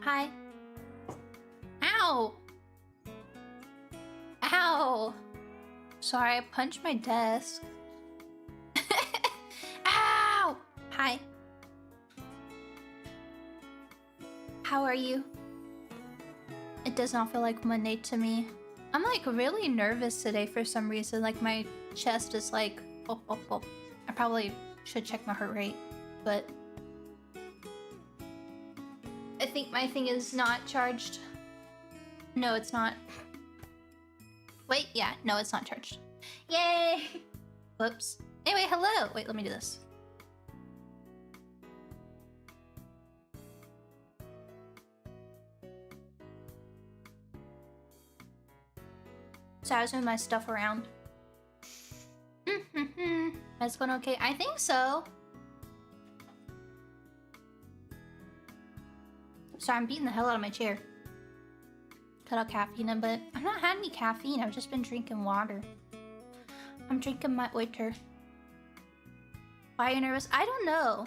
Hi. Ow! Ow! Sorry, I punched my desk. Ow! Hi. How are you? It does not feel like Monday to me. I'm like really nervous today for some reason. Like my chest is like, oh. I probably should check my heart rate, but I think my thing is not charged. No, it's not. Wait, yeah, no, it's not charged. Yay! Whoops. Anyway, hello! Wait, let me do this. So I was moving my stuff around. That's going okay? I think so. Sorry, I'm beating the hell out of my chair. Cut out caffeine, but I've not had any caffeine. I've just been drinking water. I'm drinking my water. Why are you nervous? I don't know.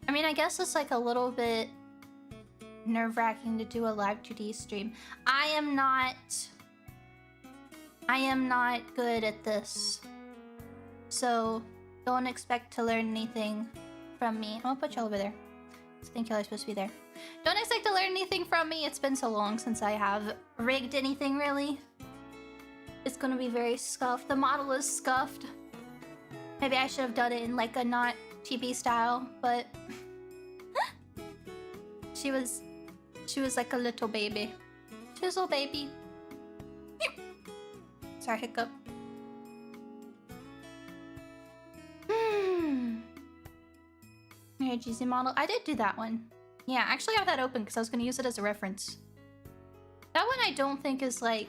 I mean, I guess it's like a little bit nerve-wracking to do a Live2D stream. I am not good at this. So don't expect to learn anything from me. I'm gonna put you over there. I think y'all are supposed to be there. Don't expect to learn anything from me. It's been so long since I have rigged anything, really. It's gonna be very scuffed. The model is scuffed. Maybe I should have done it in like a not TP style, but she was like a little baby. She was a little baby. Sorry, hiccup. Your GZ model. I did do that one. Yeah, I actually have that open because I was going to use it as a reference. That one I don't think is like...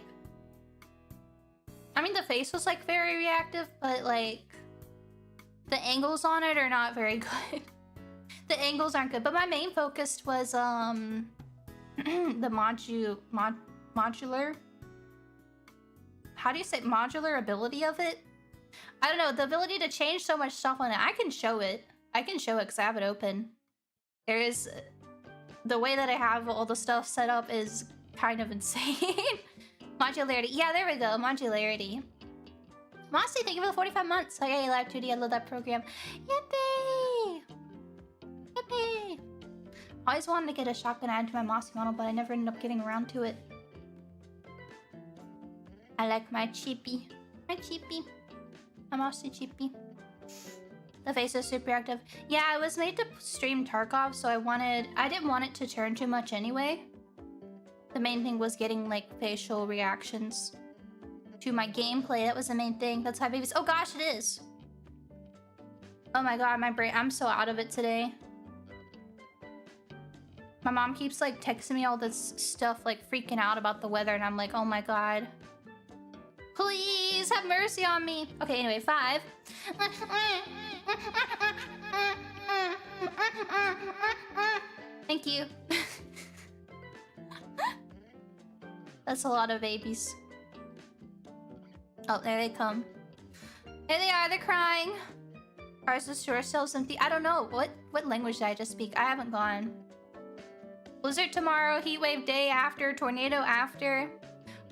I mean, the face was like very reactive, but like... the angles on it are not very good. The angles aren't good, but my main focus was the modular... How do you say modular ability of it? I don't know, the ability to change so much stuff on it. I can show it. I can show it because I have it open. There is... the way that I have all the stuff set up is kind of insane. Modularity. Yeah, there we go. Modularity. Mossy, thank you for the 45 months. Oh, yeah, Live2D. I love that program. Yippee! Yippee! I always wanted to get a shotgun added to my Mossy model, but I never ended up getting around to it. I like my cheapie. My cheapie. My Mossy cheapie. The face is super active. Yeah, I was made to stream Tarkov, so I didn't want it to turn too much anyway. The main thing was getting like facial reactions to my gameplay. That was the main thing. That's how babies. Oh gosh, it is. Oh my god, my brain. I'm so out of it today. My mom keeps like texting me all this stuff, like freaking out about the weather, and I'm like, oh my god. Please have mercy on me. Okay, anyway, 5. Thank you. That's a lot of babies. Oh, there they come. There they are, they're crying. Ours is sure still empty. I don't know. What language did I just speak? I haven't gone. Blizzard tomorrow, heat wave day after, tornado after.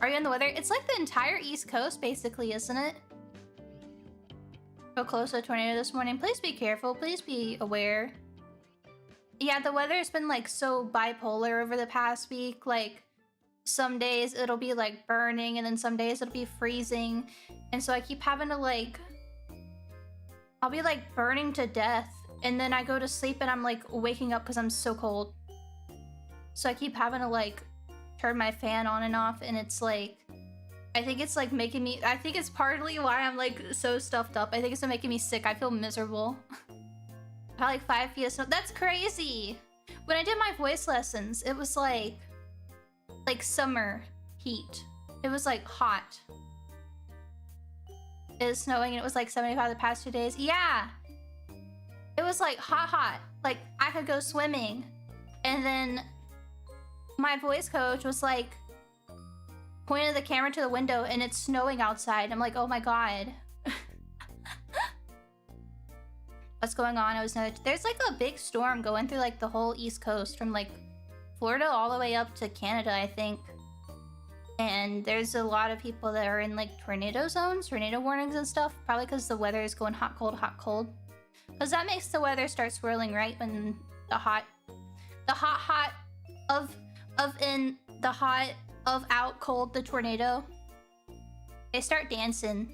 Are you in the weather? It's like the entire East Coast, basically, isn't it? So close to a tornado this morning. Please be careful. Please be aware. Yeah, the weather has been like so bipolar over the past week. Like some days it'll be like burning and then some days it'll be freezing. And so I keep having to like... I'll be like burning to death. And then I go to sleep and I'm like waking up because I'm so cold. So I keep having to like turn my fan on and off, and it's like... I think it's like making me... I think it's partly why I'm like so stuffed up. I think it's making me sick. I feel miserable. About like 5 feet of snow. That's crazy! When I did my voice lessons, it was like summer heat. It was like hot. It was snowing and it was like 75 the past 2 days. Yeah! It was like hot. Like I could go swimming. And then my voice coach was like pointed the camera to the window and it's snowing outside. I'm like, oh my god. What's going on? There's like a big storm going through like the whole East Coast from like Florida all the way up to Canada, I think. And there's a lot of people that are in like tornado zones, tornado warnings and stuff. Probably because the weather is going hot, cold, hot, cold. Because that makes the weather start swirling right when the hot of out cold the tornado. They start dancing.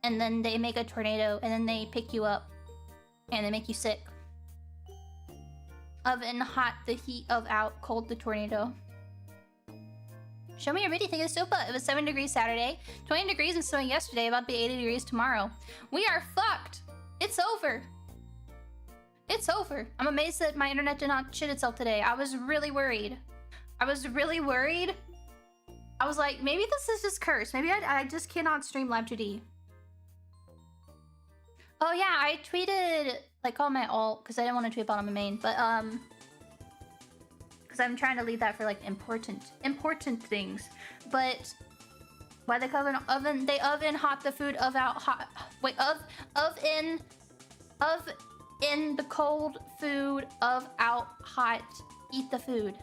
And then they make a tornado and then they pick you up. And they make you sick. Of in hot the heat of out cold the tornado. Show me your video. Think of Sopa. It was 7 degrees Saturday, 20 degrees and snowing yesterday, about to be 80 degrees tomorrow. We are fucked. It's over. It's over. I'm amazed that my internet did not shit itself today. I was really worried. I was like, maybe this is just cursed. Maybe I just cannot stream Live2D. Oh yeah, I tweeted like on my alt because I didn't want to tweet about on my main, but because I'm trying to leave that for like important things. But why they oven hot the food of out hot wait of in the cold food of out hot eat the food.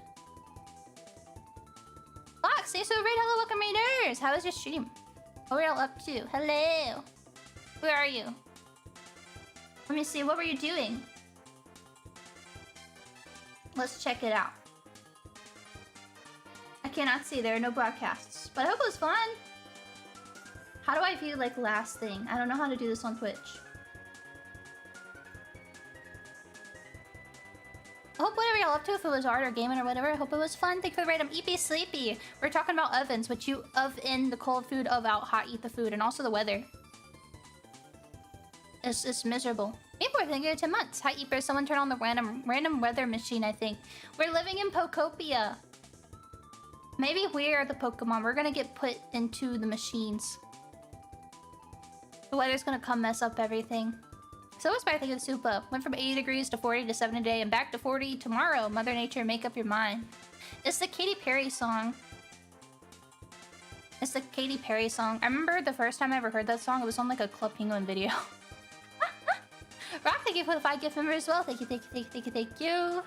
Fox, stay so great. Hello, welcome readers. How was your stream? What were y'all up to? Hello. Where are you? Let me see. What were you doing? Let's check it out. I cannot see. There are no broadcasts, but I hope it was fun. How do I view like last thing? I don't know how to do this on Twitch. I hope whatever y'all up to, if it was art or gaming or whatever, I hope it was fun. Thank you for the random Eepy Sleepy. We're talking about ovens, which you oven the cold food of out hot eat the food, and also the weather. It's miserable. People are thinking 10 months. Hi Eeper, someone turn on the random weather machine, I think. We're living in Pokopia. Maybe we are the Pokemon. We're gonna get put into the machines. The weather's gonna come mess up everything. So it's by thinking soup up. Went from 80 degrees to 40 to 7 today and back to 40 tomorrow. Mother Nature, make up your mind. It's the Katy Perry song. It's the Katy Perry song. I remember the first time I ever heard that song, it was on like a Club Penguin video. Rock, thank you for the 5 gift members as well. Thank you, thank you, thank you, thank you, thank you.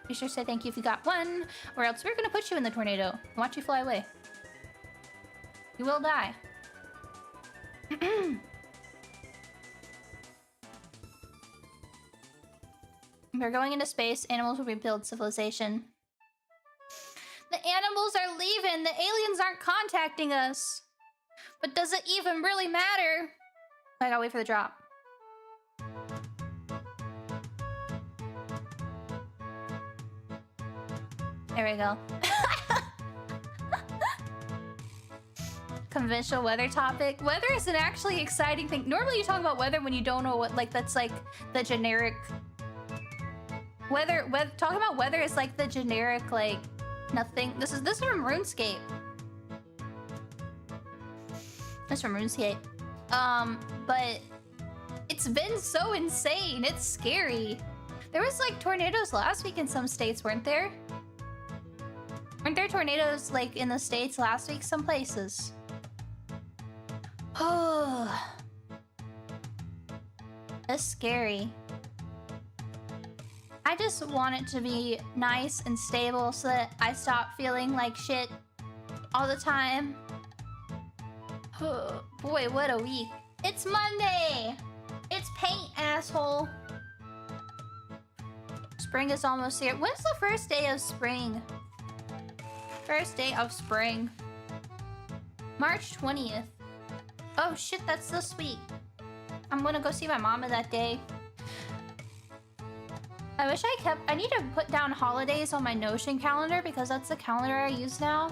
Be sure to say thank you if you got one, or else we're gonna put you in the tornado and watch you fly away. You will die. We're going into space. Animals will rebuild civilization. The animals are leaving. The aliens aren't contacting us. But does it even really matter? I gotta wait for the drop. There we go. Conventional weather topic. Weather is an actually exciting thing. Normally you talk about weather when you don't know what, like, that's like the generic... Talking about weather is like the generic, like, nothing. This is from RuneScape. This is from RuneScape. But it's been so insane. It's scary. There was like tornadoes last week in some states, weren't there? Weren't there tornadoes like in the States last week? Some places. Oh. That's scary. I just want it to be nice and stable so that I stop feeling like shit all the time. Oh, boy, what a week. It's Monday! It's paint, asshole. Spring is almost here. When's the first day of spring? First day of spring. March 20th. Oh shit, that's this week. I'm gonna go see my mama that day. I wish I need to put down holidays on my Notion calendar because that's the calendar I use now.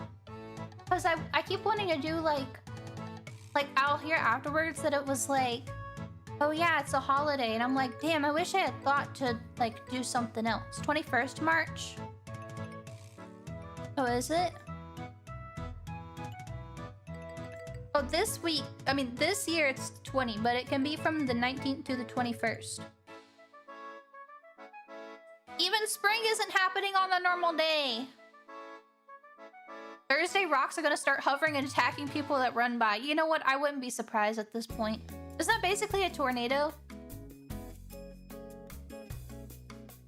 Because I keep wanting to do like I'll hear afterwards that it was like, oh yeah, it's a holiday. And I'm like, damn, I wish I had thought to like do something else. 21st March. Oh, is it? Oh, this week, I mean, this year it's 20, but it can be from the 19th to the 21st. Even spring isn't happening on the normal day. Thursday, rocks are gonna start hovering and attacking people that run by. You know what? I wouldn't be surprised at this point. Isn't that basically a tornado?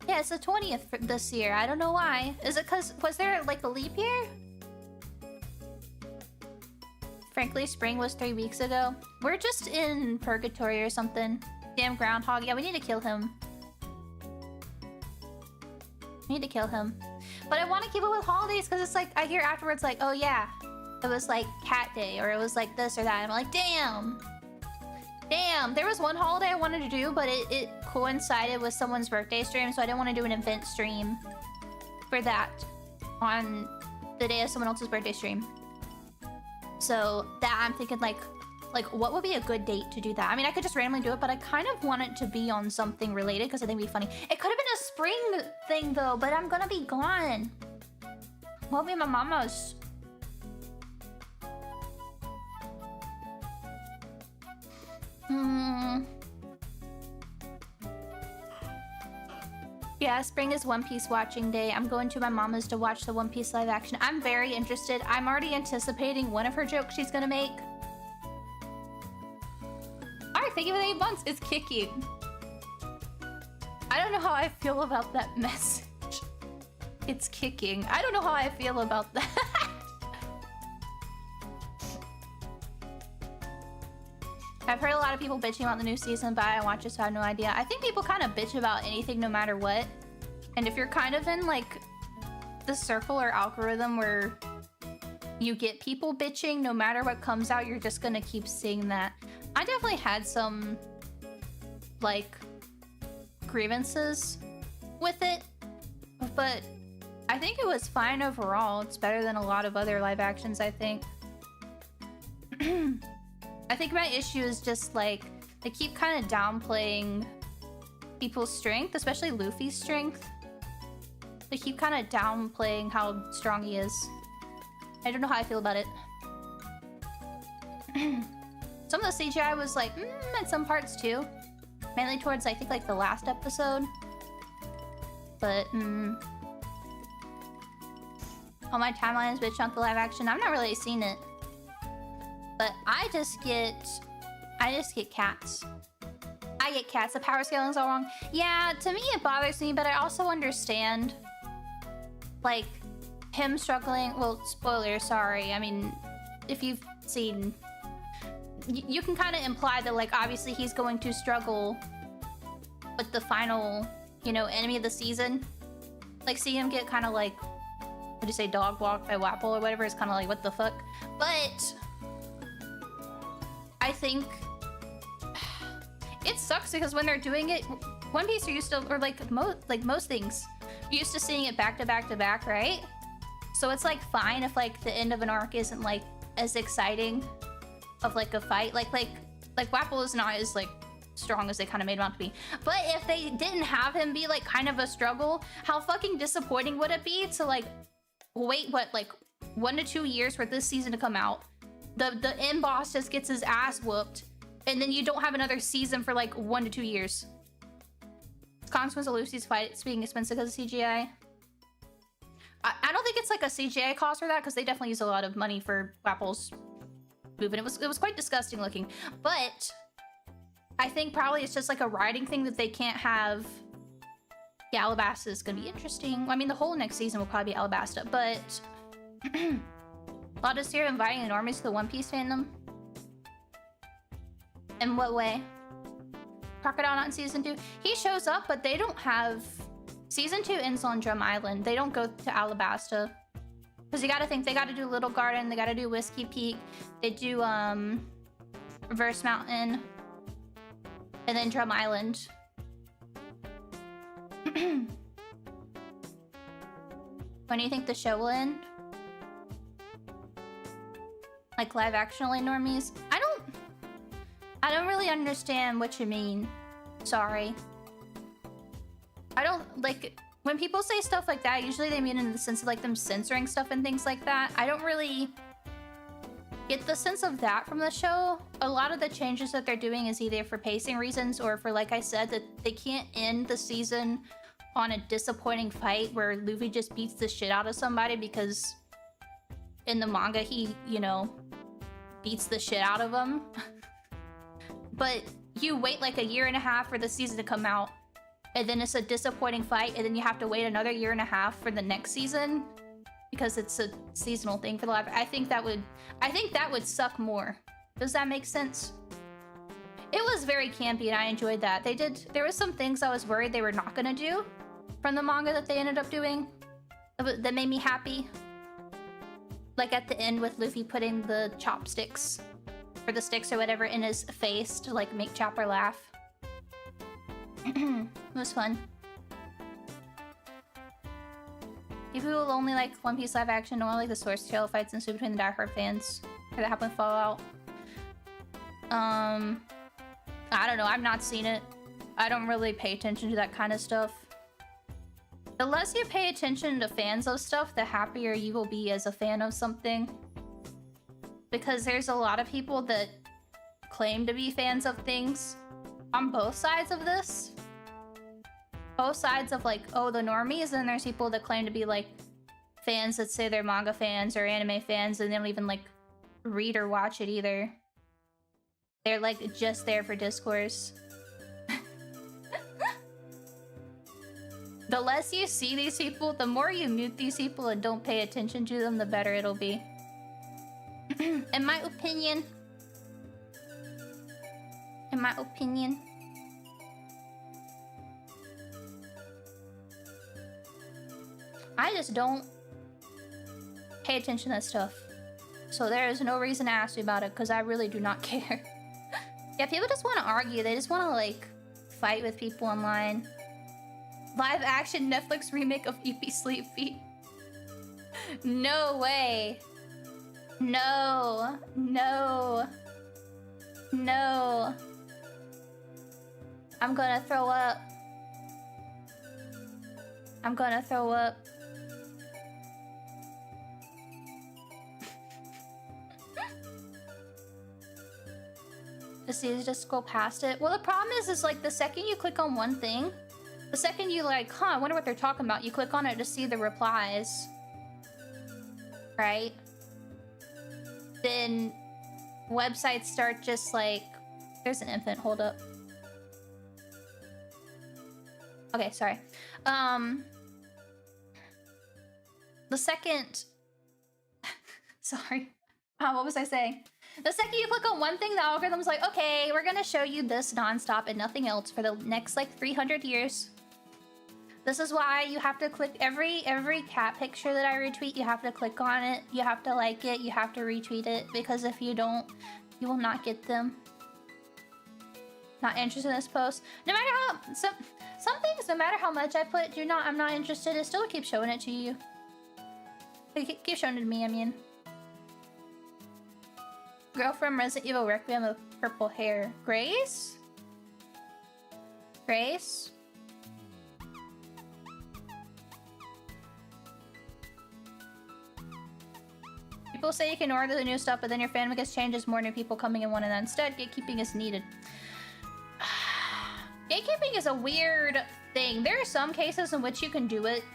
Yeah, yeah, it's the 20th for this year. I don't know why. Is it because, was there like a leap year? Frankly, spring was 3 weeks ago. We're just in purgatory or something. Damn groundhog. Yeah, we need to kill him. We need to kill him. But I want to keep it with holidays because it's like, I hear afterwards like, oh yeah, it was like cat day or it was like this or that. And I'm like, damn. Damn, there was one holiday I wanted to do, but it coincided with someone's birthday stream, so I didn't want to do an event stream for that on the day of someone else's birthday stream. So that I'm thinking like what would be a good date to do that? I mean, I could just randomly do it, but I kind of want it to be on something related because I think it'd be funny. It could have been a spring thing though, but I'm gonna be gone. Won't be my mama's. Yeah, spring is One Piece watching day. I'm going to my mama's to watch the One Piece live action. I'm very interested. I'm already anticipating one of her jokes she's gonna make. Alright, thank you for the 8 months. It's kicking. I don't know how I feel about that message. It's kicking. I don't know how I feel about that. I've heard a lot of people bitching about the new season, but I watch it, so I have no idea. I think people kind of bitch about anything no matter what. And if you're kind of in, like, the circle or algorithm where you get people bitching, no matter what comes out, you're just gonna keep seeing that. I definitely had some, like, grievances with it, but I think it was fine overall. It's better than a lot of other live actions, I think. I think my issue is just like they keep kind of downplaying people's strength, especially Luffy's strength. They keep kind of downplaying how strong he is. I don't know how I feel about it. Some of the CGI was like, in some parts too. Mainly towards, I think, like the last episode. But, all my timeline is bitch on the live action. I've not really seen it. But I just get cats. I get cats. The power scaling is all wrong. Yeah, to me it bothers me, but I also understand, like, him struggling. Well, spoiler, sorry. I mean, if you've seen, you can kind of imply that, like, obviously he's going to struggle with the final, you know, enemy of the season. Like, see him get kind of like, what do you say, dog walked by Wapple or whatever. It's kind of like, what the fuck? But I think it sucks because when they're doing it, One Piece are used to, or like most things, you're used to seeing it back to back to back, right? So it's like fine if like the end of an arc isn't like as exciting of like a fight, like Wapple is not as like strong as they kind of made him out to be. But if they didn't have him be like kind of a struggle, how fucking disappointing would it be to like wait what, like 1 to 2 years for this season to come out? The end boss just gets his ass whooped, and then you don't have another season for like 1 to 2 years. Consequence of Lucy's fight being expensive because of CGI. I don't think it's like a CGI cost for that, because they definitely use a lot of money for Wapple's movement. It was quite disgusting looking, but I think probably it's just like a writing thing that they can't have. Yeah, Alabasta is gonna be interesting. I mean, the whole next season will probably be Alabasta, but Lotus here inviting the normies to the One Piece fandom. In what way? Crocodile not in season 2. He shows up, but they don't have. Season 2 ends on Drum Island. They don't go to Alabasta. Because you gotta think, they gotta do Little Garden, they gotta do Whiskey Peak, they do Reverse Mountain, and then Drum Island. When do you think the show will end? Like live action only normies? I don't really understand what you mean. Sorry. I don't, like, when people say stuff like that, usually they mean in the sense of like them censoring stuff and things like that. I don't really get the sense of that from the show. A lot of the changes that they're doing is either for pacing reasons or for, like I said, that they can't end the season on a disappointing fight where Luffy just beats the shit out of somebody, because in the manga he, you know, beats the shit out of them. But you wait like 1.5 years for the season to come out and then it's a disappointing fight, and then you have to wait another 1.5 years for the next season because it's a seasonal thing for the live. I think that would suck more. Does that make sense? It was very campy, and I enjoyed that. There was some things I was worried they were not gonna do from the manga that they ended up doing that made me happy. Like at the end with Luffy putting the chopsticks, or the sticks or whatever, in his face to like make Chopper laugh. It was fun. People who only like One Piece live action don't like the source trail fights ensue between the diehard fans. Or that happened with Fallout. I don't know, I've not seen it. I don't really pay attention to that kind of stuff. The less you pay attention to fans of stuff, the happier you will be as a fan of something. Because there's a lot of people that claim to be fans of things on both sides of this. Both sides of like, oh, the normies, and there's people that claim to be like fans that say they're manga fans or anime fans and they don't even like read or watch it either. They're like just there for discourse. The less you see these people, the more you mute these people and don't pay attention to them, the better it'll be. In my opinion. In my opinion. I just don't pay attention to that stuff. So there is no reason to ask me about it, because I really do not care. Yeah, people just want to argue. They just want to, like, fight with people online. Live action Netflix remake of Eepy Sleep Feet. No way. No. No. No. I'm gonna throw up. I'm gonna throw up. It's easy to just scroll past it. Well, the problem is like the second you click on one thing, the second you like, huh, I wonder what they're talking about, you click on it to see the replies. Right? Then websites start just like, there's an infant, hold up. Okay, sorry. The second, sorry. What was I saying? The second you click on one thing, the algorithm's like, okay, we're gonna show you this nonstop and nothing else for the next like 300 years. This is why you have to click every cat picture that I retweet, you have to click on it, you have to like it, you have to retweet it, because if you don't, you will not get them. Not interested in this post. No matter how, some things, no matter how much I put, I'm not interested, it still keeps showing it to you. It keeps showing it to me, I mean. Girl from Resident Evil Requiem with purple hair. Grace? Grace? People say you can order the new stuff, but then your fan gets changes, more new people coming in one, and then instead, gatekeeping is needed. Gatekeeping is a weird thing. There are some cases in which you can do it.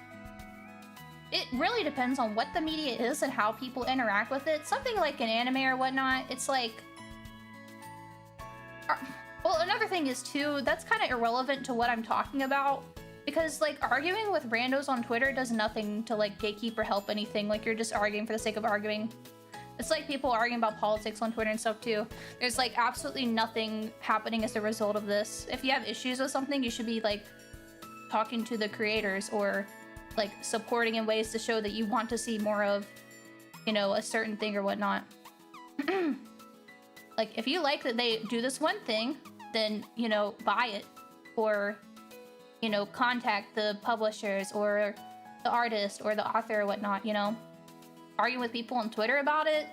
It really depends on what the media is and how people interact with it. Something like an anime or whatnot, it's like... Well, another thing is, too, that's kind of irrelevant to what I'm talking about. Because, like, arguing with randos on Twitter does nothing to, like, gatekeep or help anything. Like, you're just arguing for the sake of arguing. It's like people arguing about politics on Twitter and stuff, too. There's, like, absolutely nothing happening as a result of this. If you have issues with something, you should be, like, talking to the creators or... like supporting in ways to show that you want to see more of, you know, a certain thing or whatnot. Like, if you like that they do this one thing, then, you know, buy it. Or, you know, contact the publishers or the artist or the author or whatnot, you know. Arguing with people on Twitter about it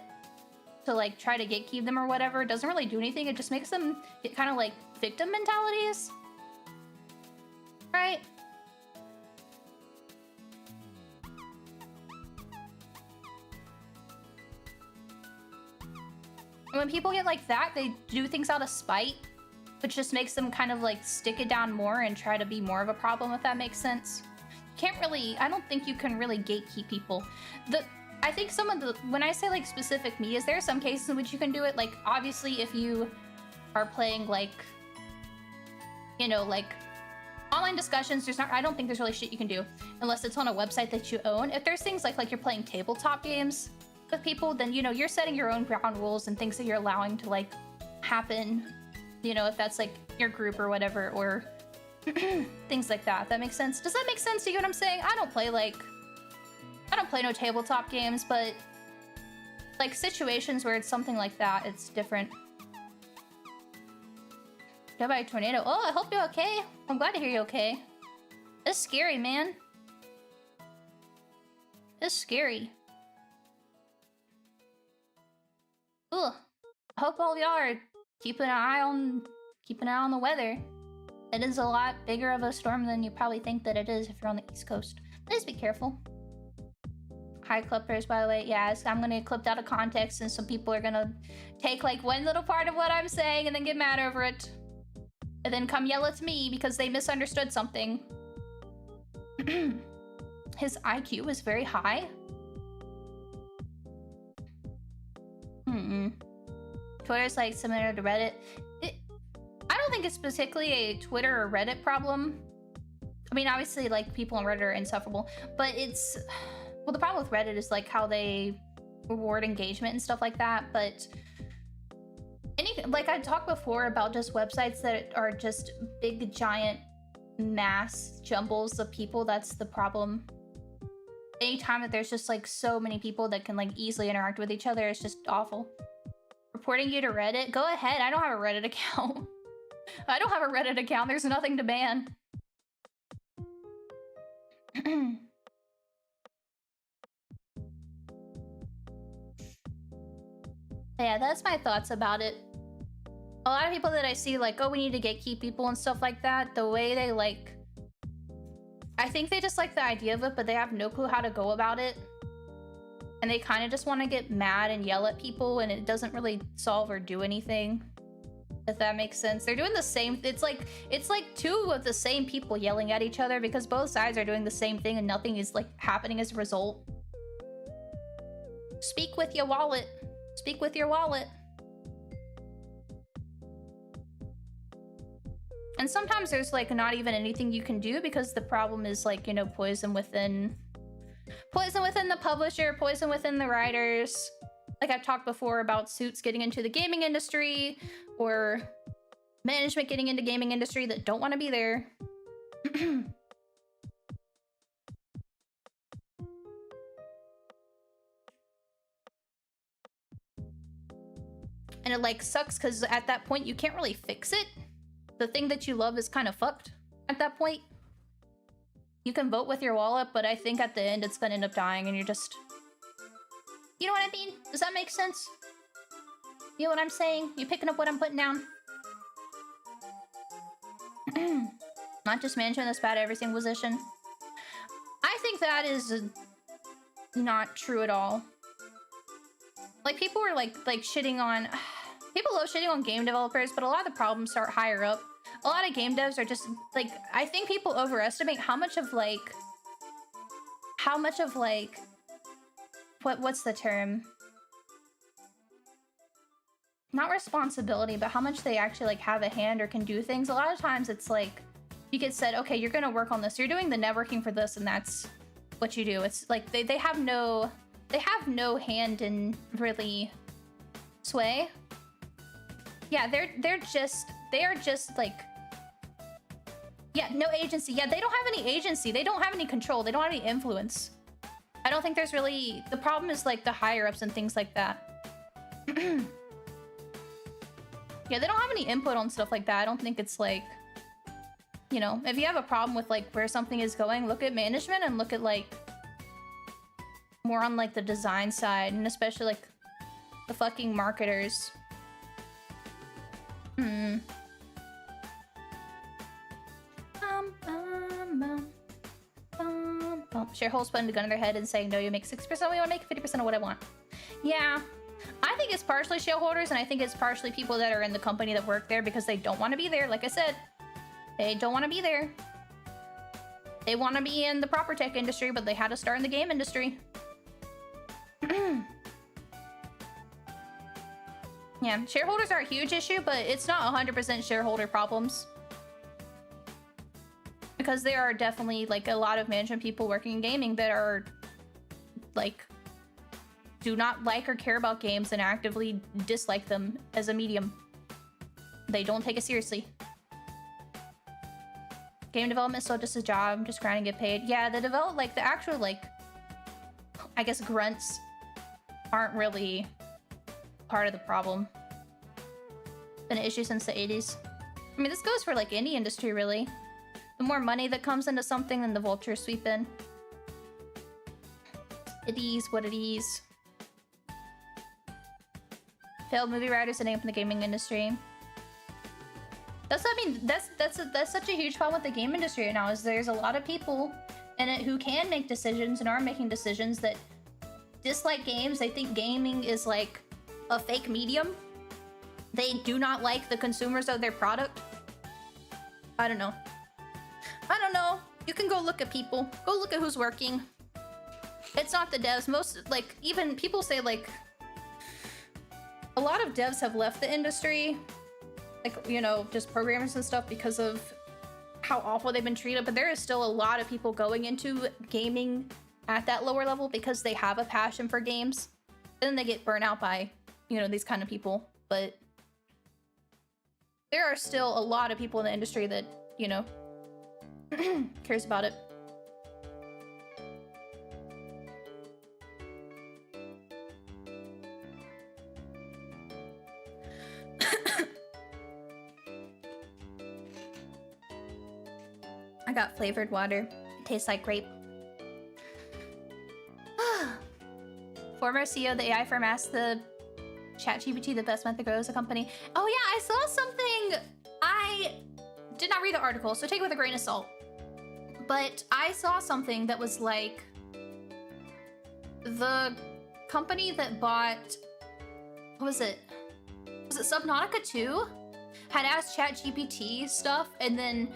to, like, try to gatekeep them or whatever doesn't really do anything. It just makes them get kind of, like, victim mentalities. Right? When people get like that, they do things out of spite, which just makes them kind of like stick it down more and try to be more of a problem, if that makes sense. Can't really, I don't think you can really gatekeep people. I think some of the, when I say like specific medias, there are some cases in which you can do it. Like, obviously, if you are playing like, you know, like Online discussions, there's not, I don't think there's really shit you can do unless it's on a website that you own. If there's things like you're playing tabletop games with people, then, you know, you're setting your own ground rules and things that you're allowing to, like, happen, you know, if that's, like, your group or whatever, or things like that. That makes sense? Does that make sense to you what I'm saying? I don't play no tabletop games, but, like, situations where it's something like that, it's different. Go by a tornado. Oh, I hope you're okay. I'm glad to hear you're okay. It's scary, man. It's scary. Ugh. I hope all of y'all are keeping an eye on the weather. It is a lot bigger of a storm than you probably think that it is if you're on the East Coast. Please be careful. Hi, clippers, by the way. Yeah, I'm gonna get clipped out of context, and some people are gonna take like one little part of what I'm saying and then get mad over it. And then come yell at me because they misunderstood something. His IQ is very high. Twitter's like similar to Reddit. I don't think it's particularly a Twitter or Reddit problem. I mean, obviously, like, people on Reddit are insufferable, but it's... Well, the problem with Reddit is, like, how they reward engagement and stuff like that, but... Like, I talked before about just websites that are just big, giant, mass jumbles of people. That's the problem. Anytime that there's just, like, so many people that can, like, easily interact with each other, it's just awful. Reporting you to Reddit? Go ahead. I don't have a Reddit account. I don't have a Reddit account. There's nothing to ban. Yeah, that's my thoughts about it. A lot of people that I see, like, oh, we need to gatekeep people and stuff like that, the way they, like... I think they just like the idea of it, but they have no clue how to go about it. And they kind of just want to get mad and yell at people, and it doesn't really solve or do anything. If that makes sense. They're doing the same... It's like two of the same people yelling at each other because both sides are doing the same thing and nothing is, like, happening as a result. Speak with your wallet. Speak with your wallet. And sometimes there's, like, not even anything you can do because the problem is, like, you know, poison within the publisher, poison within the writers. Like, I've talked before about Suits getting into the gaming industry, or management getting into gaming industry that don't want to be there. And it, like, sucks because at that point you can't really fix it. The thing that you love is kind of fucked at that point. You can vote with your wallet, but I think at the end it's gonna end up dying and you're just... You know what I mean? Does that make sense? You know what I'm saying? You picking up what I'm putting down? Not just management that's bad at every single position. I think that is not true at all. Like, people were like shitting on... People love shitting on game developers, but a lot of the problems start higher up. A lot of game devs are just, like... I think people overestimate how much of, like... What's the term? Not responsibility, but how much they actually, like, have a hand or can do things. A lot of times it's like... You get said, okay, you're gonna work on this. You're doing the networking for this, and that's what you do. It's like, they have no... They have no hand in, really, sway. Yeah, they are just like, yeah, no agency. Yeah, they don't have any agency. They don't have any control. They don't have any influence. I don't think there's really... The problem is, like, the higher-ups and things like that. Yeah, they don't have any input on stuff like that. I don't think it's, like... You know, if you have a problem with, like, where something is going, look at management and look at, like... More on, like, the design side. And especially, like, the fucking marketers. Shareholders putting a gun in their head and saying, no, you make 6%, we want to make 50% of what I want. Yeah. I think it's partially shareholders, and I think it's partially people that are in the company that work there because they don't want to be there. Like I said, they don't want to be there. They want to be in the proper tech industry, but they had to start in the game industry. Yeah, shareholders are a huge issue, but it's not 100% shareholder problems. because there are definitely like a lot of management people working in gaming that are like do not like or care about games and actively dislike them as a medium. They don't take it seriously. Game development is still just a job, just grind and get paid. Yeah, the actual like, I guess grunts aren't really part of the problem. Been an issue since the 80s. I mean, this goes for like any industry really. The more money that comes into something, then the vultures sweep in. It is what it is. Failed movie writers ending up in the gaming industry. That's such a huge problem with the game industry right now, is there's a lot of people in it who can make decisions and are making decisions that dislike games. They think gaming is like a fake medium. They do not like the consumers of their product. I don't know. I don't know. You can go look at people. Go look at who's working. It's not the devs. Most, like, even people say, like, a lot of devs have left the industry. Like, you know, just programmers and stuff because of how awful they've been treated. But there is still a lot of people going into gaming at that lower level because they have a passion for games. And then they get burnt out by, you know, these kind of people. But there are still a lot of people in the industry that, you know, cares about it. I got flavored water. It tastes like grape. Former CEO of the AI firm asked the ChatGPT the best method to grow as a company. Oh yeah, I saw something. I did not read the article, so take it with a grain of salt. But I saw something that was like the company that bought, what was it? Was it Subnautica 2? Had asked ChatGPT stuff, and then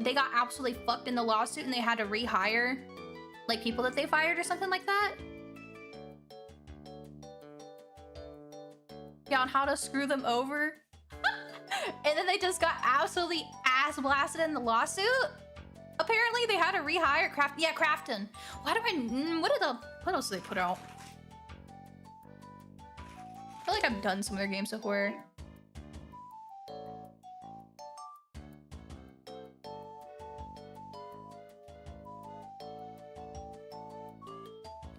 they got absolutely fucked in the lawsuit, and they had to rehire like people that they fired or something like that. Yeah, on how to screw them over. And then they just got absolutely ass blasted in the lawsuit. Apparently they had to rehire Crafton. Why do what else did they put out? I feel like I've done some of their games before.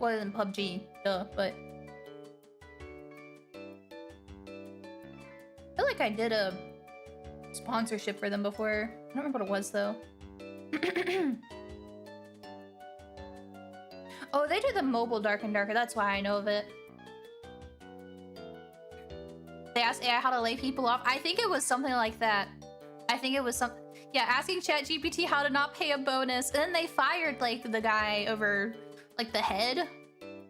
Other than PUBG, duh, but I feel like I did a sponsorship for them before. I don't remember what it was though. Oh, they do the mobile Dark and Darker. That's why I know of it. They asked AI how to lay people off. I think it was something like that. I think it was some, yeah, asking ChatGPT how to not pay a bonus, and then they fired like the guy over like the head,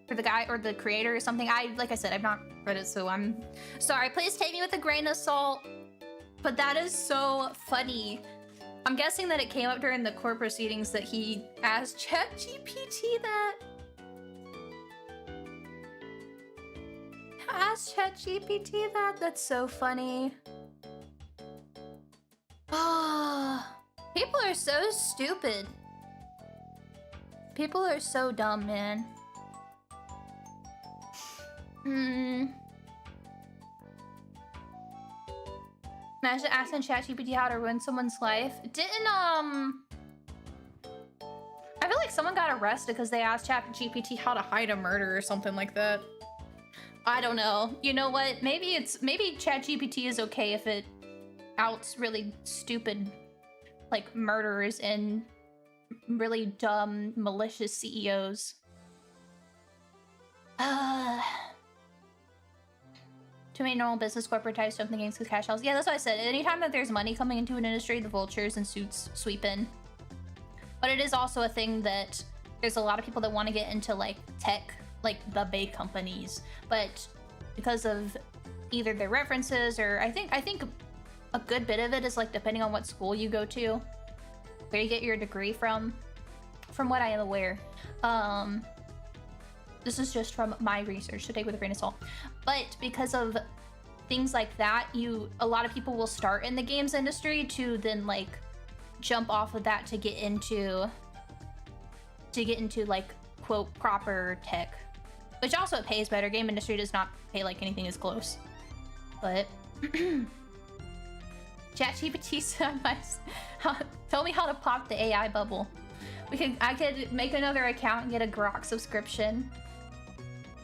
or the guy or the creator or something. Like I said, I've not read it, so I'm sorry. Please take me with a grain of salt. But that is so funny. I'm guessing that it came up during the court proceedings that he asked ChatGPT that. Asked ChatGPT that? That's so funny. Ah, people are so stupid. People are so dumb, man. Imagine asking ChatGPT how to ruin someone's life. I feel like someone got arrested because they asked ChatGPT how to hide a murder or something like that. I don't know. You know what? Maybe ChatGPT is okay if it outs really stupid, like, murderers and really dumb, malicious CEOs. Too many normal business corporate types jumping against the cash house. Yeah, that's what I said. Anytime that there's money coming into an industry, the vultures and suits sweep in. But it is also a thing that there's a lot of people that want to get into like tech, like the big companies, but because of either their references or I think a good bit of it is like depending on what school you go to, where you get your degree from what I am aware. This is just from my research, so take with a grain of salt. But because of things like that, a lot of people will start in the games industry to then like jump off of that to get into like quote proper tech, which also it pays better. Game industry does not pay like anything is close, but ChatGPT tell me how to pop the AI bubble. I could make another account and get a Grok subscription.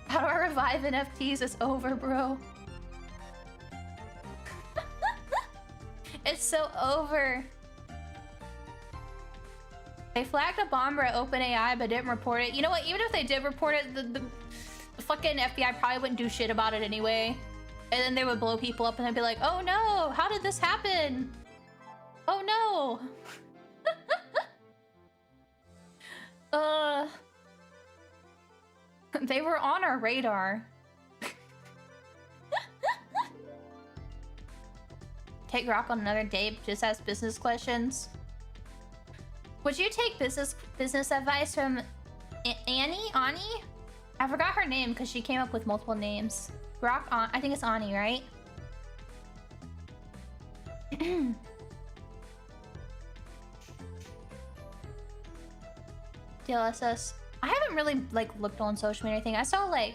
How do I revive NFTs? It's over, bro. It's so over. They flagged a bomber at OpenAI but didn't report it. You know what? Even if they did report it, the fucking FBI probably wouldn't do shit about it anyway. And then they would blow people up and they'd be like, oh no, how did this happen? Oh no. They were on our radar. Take Rock on another date, just ask business questions. Would you take business advice from Annie? I forgot her name because she came up with multiple names. Rock on, I think it's Ani, right? DLSS. I haven't really like looked on social media or anything. I saw like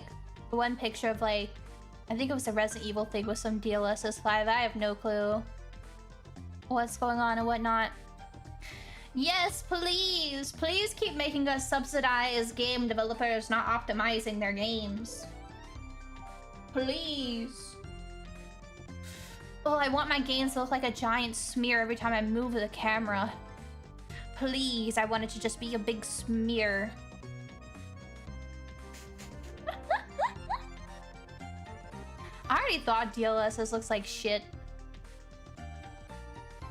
one picture of like, I think it was a Resident Evil thing with some DLSS 5. I have no clue what's going on and whatnot. Yes, please. Please keep making us subsidize game developers not optimizing their games. Please. Oh, I want my games to look like a giant smear every time I move the camera. Please, I want it to just be a big smear. I already thought DLSS looks like shit.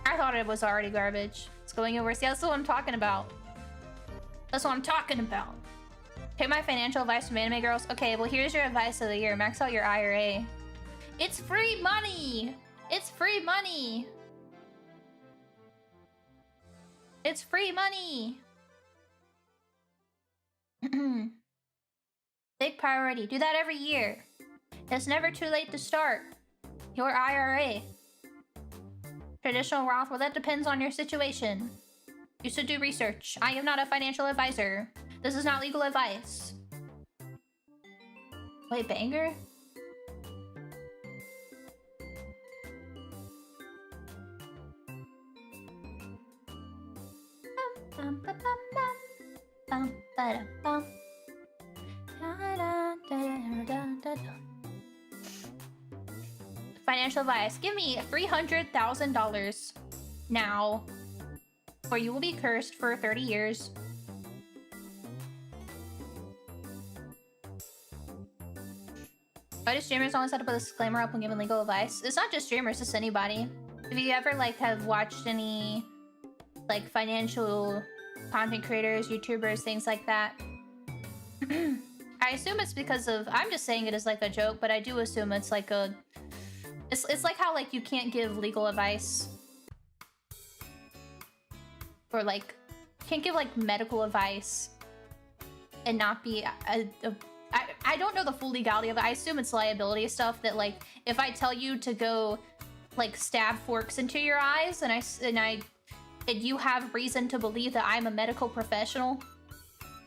I thought it was already garbage. It's going over. See, that's what I'm talking about. That's what I'm talking about. Take my financial advice from anime girls. Okay, well, here's your advice of the year. Max out your IRA. It's free money! It's free money! It's free money! Big priority. Do that every year. It's never too late to start your IRA. Traditional Roth, well, that depends on your situation. You should do research. I am not a financial advisor. This is not legal advice. Wait, banger? Financial advice. Give me $300,000 now, or you will be cursed for 30 years. Why do streamers always have to put a disclaimer up when giving legal advice? It's not just streamers, it's anybody. If you ever like have watched any like financial content creators, YouTubers, things like that, I assume it's because of, I'm just saying it as like a joke, but I do assume it's like a, it's like how like you can't give legal advice, or like can't give like medical advice and not be I don't know the full legality of it. I assume it's liability stuff that like if I tell you to go like stab forks into your eyes and you have reason to believe that I'm a medical professional,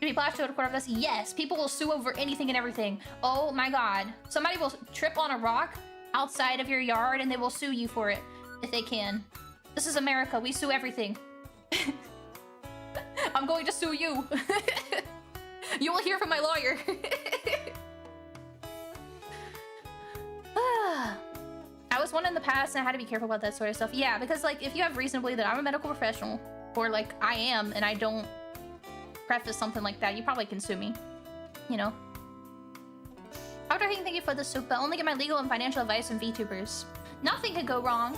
do people have to go to court over this? Yes, people will sue over anything and everything. Oh my god. Somebody will trip on a rock outside of your yard and they will sue you for it if they can. This is America. We sue everything. I'm going to sue you. You will hear from my lawyer. I was one in the past and I had to be careful about that sort of stuff. Yeah, because like if you have reason to believe that I'm a medical professional, or like I am and I don't preface something like that, you probably can sue me, you know. Dr. Hing, thank you for the soup, but only get my legal and financial advice from VTubers. Nothing could go wrong.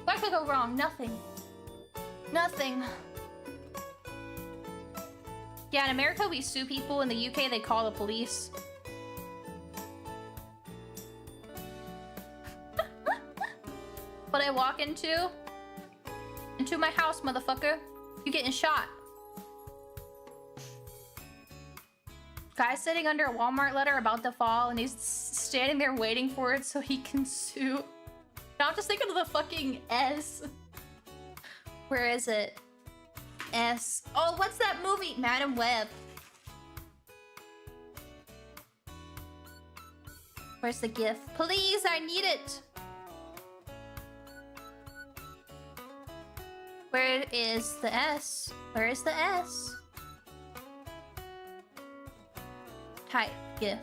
What could go wrong? Nothing. Nothing. Yeah, in America we sue people. In the UK they call the police. But I walk into my house, motherfucker. You getting shot. Guy's sitting under a Walmart letter about to fall and he's standing there waiting for it so he can sue. Now I'm just thinking of the fucking S. Where is it? S. Oh, what's that movie? Madam Web. Where's the GIF? Please, I need it. Where is the S? Where is the S? Type GIF.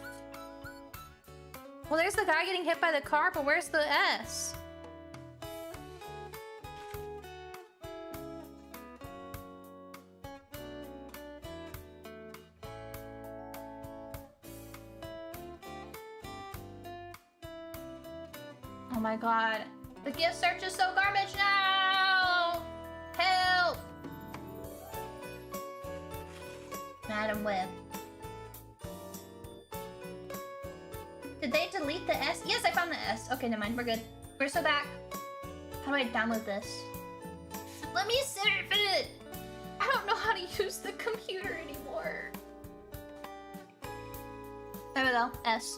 Well, there's the guy getting hit by the car, but where's the S? Oh my god. The GIF search is so garbage now! Help! Madam Web. Did they delete the S? Yes, I found the S. Okay, never mind. We're good. We're so back. How do I download this? Let me surf it! I don't know how to use the computer anymore. There we go. S.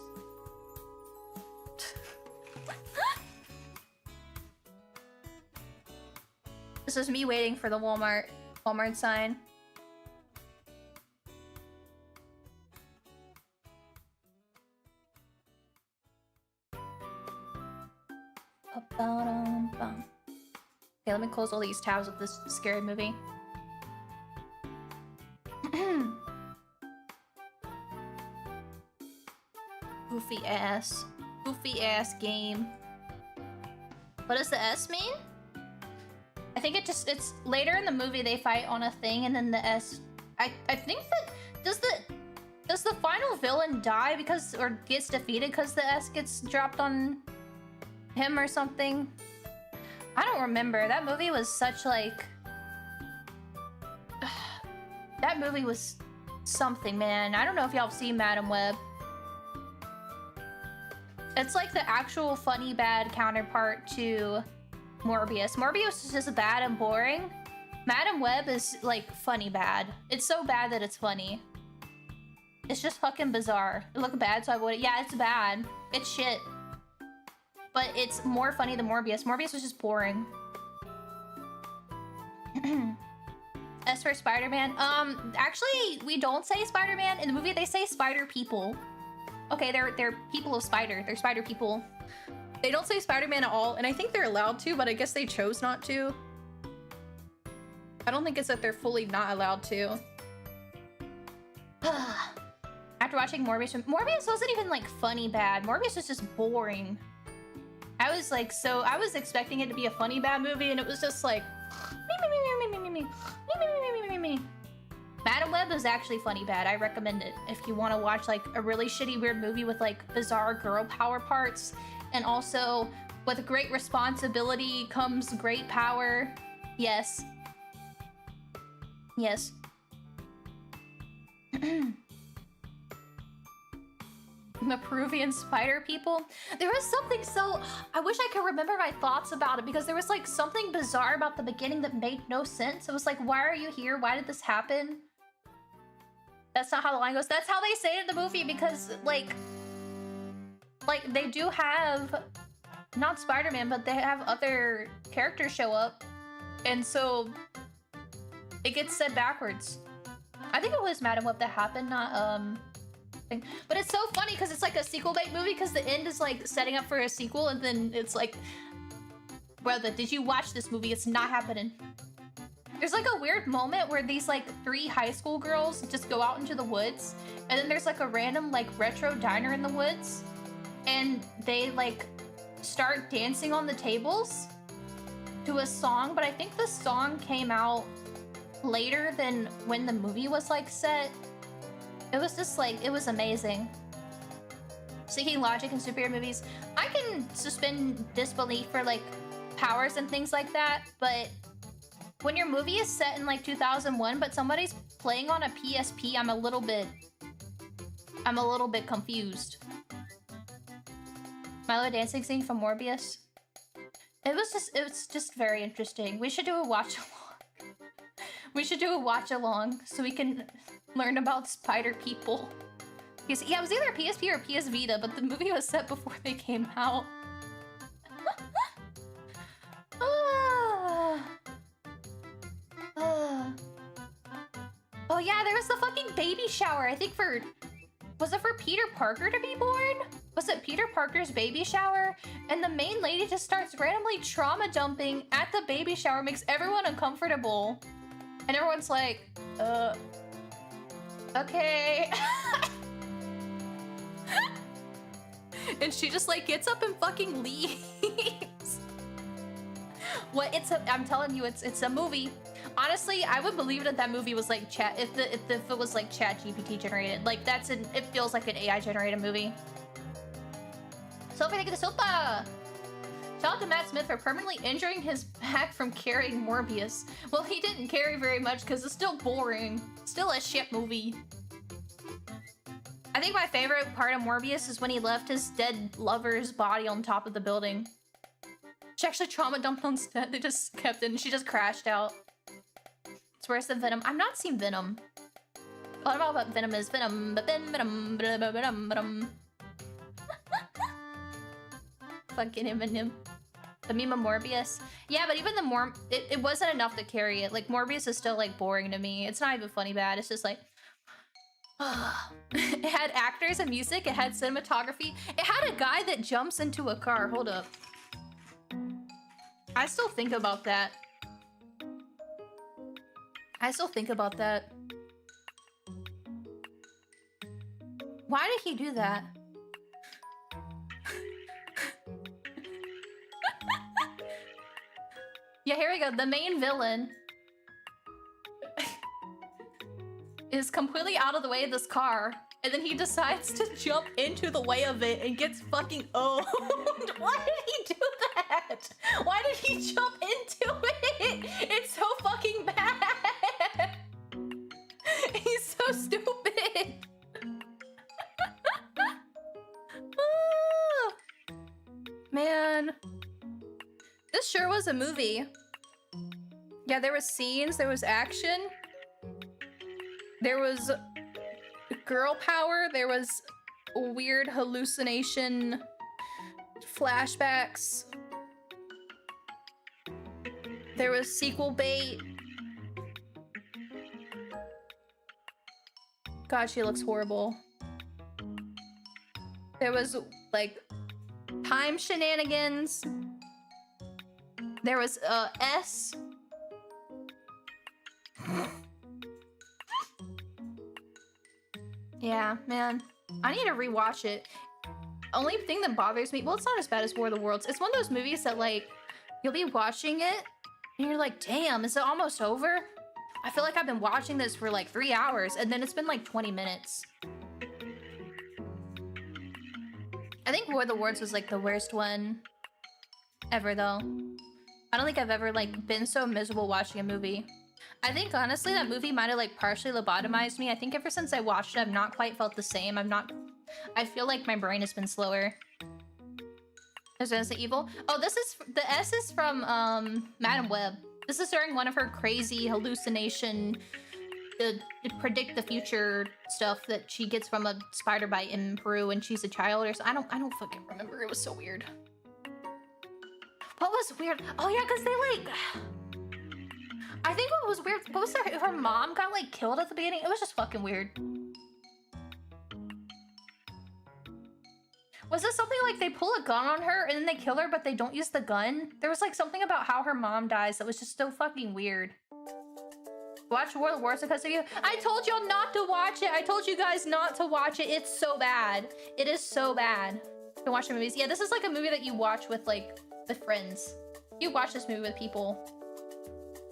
This is me waiting for the Walmart sign. Okay, let me close all these tabs with this scary movie. Goofy ass game. What does the S mean? I think it's later in the movie they fight on a thing and then the S. I think that does the final villain die because or gets defeated because the S gets dropped on him or something? I don't remember. That movie was such like that movie was something, man. I don't know if y'all have seen Madam Web. It's like the actual funny bad counterpart to Morbius. Morbius is just bad and boring. Madam Web is like funny bad. It's so bad that it's funny. It's just fucking bizarre. It looked bad, so I would. Yeah, it's bad. It's shit. But it's more funny than Morbius. Morbius was just boring. As for Spider-Man, actually, we don't say Spider-Man. In the movie, they say Spider People. Okay, they're people of Spider. They're Spider People. They don't say Spider-Man at all, and I think they're allowed to, but I guess they chose not to. I don't think it's that they're fully not allowed to. After watching Morbius wasn't even like funny bad. Morbius was just boring. I was like, I was expecting it to be a funny bad movie, and it was just like me. Madam Web is actually funny bad. I recommend it if you want to watch like a really shitty weird movie with like bizarre girl power parts, and also with great responsibility comes great power. Yes. Yes. The Peruvian spider people. There was something so... I wish I could remember my thoughts about it because there was like something bizarre about the beginning that made no sense. It was like, why are you here? Why did this happen? That's not how the line goes. That's how they say it in the movie because like they do have... Not Spider-Man, but they have other characters show up. And so it gets said backwards. I think it was Madam Web that happened, not thing. But it's so funny because it's like a sequel bait movie because the end is like setting up for a sequel, and then it's like, brother, did you watch this movie? It's not happening. There's like a weird moment where these like 3 high school girls just go out into the woods, and then there's like a random like retro diner in the woods, and they like start dancing on the tables to a song, but I think the song came out later than when the movie was like set. It was just like, it was amazing. Seeking logic in superhero movies. I can suspend disbelief for like powers and things like that, but when your movie is set in like 2001, but somebody's playing on a PSP, I'm a little bit confused. Milo dancing scene from Morbius. It was just very interesting. We should do a watch along. We should do a watch along so we can learn about spider people. Because, yeah, it was either PSP or PS Vita, but the movie was set before they came out. Oh yeah, there was the fucking baby shower. I think for... Was it for Peter Parker to be born? Was it Peter Parker's baby shower? And the main lady just starts randomly trauma dumping at the baby shower, makes everyone uncomfortable. And everyone's like, okay. And she just like gets up and fucking leaves. What? I'm telling you, it's a movie. Honestly, I would believe that that movie was like chat if it was like Chat GPT generated. Like it feels like an AI generated movie. Sophie, thank you the sopa. Shout out to Matt Smith for permanently injuring his back from carrying Morbius. Well, he didn't carry very much because it's still boring. Still a shit movie. I think my favorite part of Morbius is when he left his dead lover's body on top of the building. She actually trauma dumped on set. They just kept it and she just crashed out. It's worse than Venom. I've not seen Venom. All I know about Venom is Venom, but then Venom. Fucking Eminem. The meme of Morbius. Yeah, but even the it wasn't enough to carry it. Like, Morbius is still, like, boring to me. It's not even funny bad. It's just like... It had actors and music. It had cinematography. It had a guy that jumps into a car. Hold up. I still think about that. Why did he do that? Yeah, here we go. The main villain is completely out of the way of this car, and then he decides to jump into the way of it and gets fucking owned. Why did he do that? Why did he jump into it? It's so fucking bad. He's so stupid. Man. This sure was a movie. Yeah, there was scenes, there was action. There was girl power, there was weird hallucination flashbacks. There was sequel bait. God, she looks horrible. There was, like, time shenanigans. There was, S. Yeah, man. I need to rewatch it. Only thing that bothers me, well, it's not as bad as War of the Worlds. It's one of those movies that, like, you'll be watching it, and you're like, damn, is it almost over? I feel like I've been watching this for, like, 3 hours, and then it's been, like, 20 minutes. I think War of the Worlds was, like, the worst one ever, though. I don't think I've ever, like, been so miserable watching a movie. I think, honestly, that movie might have, like, partially lobotomized me. I think ever since I watched it, I've not quite felt the same. I feel like my brain has been slower. Is Resident Evil? Oh, the S is from, Madam Web. This is during one of her crazy hallucination, predict the future stuff that she gets from a spider bite in Peru when she's a child or so. I don't fucking remember. It was so weird. What was weird? Oh yeah, because they like... I think what was weird, what was her mom got like killed at the beginning? It was just fucking weird. Was this something like they pull a gun on her and then they kill her but they don't use the gun? There was like something about how her mom dies that was just so fucking weird. Watch War of the Worlds because of you. I told y'all not to watch it. I told you guys not to watch it. It's so bad. It is so bad to watch the movies. Yeah, this is like a movie that you watch with like with friends. You watch this movie with people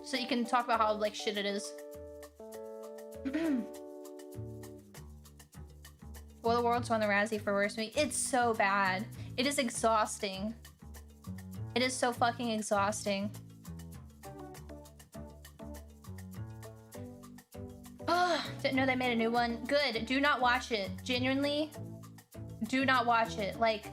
so you can talk about how like shit it is. War of the Worlds won the Razzie for worst movie. It's so bad. It is exhausting. It is so fucking exhausting. Didn't know they made a new one. Good. Do not watch it. Genuinely, do not watch it. Like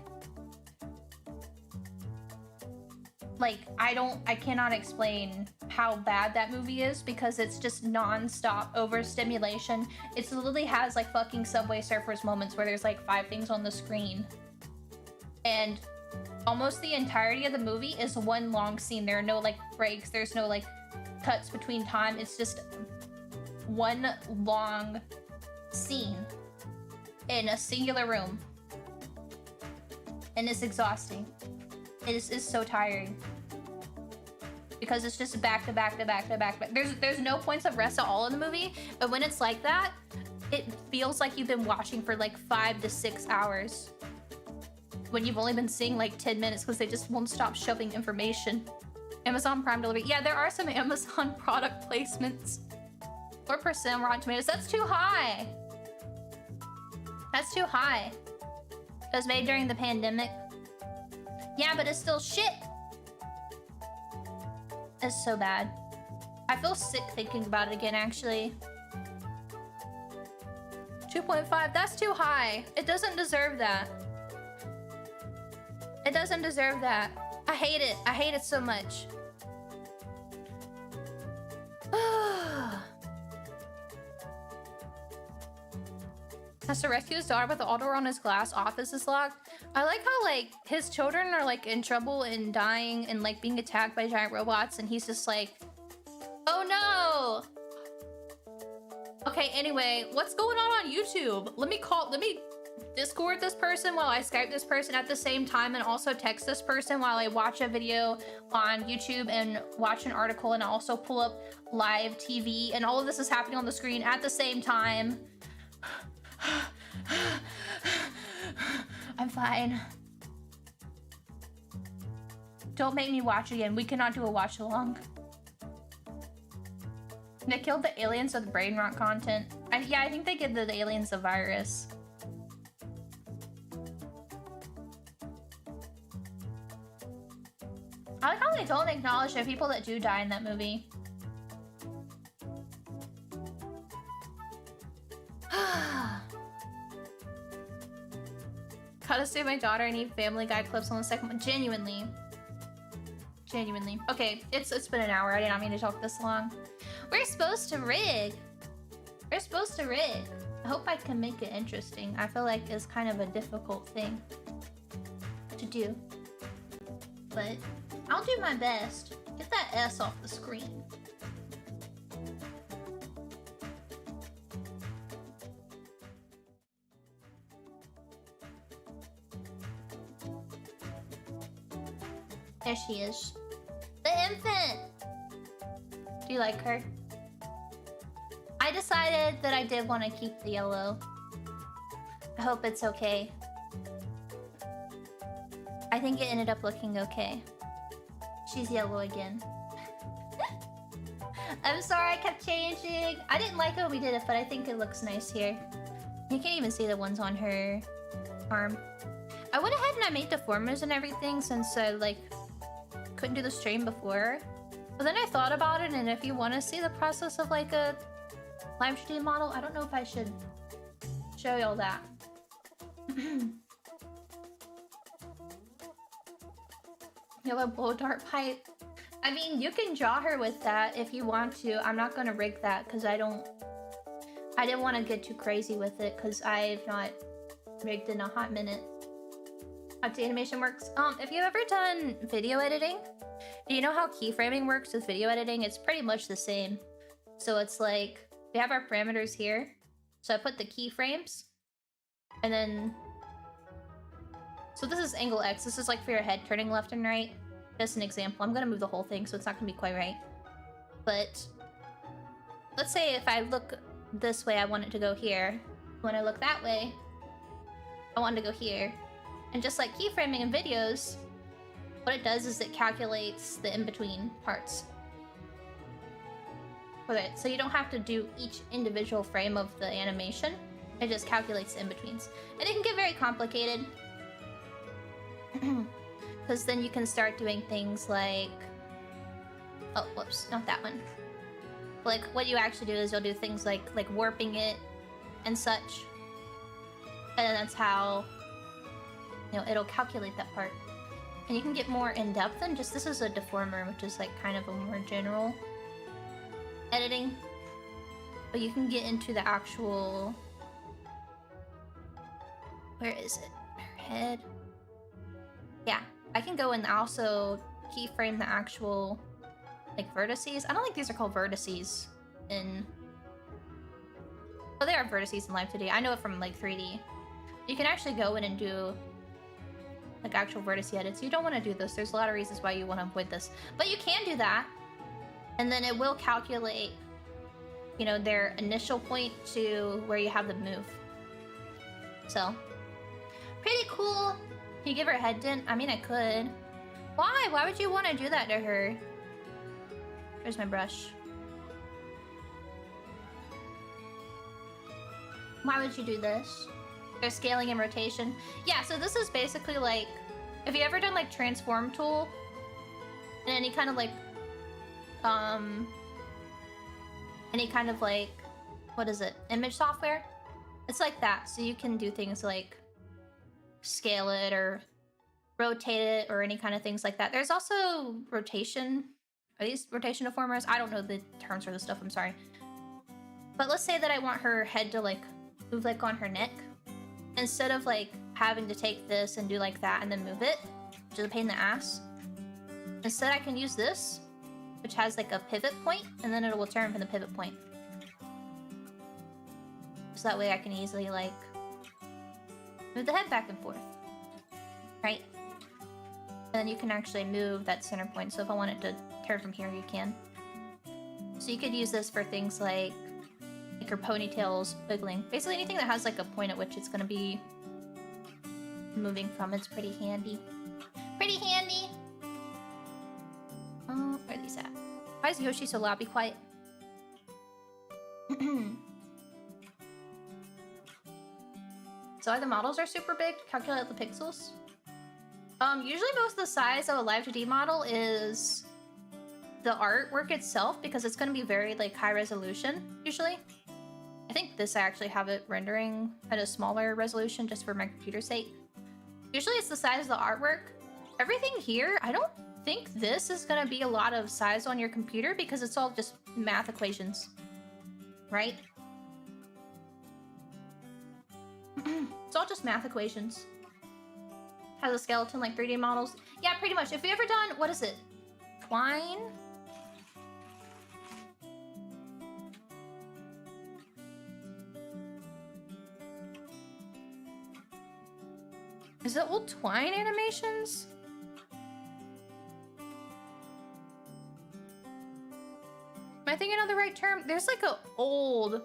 I cannot explain how bad that movie is because it's just non-stop overstimulation. It literally has like fucking Subway Surfers moments where there's like 5 things on the screen. And almost the entirety of the movie is one long scene. There are no like breaks. There's no like cuts between time. It's just one long scene in a singular room. And it's exhausting. It is so tiring. Because it's just back to back to back to back. There's no points of rest at all in the movie, but when it's like that, it feels like you've been watching for like 5 to 6 hours. When you've only been seeing like 10 minutes because they just won't stop shoving information. Amazon Prime delivery. Yeah, there are some Amazon product placements. 4% Rotten Tomatoes. That's too high. That's too high. It was made during the pandemic. Yeah, but it's still shit. It's so bad. I feel sick thinking about it again, actually. 2.5, that's too high. It doesn't deserve that. It doesn't deserve that. I hate it. I hate it so much. Has to rescue his daughter with the auto on his glass office is locked. I like how like his children are like in trouble and dying and like being attacked by giant robots and he's just like, oh no. Okay, anyway, what's going on YouTube? Let me Discord this person while I Skype this person at the same time and also text this person while I watch a video on YouTube and watch an article and also pull up Live2D and all of this is happening on the screen at the same time. I'm fine. Don't make me watch again. We cannot do a watch along. They killed the aliens with brain rot content. Yeah, I think they give the aliens the virus. I like how they don't acknowledge the people that do die in that movie. Gotta save my daughter. I need Family Guy clips on the second one. Genuinely. Genuinely. Okay, it's been an hour. I did not mean to talk this long. We're supposed to rig. We're supposed to rig. I hope I can make it interesting. I feel like it's kind of a difficult thing to do. But I'll do my best. Get that S off the screen. There she is. The infant! Do you like her? I decided that I did want to keep the yellow. I hope it's okay. I think it ended up looking okay. She's yellow again. I'm sorry I kept changing. I didn't like it when we did it, but I think it looks nice here. You can't even see the ones on her arm. I went ahead and I made deformers and everything since I like couldn't do the stream before. But then I thought about it, and if you want to see the process of like a Live2D model, I don't know if I should show y'all that. Yellow blow dart pipe. I mean, you can draw her with that if you want to. I'm not gonna rig that because I didn't want to get too crazy with it because I've not rigged in a hot minute. How the animation works. If you've ever done video editing, do you know how keyframing works with video editing? It's pretty much the same. So it's like, we have our parameters here. So I put the keyframes, and then... So this is angle X. This is like for your head turning left and right. Just an example. I'm gonna move the whole thing, so it's not gonna be quite right. But let's say if I look this way, I want it to go here. When I look that way, I want it to go here. And just like keyframing in videos, what it does is it calculates the in-between parts. Okay, so you don't have to do each individual frame of the animation. It just calculates the in-betweens. And it can get very complicated. Because then you can start doing things like... Oh, whoops, not that one. Like, what you actually do is you'll do things like warping it and such. And then that's how... You know, it'll calculate that part. And you can get more in-depth than just... This is a deformer, which is like kind of a more general editing. But you can get into the actual... Where is it? Her head? Yeah, I can go and also keyframe the actual, like, vertices. I don't think these are called vertices in Oh, there are vertices in Live2D. I know it from like 3D. You can actually go in and do like actual vertice edits. You don't want to do this. There's a lot of reasons why you want to avoid this. But you can do that. And then it will calculate, you know, their initial point to where you have them move. So, pretty cool. Can you give her a head dent? I mean, I could. Why? Why would you want to do that to her? Where's my brush? Why would you do this? There's scaling and rotation. Yeah, so this is basically like, have you ever done like transform tool? And any kind of like, any kind of like, what is it? Image software? It's like that. So you can do things like scale it or rotate it or any kind of things like that. There's also rotation. Are these rotation deformers? I don't know the terms for this stuff, I'm sorry. But let's say that I want her head to like move like on her neck. Instead of like having to take this and do like that and then move it, which is a pain in the ass. Instead I can use this, which has like a pivot point, and then it will turn from the pivot point. So that way I can easily like move the head back and forth. Right? And then you can actually move that center point. So if I want it to turn from here, you can. So you could use this for things like her ponytails wiggling. Basically anything that has like a point at which it's gonna be moving from. It's pretty handy. Pretty handy! Oh, where are these at? Why is Yoshi so loud? Be quiet. So the models are super big. Calculate the pixels. Usually most of the size of a Live2D model is the artwork itself, because it's going to be very like high resolution usually. I think this I actually have it rendering at a smaller resolution just for my computer's sake. Usually it's the size of the artwork. Everything here, I don't think this is going to be a lot of size on your computer because it's all just math equations, right? It's all just math equations. Has a skeleton like 3D models. Yeah, pretty much. If you ever done, what is it? Twine? Is it old Twine animations? Am I thinking of the right term? There's like a old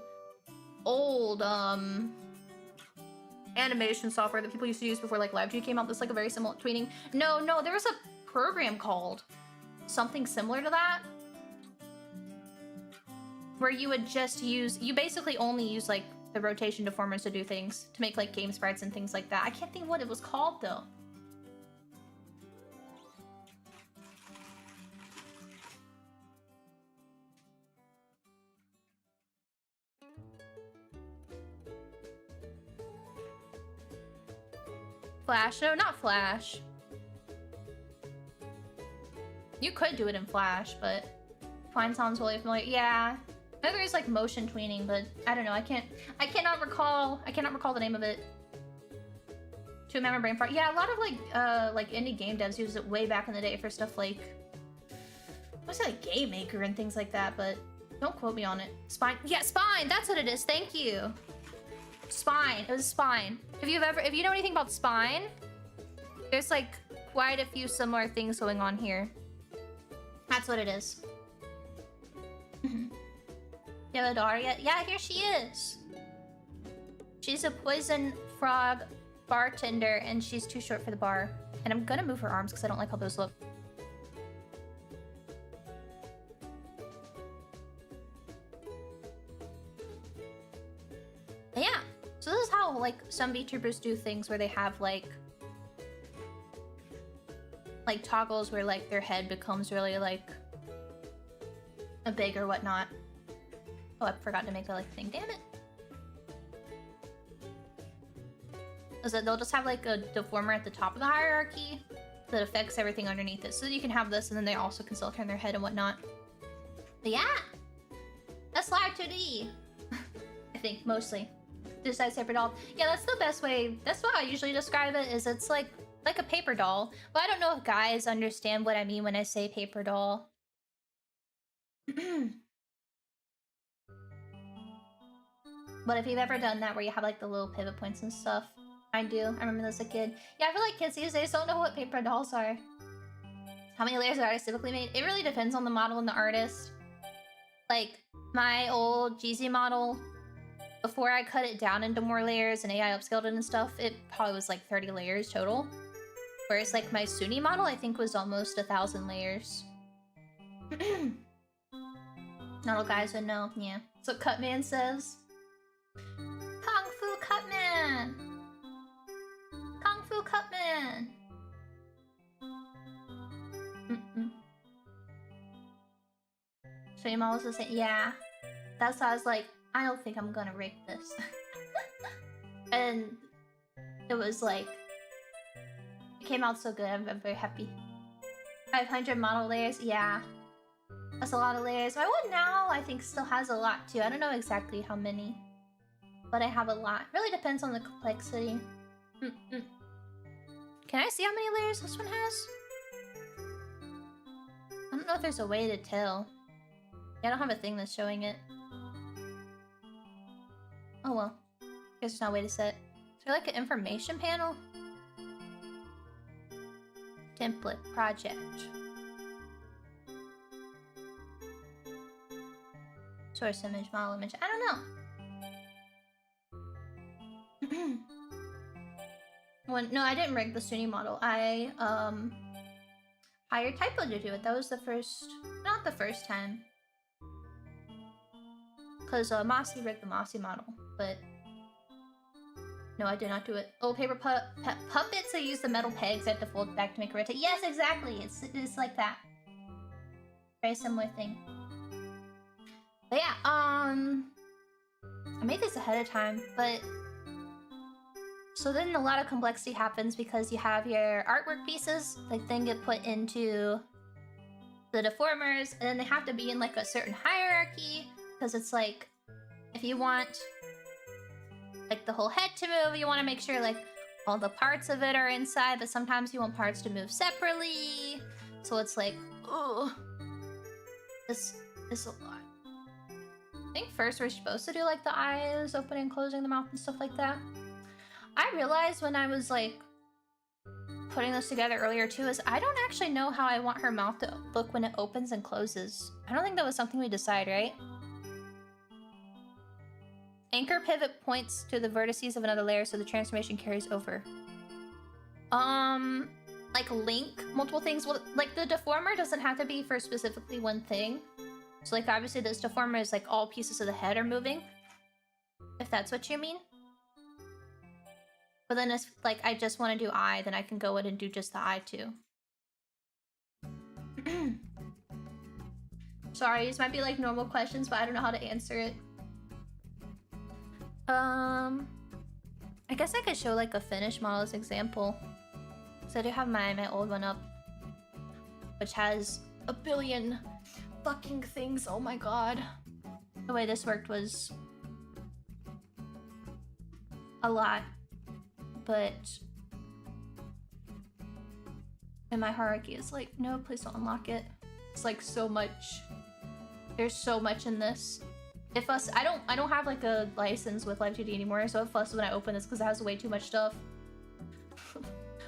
animation software that people used to use before like Live2D came out that's like a very similar tweening. No, there was a program called something similar to that where you would just use, you basically only use like the rotation deformers to do things, to make like game sprites and things like that. I can't think what it was called though. Flash? No, not Flash. You could do it in Flash, but Twine sounds really familiar. Yeah. I know there is like motion tweening, but I don't know. I cannot recall the name of it. To remember brain fart. Yeah, a lot of like indie game devs use it way back in the day for stuff like, what's it, like Game Maker and things like that, but don't quote me on it. Spine. Yeah, Spine. That's what it is. Thank you. Spine. It was Spine. If you know anything about Spine, there's like quite a few similar things going on here. That's what it is. You have a daughter yet? Yeah, here she is. She's a poison frog bartender and she's too short for the bar. And I'm gonna move her arms because I don't like how those look. Yeah. So this is how like some VTubers do things where they have like toggles where like their head becomes really like a big or whatnot. Oh, I forgot to make that like thing. Damn it. Is that they'll just have like a deformer at the top of the hierarchy that affects everything underneath it. So you can have this and then they also can still turn their head and whatnot. But yeah. That's Live2D. I think mostly. Decide separate doll. Yeah, that's the best way. That's what I usually describe it, is it's like a paper doll. But I don't know if guys understand what I mean when I say paper doll. But if you've ever done that where you have like the little pivot points and stuff, I do. I remember this as a kid. Yeah, I feel like kids these days don't know what paper dolls are. How many layers are artists typically made? It really depends on the model and the artist. Like, my old Jeezy model, before I cut it down into more layers and AI upscaled it and stuff, it probably was like 30 layers total. Whereas like my Suni model, I think was almost 1,000 layers. Not all guys would know, yeah. That's what Cutman says. Kung Fu Cutman! Kung Fu Cutman! Suni models the same, yeah. That's why I was like, I don't think I'm gonna rig this. And it was like, it came out so good, I'm very happy. 500 model layers, yeah. That's a lot of layers. My one now, I think, still has a lot too. I don't know exactly how many, but I have a lot. Really depends on the complexity. Can I see how many layers this one has? I don't know if there's a way to tell. Yeah, I don't have a thing that's showing it. Oh well. Guess there's no way to set. Is there like an information panel? Template project. Source image, model image. I don't know. No, I didn't rig the Suni model. I hired Typo to do it. That was the first, not the first time. Cause Mossy rigged the Mossy model, but no, I did not do it. Oh, paper puppets. I use the metal pegs that default back to make a rotate. Yes, exactly. It's like that. Very similar thing. But yeah, I made this ahead of time, but so then a lot of complexity happens because you have your artwork pieces, like then get put into the deformers, and then they have to be in like a certain hierarchy, because it's like, if you want like the whole head to move, you want to make sure like all the parts of it are inside, but sometimes you want parts to move separately. So it's like, oh, this is a lot. I think first we're supposed to do like the eyes opening and closing the mouth and stuff like that. I realized when I was like putting this together earlier too is I don't actually know how I want her mouth to look when it opens and closes. I don't think that was something we decided, right? Anchor pivot points to the vertices of another layer so the transformation carries over. Like link multiple things. Well, like the deformer doesn't have to be for specifically one thing. So like obviously this deformer is like all pieces of the head are moving. If that's what you mean. But then if like I just want to do eye, then I can go in and do just the eye too. Sorry, these might be like normal questions, but I don't know how to answer it. I guess I could show like a finished model as example. So I do have my old one up, which has a billion fucking things. Oh my god. The way this worked was a lot, but and my hierarchy is like, no, please don't unlock it. It's like so much. There's so much in this. If us, I don't have like a license with Live2D anymore, so it fusses when I open this because it has way too much stuff.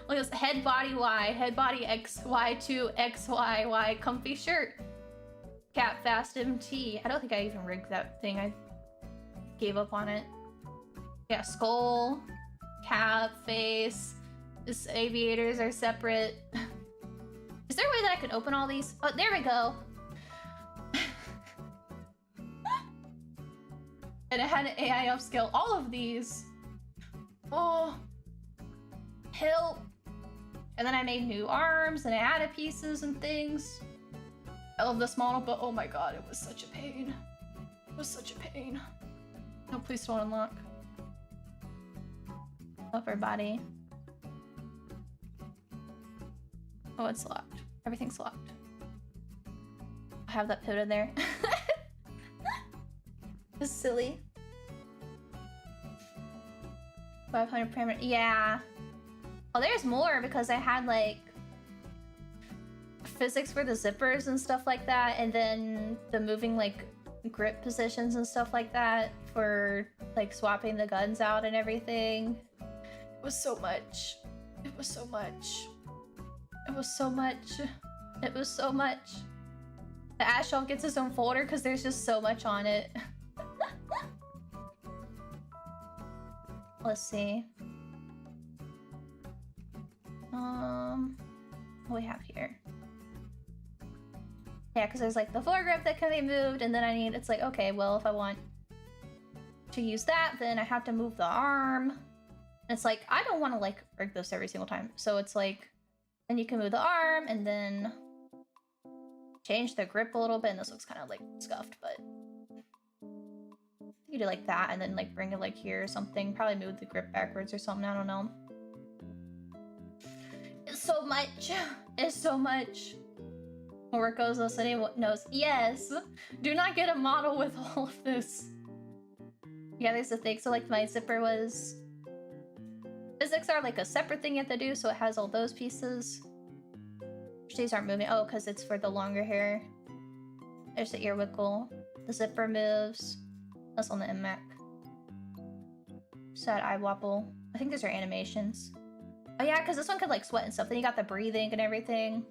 Look at this, head body Y, head body X, Y2, X, Y, Y, comfy shirt. Cat fast MT. I don't think I even rigged that thing. I gave up on it. Yeah, skull, cap, face. This aviators are separate. Is there a way that I can open all these? Oh, there we go. And I had an AI upscale all of these. Oh, help. And then I made new arms and I added pieces and things. I love this model, but oh my god, it was such a pain. It was such a pain. No, please don't unlock. Upper body. Oh, it's locked. Everything's locked. I have that pivot in there. It's silly. 500 parameter. Yeah. Oh, there's more because I had like physics for the zippers and stuff like that, and then the moving like grip positions and stuff like that for like swapping the guns out and everything. It was so much. It was so much. It was so much. It was so much. The Ashelf gets his own folder because there's just so much on it. Let's see. What do we have here? Yeah, because there's like the foregrip that can be moved, and then I need, it's like, okay, well, if I want to use that, then I have to move the arm. And it's like, I don't want to like rig this every single time. So it's like, then you can move the arm and then change the grip a little bit. And this looks kind of like scuffed, but you do like that and then like bring it like here or something. Probably move the grip backwards or something. I don't know. It's so much. It's so much. Where it goes, listening knows. Yes! Do not get a model with all of this. Yeah, there's the thing. So like my zipper was... Physics are like a separate thing you have to do, so it has all those pieces. These aren't moving. Oh, because it's for the longer hair. There's the ear wiggle. The zipper moves. That's on the MMAC. Sad eye wobble. I think these are animations. Oh yeah, because this one could like sweat and stuff. Then you got the breathing and everything.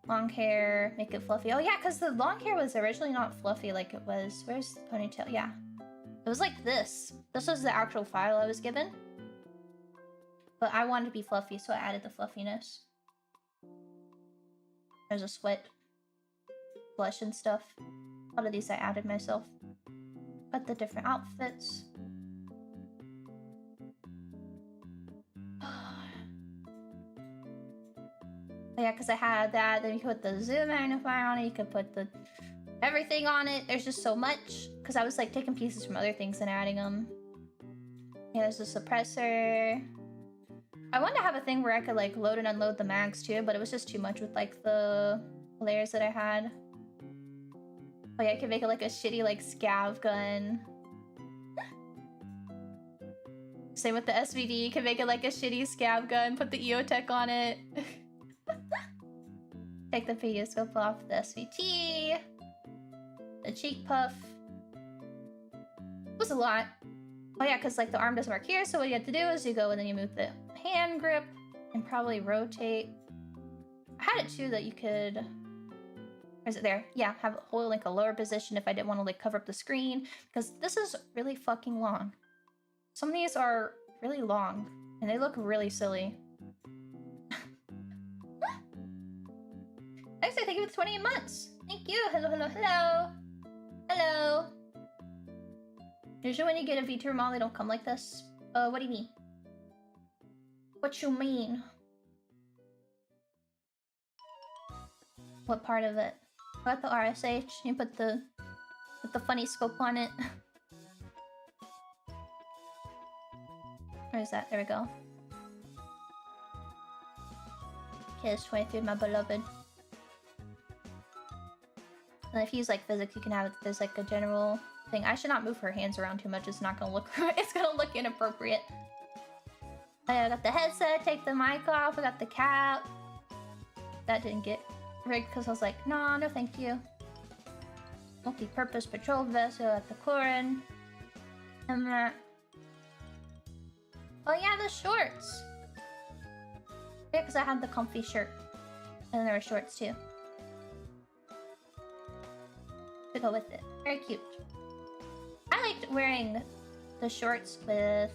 Long hair, make it fluffy. Oh yeah, because the long hair was originally not fluffy like it was. Where's the ponytail? Yeah. It was like this. This was the actual file I was given. But I wanted to be fluffy, so I added the fluffiness. There's a sweat. Blush and stuff. A lot of these I added myself. Got the different outfits. Yeah, because I had that. Then you could put the zoom magnifier on it. You could put the everything on it. There's just so much. Because I was like taking pieces from other things and adding them. Yeah, there's a suppressor. I wanted to have a thing where I could like load and unload the mags too, but it was just too much with like the layers that I had. Oh yeah, I could make it like a shitty like scav gun. Same with the SVD. You can make it like a shitty scav gun. Put the EOTech on it. Take the video scope off the SVT. The cheek puff. It was a lot. Oh yeah, because like the arm doesn't work here, so what you have to do is you go and then you move the hand grip and probably rotate. I had it too that you could... Or is it there? Yeah, have it hold like a lower position if I didn't want to like cover up the screen, because this is really fucking long. Some of these are really long and they look really silly. Actually, thank you for 28 months. Thank you. Hello, hello, hello. Hello. Usually when you get a VTuber model, they don't come like this. What do you mean? What you mean? What part of it? Got the RSH. You put the funny scope on it. Where is that? There we go. Kiss 23, my beloved. And if you use like physics, you can have it. There's like a general thing. I should not move her hands around too much. It's not gonna look. It's gonna look inappropriate. I got the headset. Take the mic off. I got the cap. That didn't get rigged because I was like, no, no, thank you. Multi-purpose patrol vessel at the Corin. And that. Oh yeah, the shorts. Yeah, because I had the comfy shirt, and then there were shorts too. To go with it. Very cute. I liked wearing the shorts with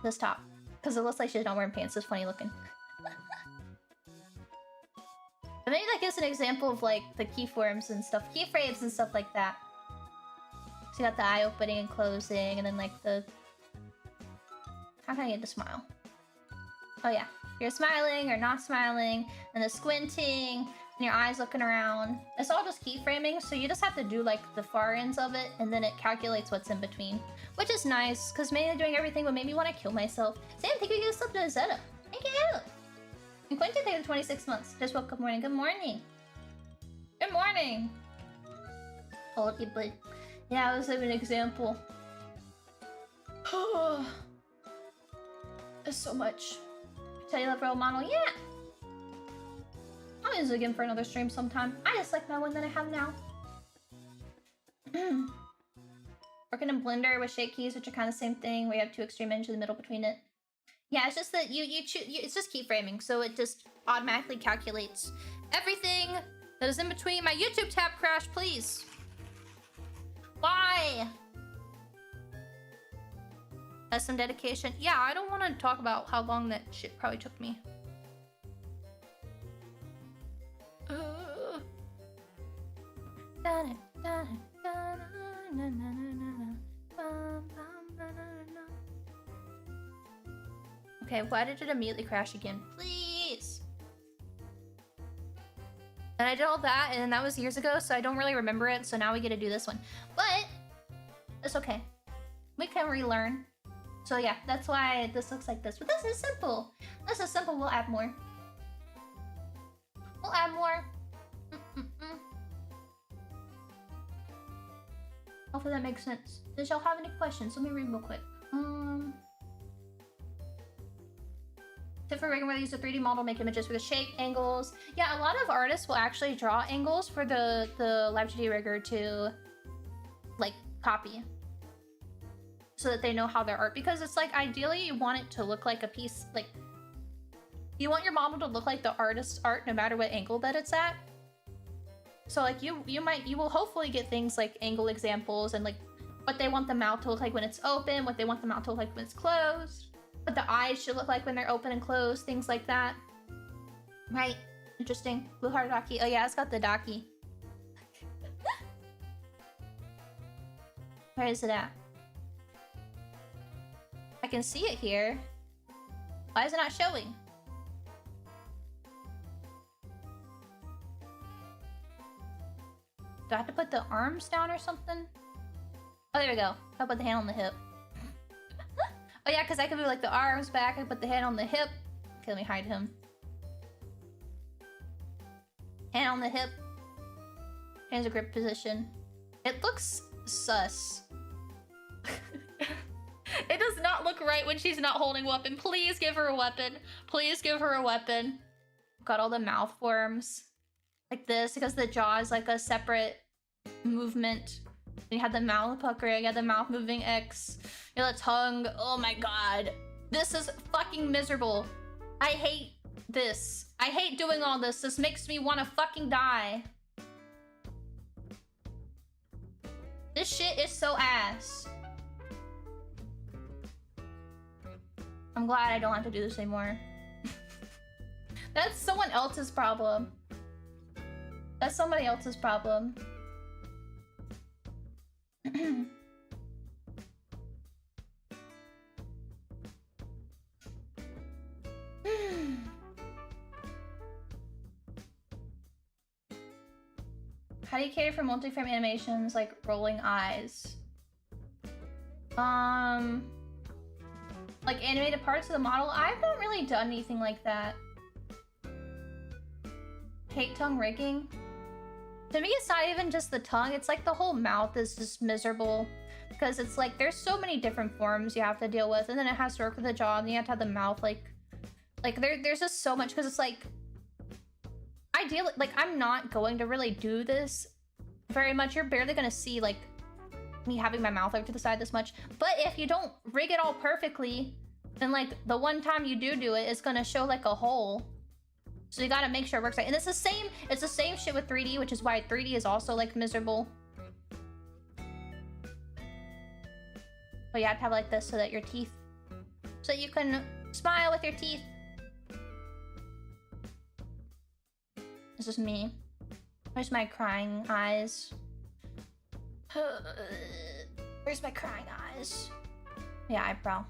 this top because it looks like she's not wearing pants. It's funny looking. But maybe that gives an example of like the keyframes and stuff, keyframes and stuff like that. So you got the eye opening and closing, and then like the... How can I get the smile? Oh yeah, you're smiling or not smiling, and the squinting. And your eyes looking around. It's all just keyframing, so you just have to do like the far ends of it, and then it calculates what's in between. Which is nice, because mainly doing everything would make me want to kill myself. Sam, thank you for getting to Zeta. Thank you! And Quentin, thank you for 26 months. Just woke up morning. Good morning! Good morning! Hold you, but yeah, I was an example. There's so much. Tell you love role model, yeah! use it again for another stream sometime. I just like my one that I have now. Working in Blender with shake keys, which are kind of the same thing, where you have two extreme ends in the middle between it. Yeah, it's just that it's just keyframing, so it just automatically calculates everything that is in between. My YouTube tab crashed, please. Why? That's some dedication. Yeah, I don't want to talk about how long that shit probably took me. Okay, why did it immediately crash again? Please! And I did all that, and that was years ago, so I don't really remember it, so now we get to do this one. But, it's okay. We can relearn. So yeah, that's why this looks like this. But this is simple. This is simple, we'll add more. We'll add more. Hopefully that makes sense. Does y'all have any questions? Let me read real quick. Tip for regular use a 3D model, make images for the shape, angles. Yeah, a lot of artists will actually draw angles for the Live2D rigger to like copy, so that they know how their art, because it's like ideally you want it to look like a piece, like you want your model to look like the artist's art no matter what angle that it's at. So like you will hopefully get things like angle examples and like what they want the mouth to look like when it's open, what they want the mouth to look like when it's closed, what the eyes should look like when they're open and closed, things like that. Right, interesting. Blue Heart Daki. Oh yeah, it's got the Daki. Where is it at? I can see it here. Why is it not showing? Do I have to put the arms down or something? Oh, there we go. I'll put the hand on the hip. Oh yeah, because I can move like the arms back. I can put the hand on the hip. Okay, let me hide him. Hand on the hip. Hands a grip position. It looks sus. It does not look right when she's not holding a weapon. Please give her a weapon. Please give her a weapon. Got all the mouth forms. Like this, because the jaw is like a separate movement. You have the mouth puckering, you have the mouth moving X. You have the tongue. Oh my god. This is fucking miserable. I hate this. I hate doing all this. This makes me want to fucking die. This shit is so ass. I'm glad I don't have to do this anymore. That's someone else's problem. That's somebody else's problem. How do you cater for multi-frame animations like rolling eyes? Like animated parts of the model? I've not really done anything like that. Hate tongue rigging? To me, it's not even just the tongue, it's like the whole mouth is just miserable. Because it's like, there's so many different forms you have to deal with, and then it has to work with the jaw, and then you have to have the mouth, like there's just so much, because it's like, ideally, like, I'm not going to really do this very much. You're barely gonna see, like, me having my mouth over to the side this much. But if you don't rig it all perfectly, then, like, the one time you do it, it's gonna show, like, a hole. So you gotta make sure it works right. And it's the same shit with 3D, which is why 3D is also like miserable. But you have to have like this so that your teeth, so you can smile with your teeth. This is me. Where's my crying eyes? Where's my crying eyes? Yeah, eyebrow.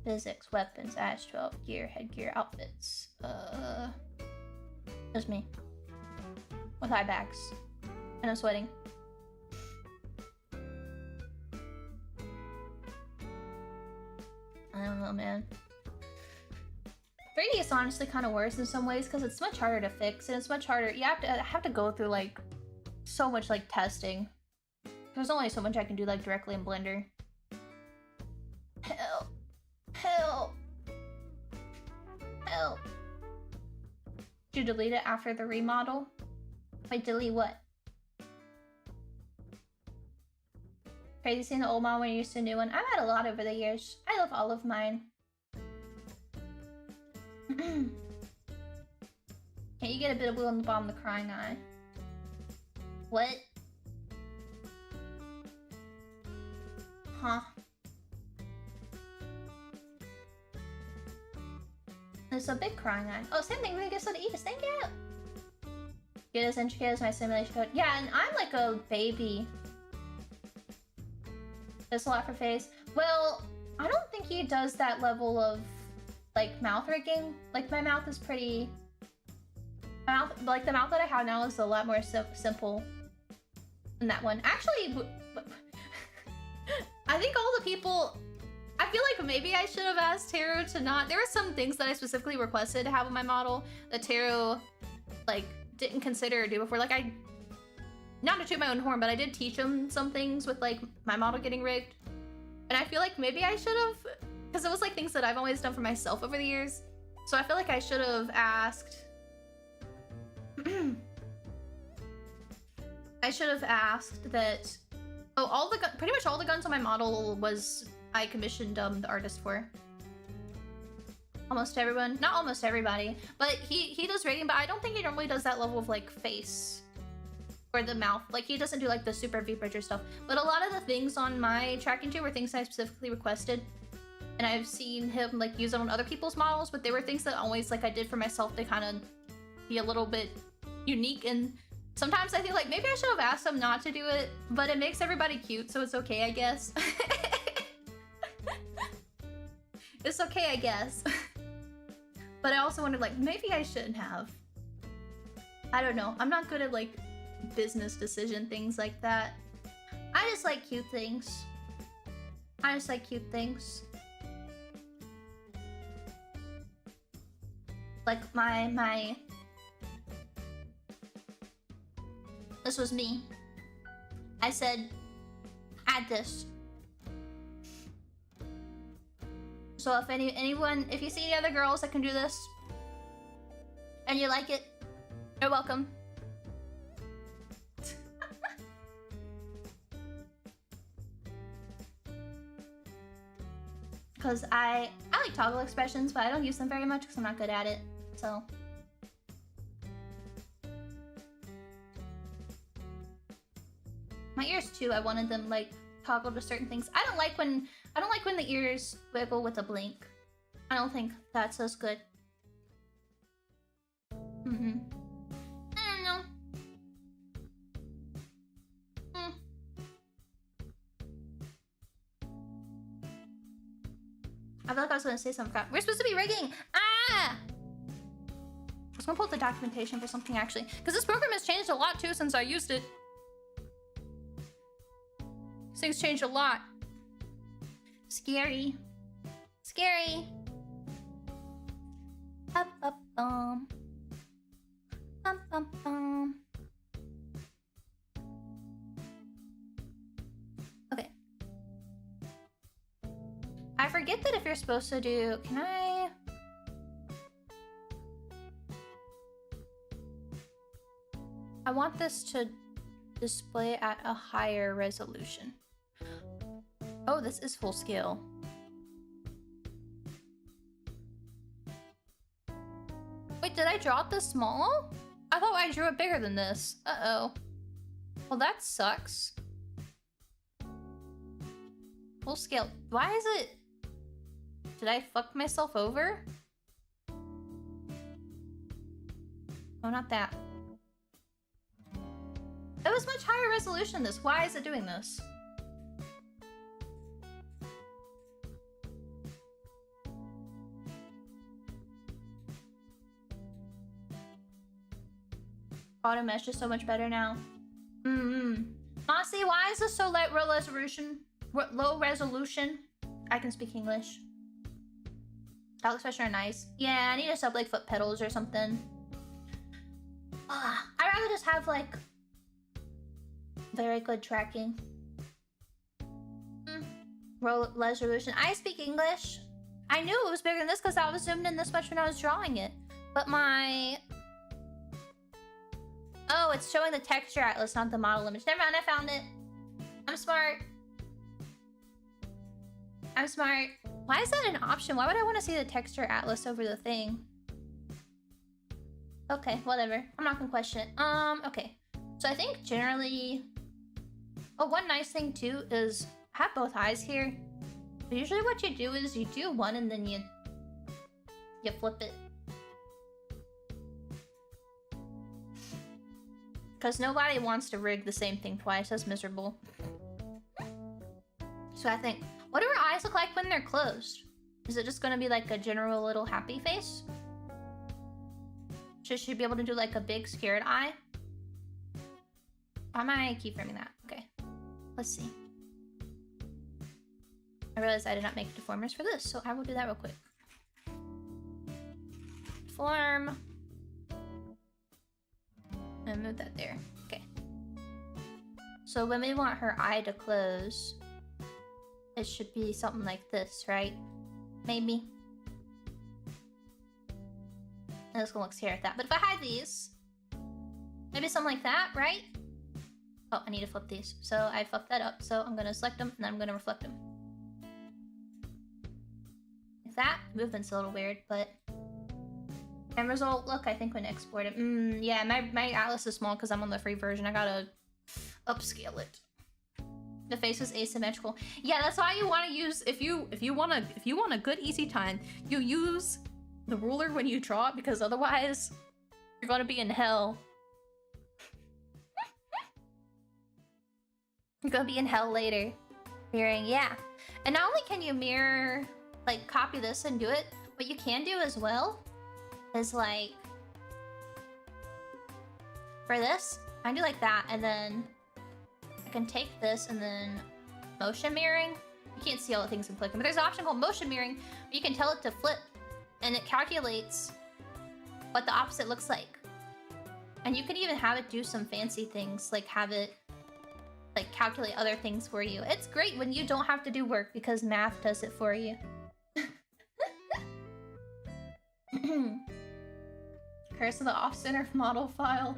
Physics, weapons, Ash 12, gear, headgear, outfits. Just me. With eye bags. And I'm sweating. I don't know, man. 3D is honestly kind of worse in some ways because it's much harder to fix and it's much harder. You have to go through like so much like testing. There's only so much I can do like directly in Blender. Help. Help. Help. Did you delete it after the remodel? Wait, delete what? Crazy seeing the old model when you're used to a new one. I've had a lot over the years. I love all of mine. Can't you get a bit of blue on the bottom of the crying eye? What? Huh? There's a big crying eye. Oh, same thing. We get some to eat. Thank you. Get as intricate as my simulation code. Yeah, and I'm like a baby. That's a lot for face. Well, I don't think he does that level of like mouth rigging. Like my mouth is pretty. My mouth, like the mouth that I have now is a lot more simple than that one. Actually, I think all the people. I feel like maybe I should have asked Taro to not. There were some things that I specifically requested to have on my model that Taro like didn't consider or do before. Like not to toot my own horn, but I did teach him some things with like my model getting rigged. And I feel like maybe I should have, because it was like things that I've always done for myself over the years. So I feel like I should have asked. I should have asked that. Oh, pretty much all the guns on my model was I commissioned the artist for. Almost everyone, not almost everybody, but he does rigging, but I don't think he normally does that level of like face or the mouth. Like he doesn't do like the super V-bridger stuff. But a lot of the things on my tracking too were things I specifically requested, and I've seen him like use them on other people's models. But they were things that always like I did for myself to kind of be a little bit unique. And sometimes I feel like maybe I should have asked him not to do it, but it makes everybody cute, so it's okay, I guess. It's okay, I guess. But I also wondered, like, maybe I shouldn't have. I don't know. I'm not good at, like, business decision things like that. I just like cute things. I just like cute things. Like, my... This was me. I said, add this. So if anyone, if you see any other girls that can do this, and you like it, you're welcome. Because I like toggle expressions, but I don't use them very much because I'm not good at it, so. My ears too, I wanted them like toggle to certain things. I don't like when the ears wiggle with a blink. I don't think that's as good. I don't know. I feel like I was gonna say something. We're supposed to be rigging! Ah! I was gonna pull up the documentation for something actually. Because this program has changed a lot too since I used it. Things changed a lot. Scary. Scary. Up, up, bum. Bum, bum, bum. Okay. I forget that if you're supposed to do... Can I... I want this to display at a higher resolution. Oh, this is full scale. Wait, did I draw it this small? I thought I drew it bigger than this. Uh-oh. Well, that sucks. Full scale. Why is it... Did I fuck myself over? Oh, not that. It was much higher resolution than this. Why is it doing this? Auto mesh is so much better now. Mossy, why is this so low resolution? Low resolution? I can speak English. Dog expression are nice. Yeah, I need to sub like foot pedals or something. I'd rather just have like very good tracking. Resolution. I speak English. I knew it was bigger than this because I was zoomed in this much when I was drawing it. But my Oh, it's showing the texture atlas, not the model image. Never mind, I found it. I'm smart. I'm smart. Why is that an option? Why would I want to see the texture atlas over the thing? Okay, whatever. I'm not gonna question it. Okay. So I think generally... Oh, one nice thing too is I have both eyes here. But usually what you do is you do one and then you flip it. Because nobody wants to rig the same thing twice. That's miserable. So I think, what do her eyes look like when they're closed? Is it just gonna be like a general little happy face? Should she be able to do like a big scared eye? Why am I keyframing that? Okay, let's see. I realized I did not make deformers for this, so I will do that real quick. Form. And move that there. Okay. So when we want her eye to close, it should be something like this, right? Maybe. And it's gonna look scary at that. But if I hide these, maybe something like that, right? Oh, I need to flip these. So I fucked that up. So I'm gonna select them and then I'm gonna reflect them. Like that. Movement's a little weird, but... End result, look, I think when exported. Yeah, my atlas is small because I'm on the free version. I gotta upscale it. The face is asymmetrical. Yeah, that's why you want to use, if you want a good easy time, you use the ruler when you draw it, because otherwise you're gonna be in hell. You're gonna be in hell later. Mirroring, yeah. And not only can you mirror, like copy this and do it, what you can do as well is like, for this, I can do like that, and then I can take this and then motion mirroring. You can't see all the things I'm clicking, but there's an option called motion mirroring where you can tell it to flip, and it calculates what the opposite looks like. And you can even have it do some fancy things, like have it like calculate other things for you. It's great when you don't have to do work because math does it for you. Curse of the off-center model file.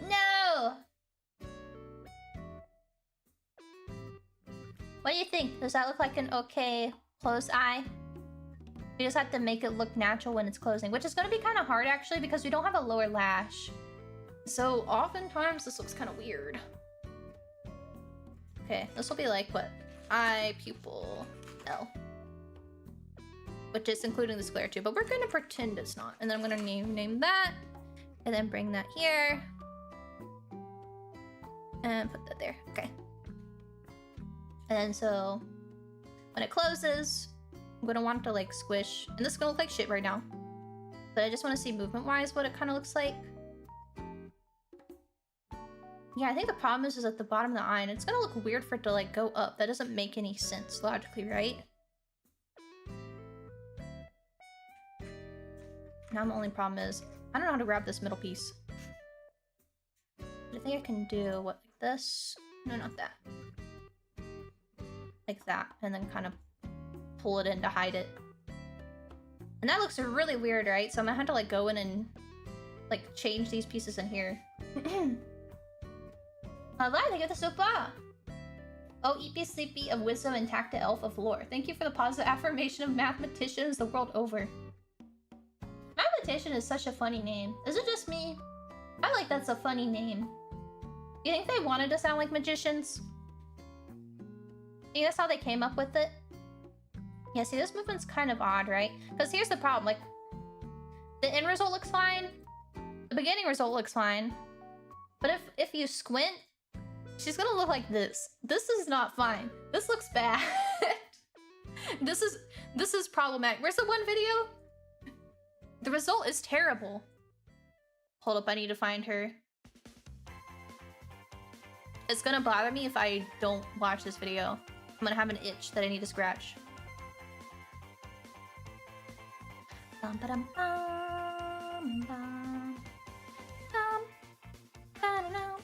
No! What do you think? Does that look like an okay closed eye? We just have to make it look natural when it's closing, which is going to be kind of hard actually because we don't have a lower lash. So oftentimes this looks kind of weird. Okay, this will be like what? Eye, pupil, L. Which is including the square too, but we're gonna pretend it's not. And then I'm gonna name that, and then bring that here. And put that there, okay. And then so, when it closes, I'm gonna want it to like squish. And this is gonna look like shit right now. But I just wanna see movement-wise what it kind of looks like. Yeah, I think the problem is at the bottom of the eye, and it's gonna look weird for it to like go up. That doesn't make any sense logically, right? Now the only problem is, I don't know how to grab this middle piece. But I think I can do, what, like this? No, not that. Like that, and then kind of pull it in to hide it. And that looks really weird, right? So I'm gonna have to like go in and like change these pieces in here. Alright, thank you for the super! Oh, Eepy Sleepy of Wisdom and Tacta Elf of Lore. Thank you for the positive affirmation of mathematicians the world over. Mathematician is such a funny name. Is it just me? I like that's a funny name. You think they wanted to sound like magicians? You think that's how they came up with it? Yeah, see, this movement's kind of odd, right? Because here's the problem, like, the end result looks fine, the beginning result looks fine, but if you squint, she's gonna look like this. This is not fine. This looks bad. This is problematic. Where's the one video? The result is terrible. Hold up, I need to find her. It's gonna bother me if I don't watch this video. I'm gonna have an itch that I need to scratch. Bum, ba-dum, bum, bum. Bum, ba-da-dum,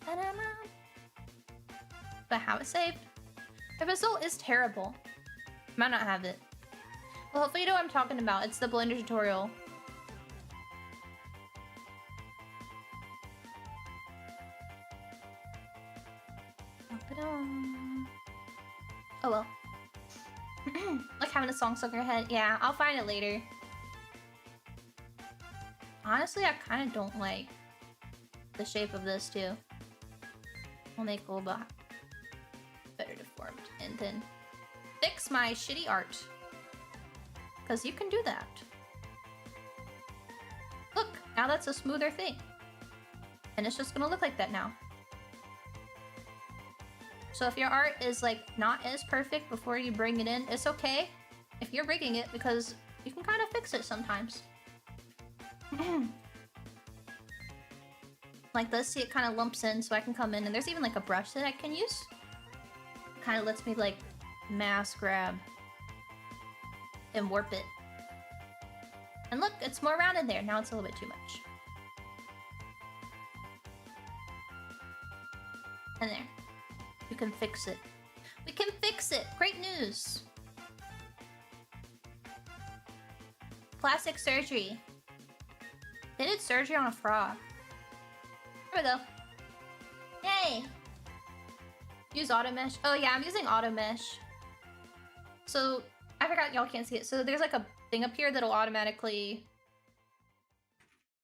ba-da-dum. Do I have it saved? The result is terrible. Might not have it. Well, hopefully you know what I'm talking about. It's the Blender tutorial. Oh well. Like having a song stuck in your head. Yeah, I'll find it later. Honestly, I kind of don't like the shape of this too. I'll make it a little bit better deformed and then fix my shitty art. Because you can do that. Look, now that's a smoother thing. And it's just gonna look like that now. So if your art is like not as perfect before you bring it in, it's okay if you're rigging it because you can kind of fix it sometimes. Like this, see it kind of lumps in so I can come in and there's even like a brush that I can use. It kind of lets me like mass grab and warp it. And look, it's more rounded there. Now it's a little bit too much. And there. You can fix it. We can fix it! Great news! Plastic surgery. They did surgery on a frog. There we go. Yay! Use auto mesh. Oh yeah, I'm using auto mesh. So, I forgot y'all can't see it. So there's like a thing up here that'll automatically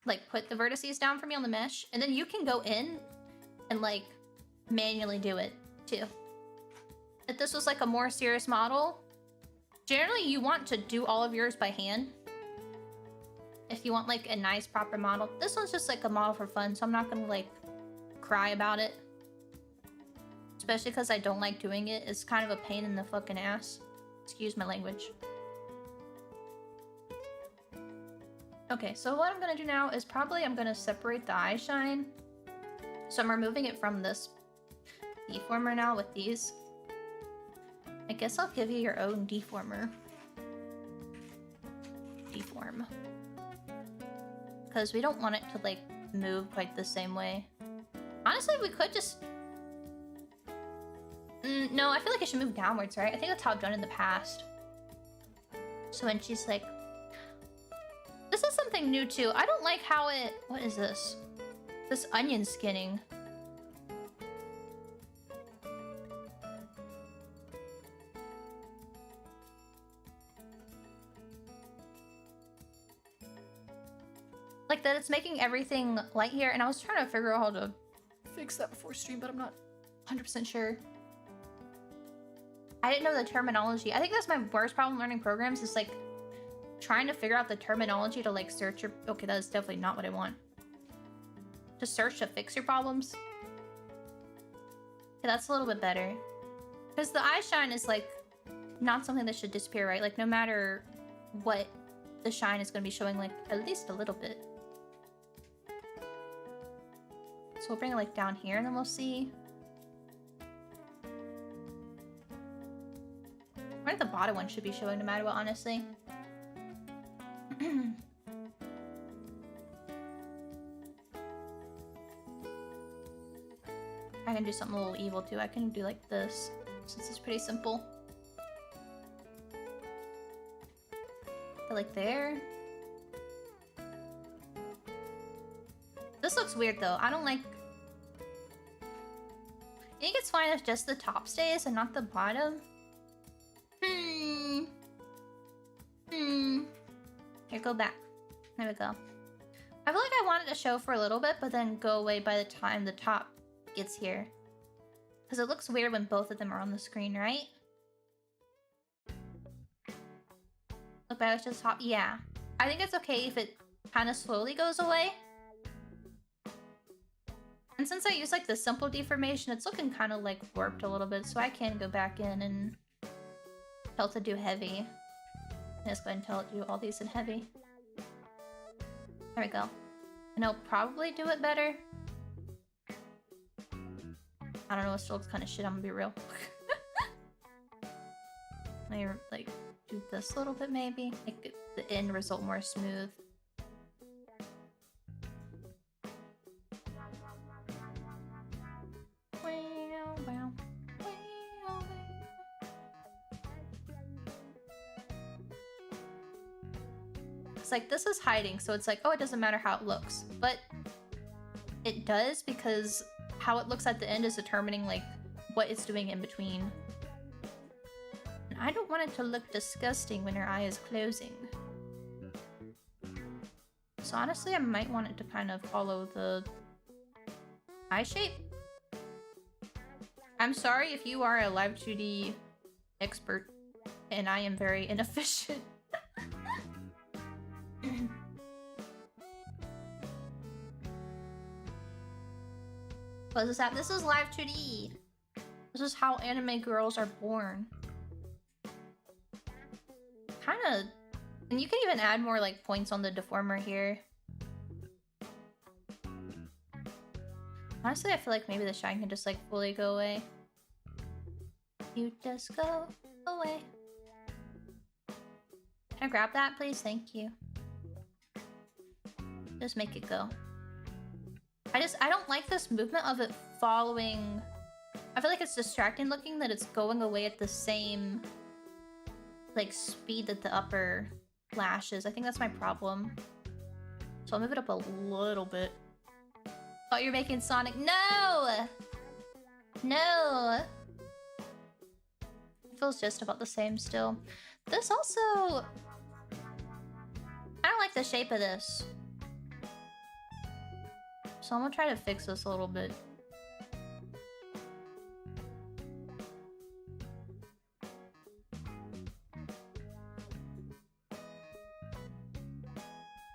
like put the vertices down for me on the mesh. And then you can go in and like manually do it too. If this was like a more serious model, generally you want to do all of yours by hand. If you want like a nice proper model. This one's just like a model for fun, so I'm not gonna like cry about it. Especially because I don't like doing it. It's kind of a pain in the fucking ass. Excuse my language. Okay, so what I'm gonna do now is probably I'm gonna separate the eye shine. So I'm removing it from this deformer now with these. I guess I'll give you your own deformer. Deform. Because we don't want it to like move quite the same way. Honestly, we could just... no, I feel like it should move downwards, right? I think that's how I've done it in the past. So when she's like... This is something new too. I don't like how it... What is this? This onion skinning. Like that it's making everything light here, and I was trying to figure out how to fix that before stream, but I'm not 100% sure. I didn't know the terminology. I think that's my worst problem learning programs, is like trying to figure out the terminology to like search your... Okay, that is definitely not what I want. To search to fix your problems. Okay, that's a little bit better. Because the eye shine is like not something that should disappear, right? Like no matter what, the shine is going to be showing like at least a little bit. So we'll bring it like down here and then we'll see. I think the bottom one should be showing no matter what, honestly. I can do something a little evil too. I can do like this, since it's pretty simple. But like there. This looks weird though. I don't like... I think it's fine if just the top stays and not the bottom. Here, go back. There we go. I feel like I wanted to show for a little bit, but then go away by the time the top gets here. Because it looks weird when both of them are on the screen, right? Look, but it's just top. Yeah. I think it's okay if it kind of slowly goes away. And since I use like the simple deformation, it's looking kind of like warped a little bit, so I can go back in and tell it to do heavy. Let's go ahead and tell it to do all these in heavy. There we go. And it'll probably do it better. I don't know, it still looks kind of shit, I'm gonna be real. Let me like do this a little bit maybe. Make the end result more smooth. Like this is hiding, so it's like, oh, it doesn't matter how it looks, but it does, because how it looks at the end is determining like what it's doing in between. I don't want it to look disgusting when her eye is closing. So honestly, I might want it to kind of follow the eye shape. I'm sorry if you are a Live2D expert and I am very inefficient. What is this app? This is Live2D. This is how anime girls are born. Kinda... And you can even add more like points on the deformer here. Honestly, I feel like maybe the shine can just like fully go away. You just go away. Can I grab that, please? Thank you. Just make it go. I don't like this movement of it following... I feel like it's distracting looking that it's going away at the same like speed that the upper lashes. I think that's my problem. So I'll move it up a little bit. Oh, you're making Sonic. No! No! It feels just about the same still. This also... I don't like the shape of this. So I'm gonna try to fix this a little bit.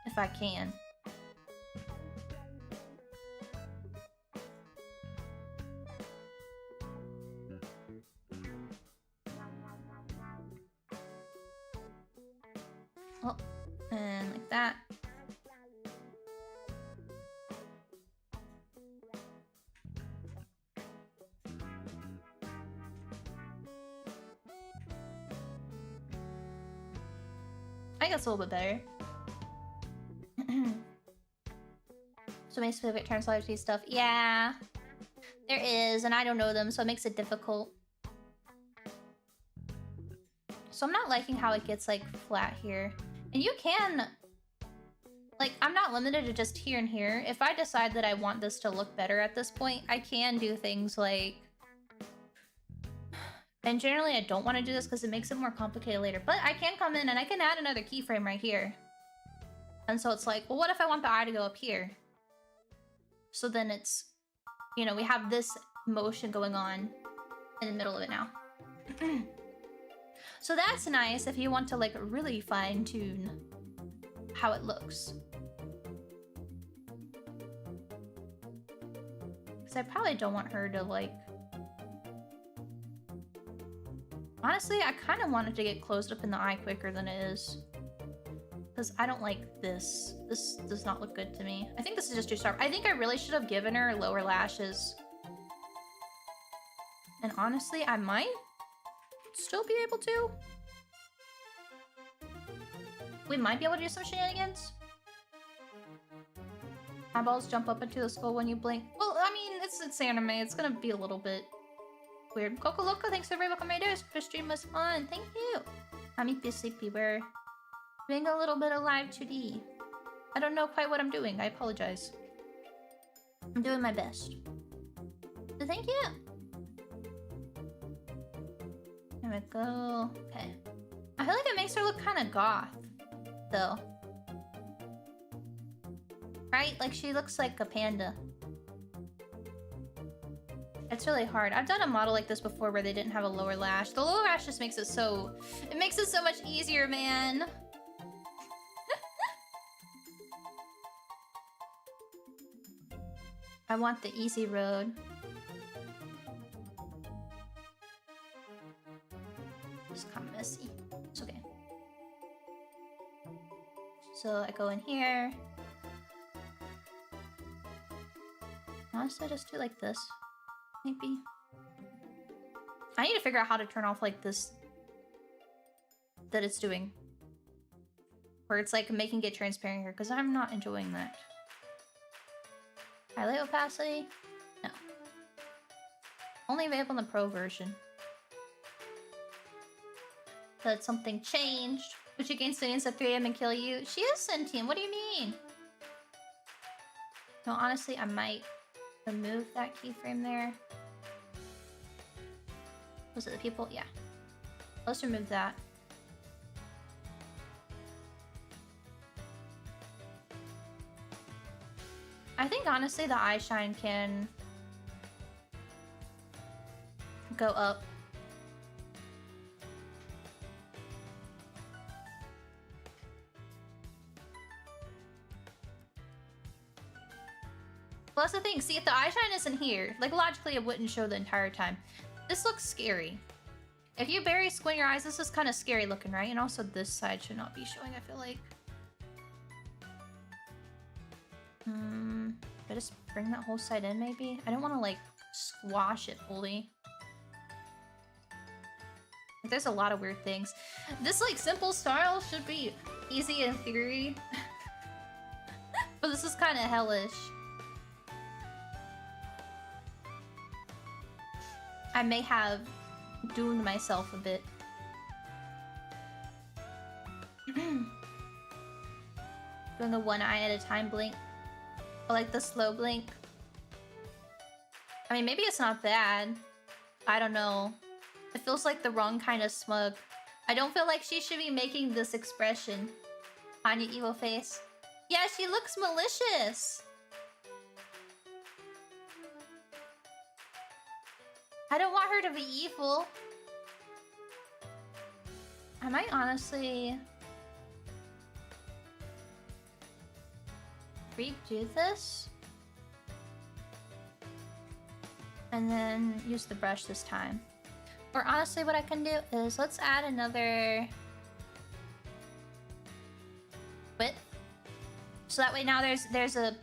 If I can. Oh, and like that. I think that's a little bit better. So many specific terms, Live2D stuff. Yeah, there is, and I don't know them, so it makes it difficult. So I'm not liking how it gets like flat here. And you can, like, I'm not limited to just here and here. If I decide that I want this to look better at this point, I can do things like... And generally I don't want to do this because it makes it more complicated later. But I can come in and I can add another keyframe right here. And so it's like, well, what if I want the eye to go up here? So then it's, you know, we have this motion going on in the middle of it now. So that's nice if you want to like really fine tune how it looks. Because I probably don't want her to like... Honestly, I kind of want it to get closed up in the eye quicker than it is. Because I don't like this. This does not look good to me. I think this is just too sharp. I think I really should have given her lower lashes. And honestly, I might still be able to. We might be able to do some shenanigans. Eyeballs jump up into the skull when you blink. Well, I mean, it's anime. It's gonna be a little bit weird. Coco Loco, thanks for very welcome, my dears. Your stream was fun. Thank you. I'm Eepy Sleepy. We're doing a little bit of Live2D. I don't know quite what I'm doing. I apologize. I'm doing my best. So thank you. There we go. Okay. I feel like it makes her look kind of goth, though. Right? Like she looks like a panda. It's really hard. I've done a model like this before where they didn't have a lower lash. The lower lash just makes it so... It makes it so much easier, man. I want the easy road. It's kind of messy. It's okay. So I go in here. Honestly, I just do like this. Maybe. I need to figure out how to turn off like this that it's doing. Where it's like making it transparent here, because I'm not enjoying that. Highlight opacity? No. Only available in the pro version. But something changed. Would you gain students at 3 AM and kill you? She is sentient, what do you mean? No, honestly, I might remove that keyframe there. Was it the people? Yeah. Let's remove that. I think honestly the eye shine can go up. Well, that's the thing. See, if the eye shine isn't here, like logically it wouldn't show the entire time. This looks scary. If you very squint your eyes, this is kind of scary looking, right? And also this side should not be showing, I feel like. I just bring that whole side in, maybe? I don't want to, like, squash it fully. There's a lot of weird things. This, like, simple style should be easy in theory. But this is kind of hellish. I may have doomed myself a bit. Doing a one eye at a time blink. Or like the slow blink. I mean, maybe it's not bad. I don't know. It feels like the wrong kind of smug. I don't feel like she should be making this expression on your evil face. Yeah, she looks malicious. I don't want her to be evil. I might honestly redo this and then use the brush this time. Or honestly, what I can do is let's add another width, so that way now there's a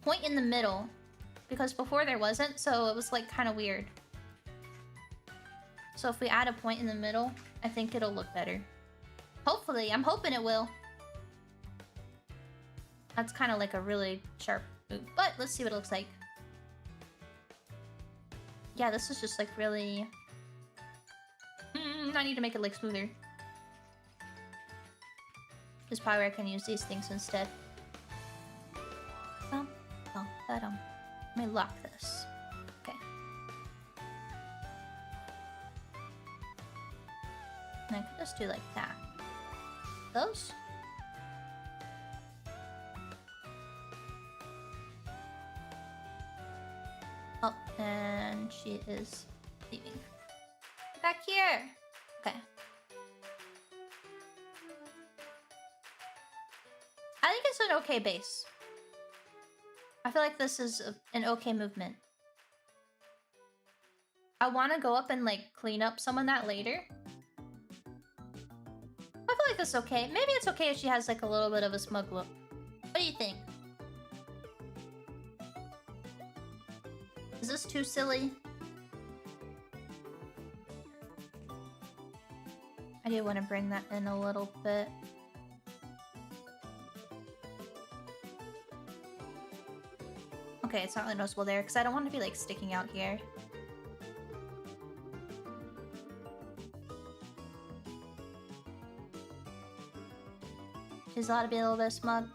point in the middle, because before there wasn't, so it was like kind of weird. So if we add a point in the middle, I think it'll look better. Hopefully, I'm hoping it will. That's kind of like a really sharp move, but let's see what it looks like. Yeah, this is just like really... I need to make it like smoother. This is probably where I can use these things instead. Let me lock this. Okay. And I could just do like that. Those? Oh, and she is leaving. Back here! Okay. I think it's an okay base. I feel like this is an okay movement. I want to go up and like clean up some of that later. I feel like it's okay. Maybe it's okay if she has like a little bit of a smug look. What do you think? Is this too silly? I do want to bring that in a little bit. Okay, it's not really noticeable there because I don't want to be like sticking out here. She's ought to be a little bit smug.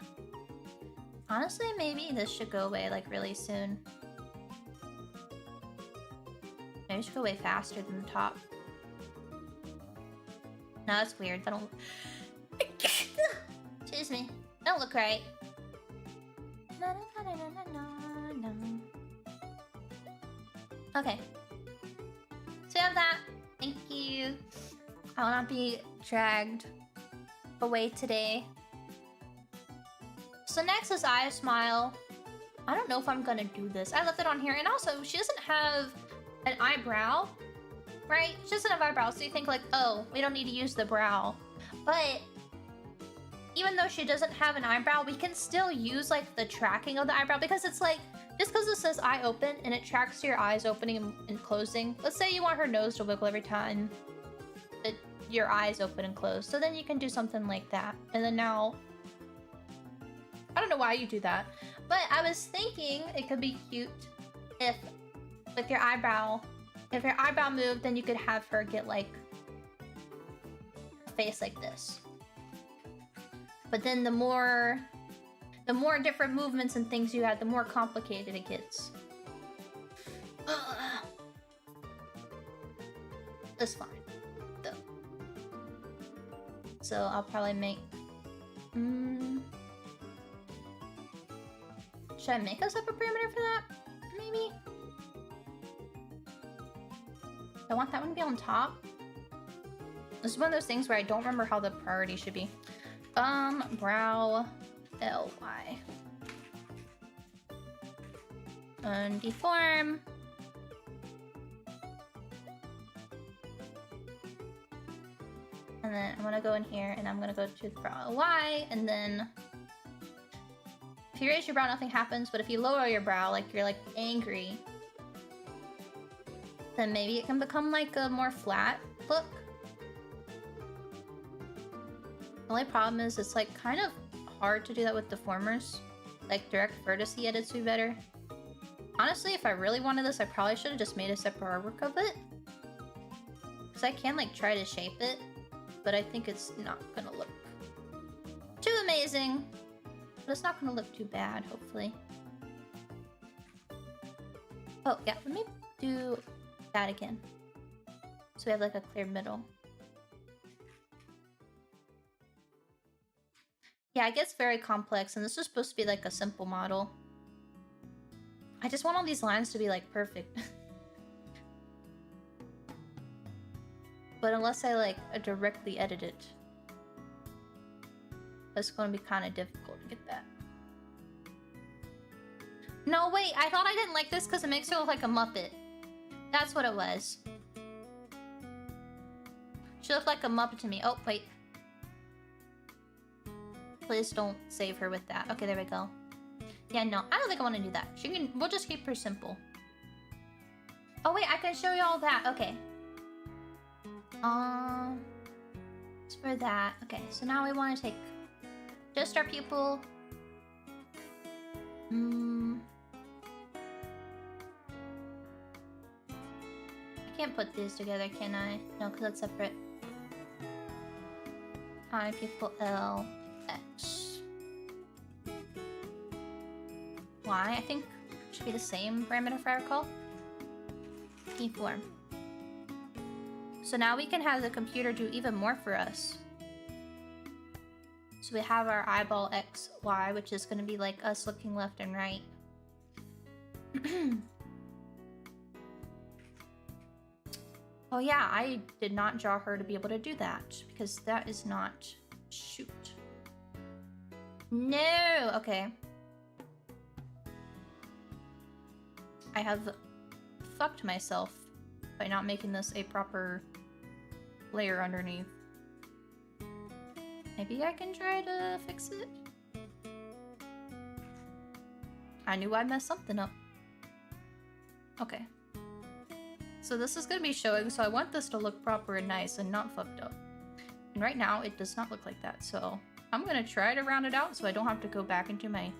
Honestly, maybe this should go away like really soon. Maybe it should go away faster than the top. No, that's weird. That don't... Excuse me. Don't look right. Okay. So we have that. Thank you. I will not be dragged away today. So next is Eye Smile. I don't know if I'm gonna do this. I left it on here. And also, she doesn't have an eyebrow, right? She doesn't have eyebrows, so you think like, oh, we don't need to use the brow. But even though she doesn't have an eyebrow, we can still use like the tracking of the eyebrow, because it's like, just because it says eye open and it tracks your eyes opening and closing. Let's say you want her nose to wiggle every time that your eyes open and close. So then you can do something like that. And then now, I don't know why you do that, but I was thinking it could be cute if with your eyebrow, if your eyebrow moved, then you could have her get like a face like this. But then the more different movements and things you have, the more complicated it gets. That's fine. so I'll probably make... Should I make a separate parameter for that? Maybe? I want that one to be on top. This is one of those things where I don't remember how the priority should be. Brow LY. Undeform. And then I'm gonna go in here and I'm gonna go to the brow LY, and then if you raise your brow, nothing happens, but if you lower your brow, like you're like angry, then maybe it can become like a more flat look. The only problem is it's like kind of hard to do that with deformers. Like direct vertice edits would be better. Honestly, if I really wanted this, I probably should have just made a separate artwork of it. Because I can like try to shape it, but I think it's not gonna look too amazing. But it's not gonna look too bad, hopefully. Oh yeah, let me do that again. So we have like a clear middle. Yeah, it gets very complex, and this is supposed to be like a simple model. I just want all these lines to be like perfect. But unless I like directly edit it, it's going to be kind of difficult to get that. No, wait, I thought I didn't like this because it makes her look like a Muppet. That's what it was. She looked like a Muppet to me. Oh, wait. Please don't save her with that. Okay, there we go. Yeah, no, I don't think I want to do that. She can. We'll just keep her simple. Oh wait, I can show you all that. Okay. It's for that. Okay, so now we want to take just our pupil. I can't put these together, can I? No, because that's separate. Eye pupil L X. Y, I think should be the same parameter if I recall. Keyform. So now we can have the computer do even more for us. So we have our eyeball X, Y, which is going to be like us looking left and right. Oh yeah, I did not draw her to be able to do that, because that is not... Shoot. No! Okay. I have fucked myself by not making this a proper layer underneath. Maybe I can try to fix it? I knew I'd mess something up. Okay. So this is gonna be showing, so I want this to look proper and nice and not fucked up. And right now, it does not look like that, so I'm gonna try to round it out so I don't have to go back into my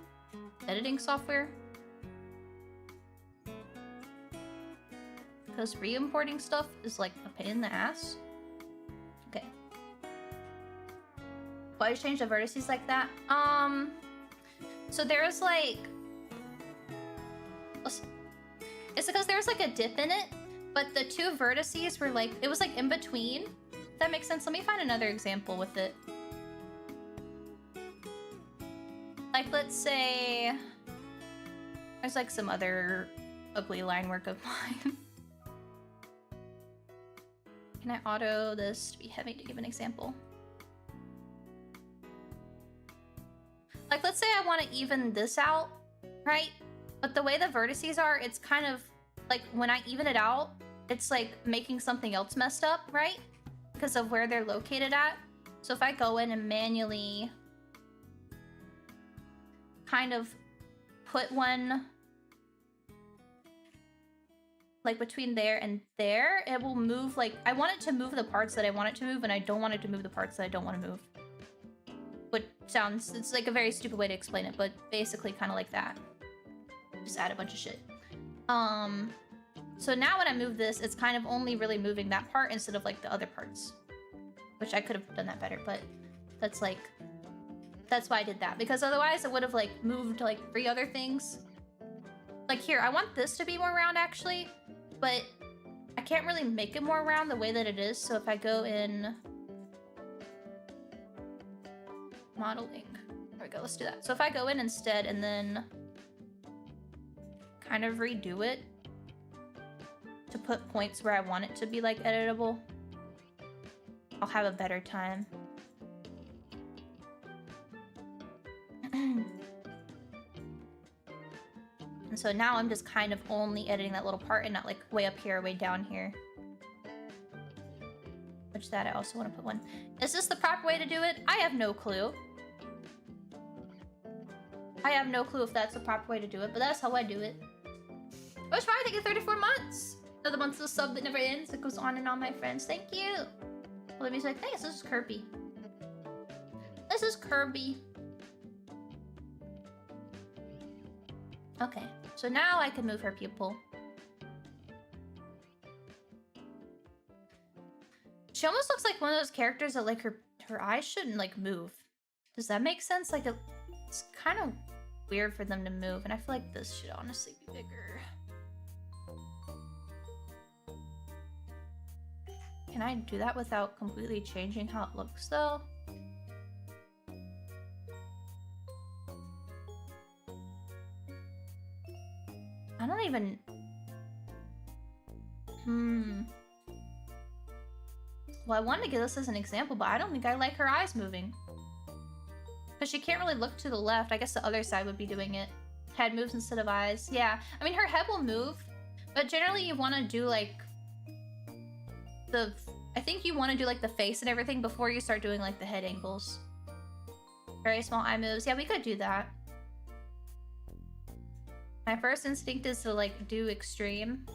editing software. Because re-importing stuff is like a pain in the ass. Okay. Why change the vertices like that? So there's like... It's because there's like a dip in it, but the two vertices were like... It was like in between. If that makes sense. Let me find another example with it. Like, let's say... There's like some other ugly line work of mine. Can I auto this to be heavy to give an example? Like, let's say I want to even this out, right? But the way the vertices are, it's kind of like when I even it out, it's like making something else messed up, right? Because of where they're located at. So if I go in and manually kind of put one like between there and there, it will move like, I want it to move the parts that I want it to move, and I don't want it to move the parts that I don't want to move. Which sounds, it's like a very stupid way to explain it, but basically kind of like that. Just add a bunch of shit. So now when I move this, it's kind of only really moving that part instead of like the other parts. Which I could have done that better, but that's like, that's why I did that. Because otherwise it would have like moved like 3 other things. Like here, I want this to be more round actually, but I can't really make it more round the way that it is. So if I go in modeling. There we go, let's do that. So if I go in instead and then kind of redo it to put points where I want it to be like editable, I'll have a better time. And so now I'm just kind of only editing that little part and not like way up here, way down here. Which that I also want to put one. Is this the proper way to do it? I have no clue. I have no clue if that's the proper way to do it, but that's how I do it. What's fine? Thank you, 34 months. Another month of the sub that never ends. It goes on and on, my friends. Thank you. Let me say, thanks. This is Kirby. This is Kirby. Okay, so now I can move her pupil. She almost looks like one of those characters that like her eyes shouldn't like move. Does that make sense? Like it's kind of weird for them to move, and I feel like this should honestly be bigger. Can I do that without completely changing how it looks though? I don't even... Well, I wanted to give this as an example, but I don't think I like her eyes moving. Because she can't really look to the left. I guess the other side would be doing it. Head moves instead of eyes. Yeah, I mean, her head will move, but generally you want to do like the... I think you want to do like the face and everything before you start doing like the head angles. Very small eye moves. Yeah, we could do that. My first instinct is to like do extreme.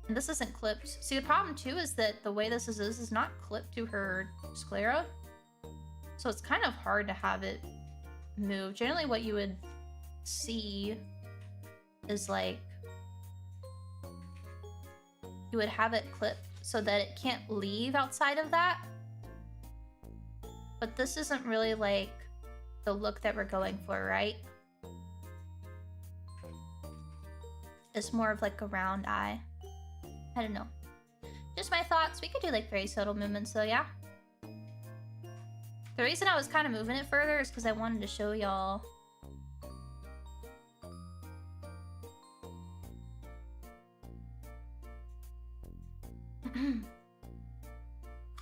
And this isn't clipped. See, the problem too is that the way this is not clipped to her sclera. So it's kind of hard to have it move. Generally what you would see is like, you would have it clipped so that it can't leave outside of that. But this isn't really like the look that we're going for, right? It's more of like a round eye. I don't know. Just my thoughts. We could do like very subtle movements though, yeah? The reason I was kind of moving it further is because I wanted to show y'all.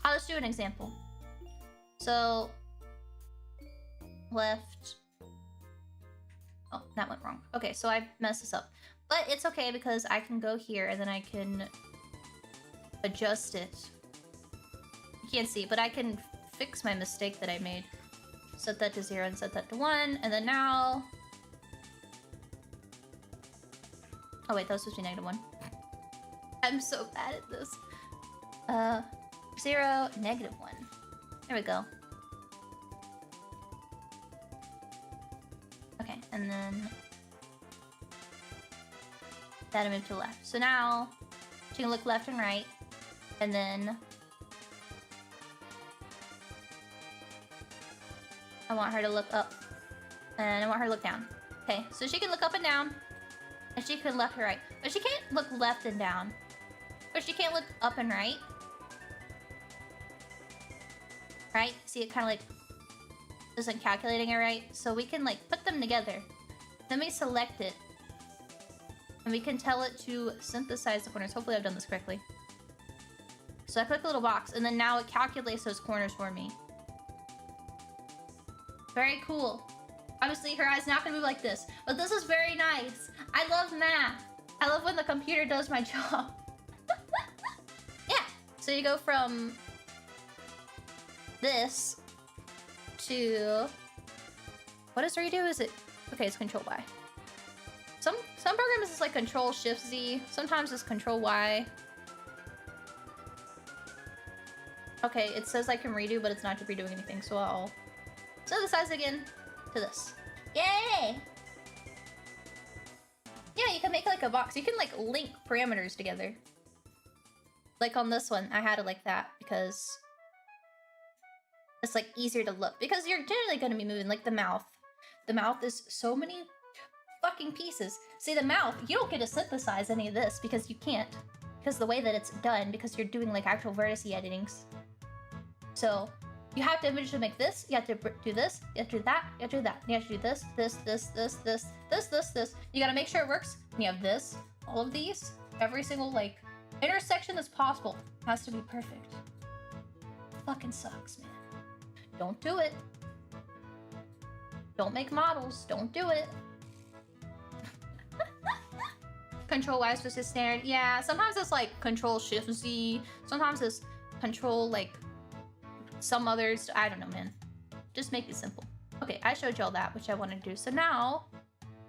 I'll just do an example. So, left. Oh, that went wrong. Okay, so I messed this up. But it's okay because I can go here and then I can adjust it. You can't see, but I can fix my mistake that I made. Set that to 0 and set that to 1, and then now... Oh wait, that was supposed to be -1. I'm so bad at this. 0, -1. There we go. Okay, and then... That'll move to the left. So now, she can look left and right, and then... I want her to look up, and I want her to look down. Okay, so she can look up and down, and she can left and right. But she can't look left and down. Or she can't look up and right. Right? See, it kind of like isn't calculating it right. So we can like put them together. Then we select it. And we can tell it to synthesize the corners. Hopefully I've done this correctly. So I click a little box, and then now it calculates those corners for me. Very cool. Obviously, her eye's not gonna move like this, but this is very nice. I love math. I love when the computer does my job. Yeah. So you go from this to... What does redo? Is it... Okay, it's Control Y. Some programs it's like Control Shift Z. Sometimes it's Control Y. Okay, it says I can redo, but it's not redoing anything, so I'll synthesize again to this. Yay! Yeah, you can make like a box. You can like link parameters together. Like on this one, I had it like that because it's like easier to look. Because you're generally going to be moving like the mouth. The mouth is so many fucking pieces. See, the mouth, you don't get to synthesize any of this because you can't. Because the way that it's done, because you're doing like actual vertice editings. So You have to eventually make this, you have to do this, you have to do that, you have to do that. You have to do this, this, this, this, this, this, this, this. You gotta make sure it works. And you have this, all of these, every single like intersection that's possible has to be perfect. Fucking sucks, man. Don't do it. Don't make models. Don't do it. Control Y versus standard. Yeah, sometimes it's like Control Shift Z. Sometimes it's Control like some others. I don't know, man. Just make it simple. Okay, I showed y'all that, which I want to do. So now,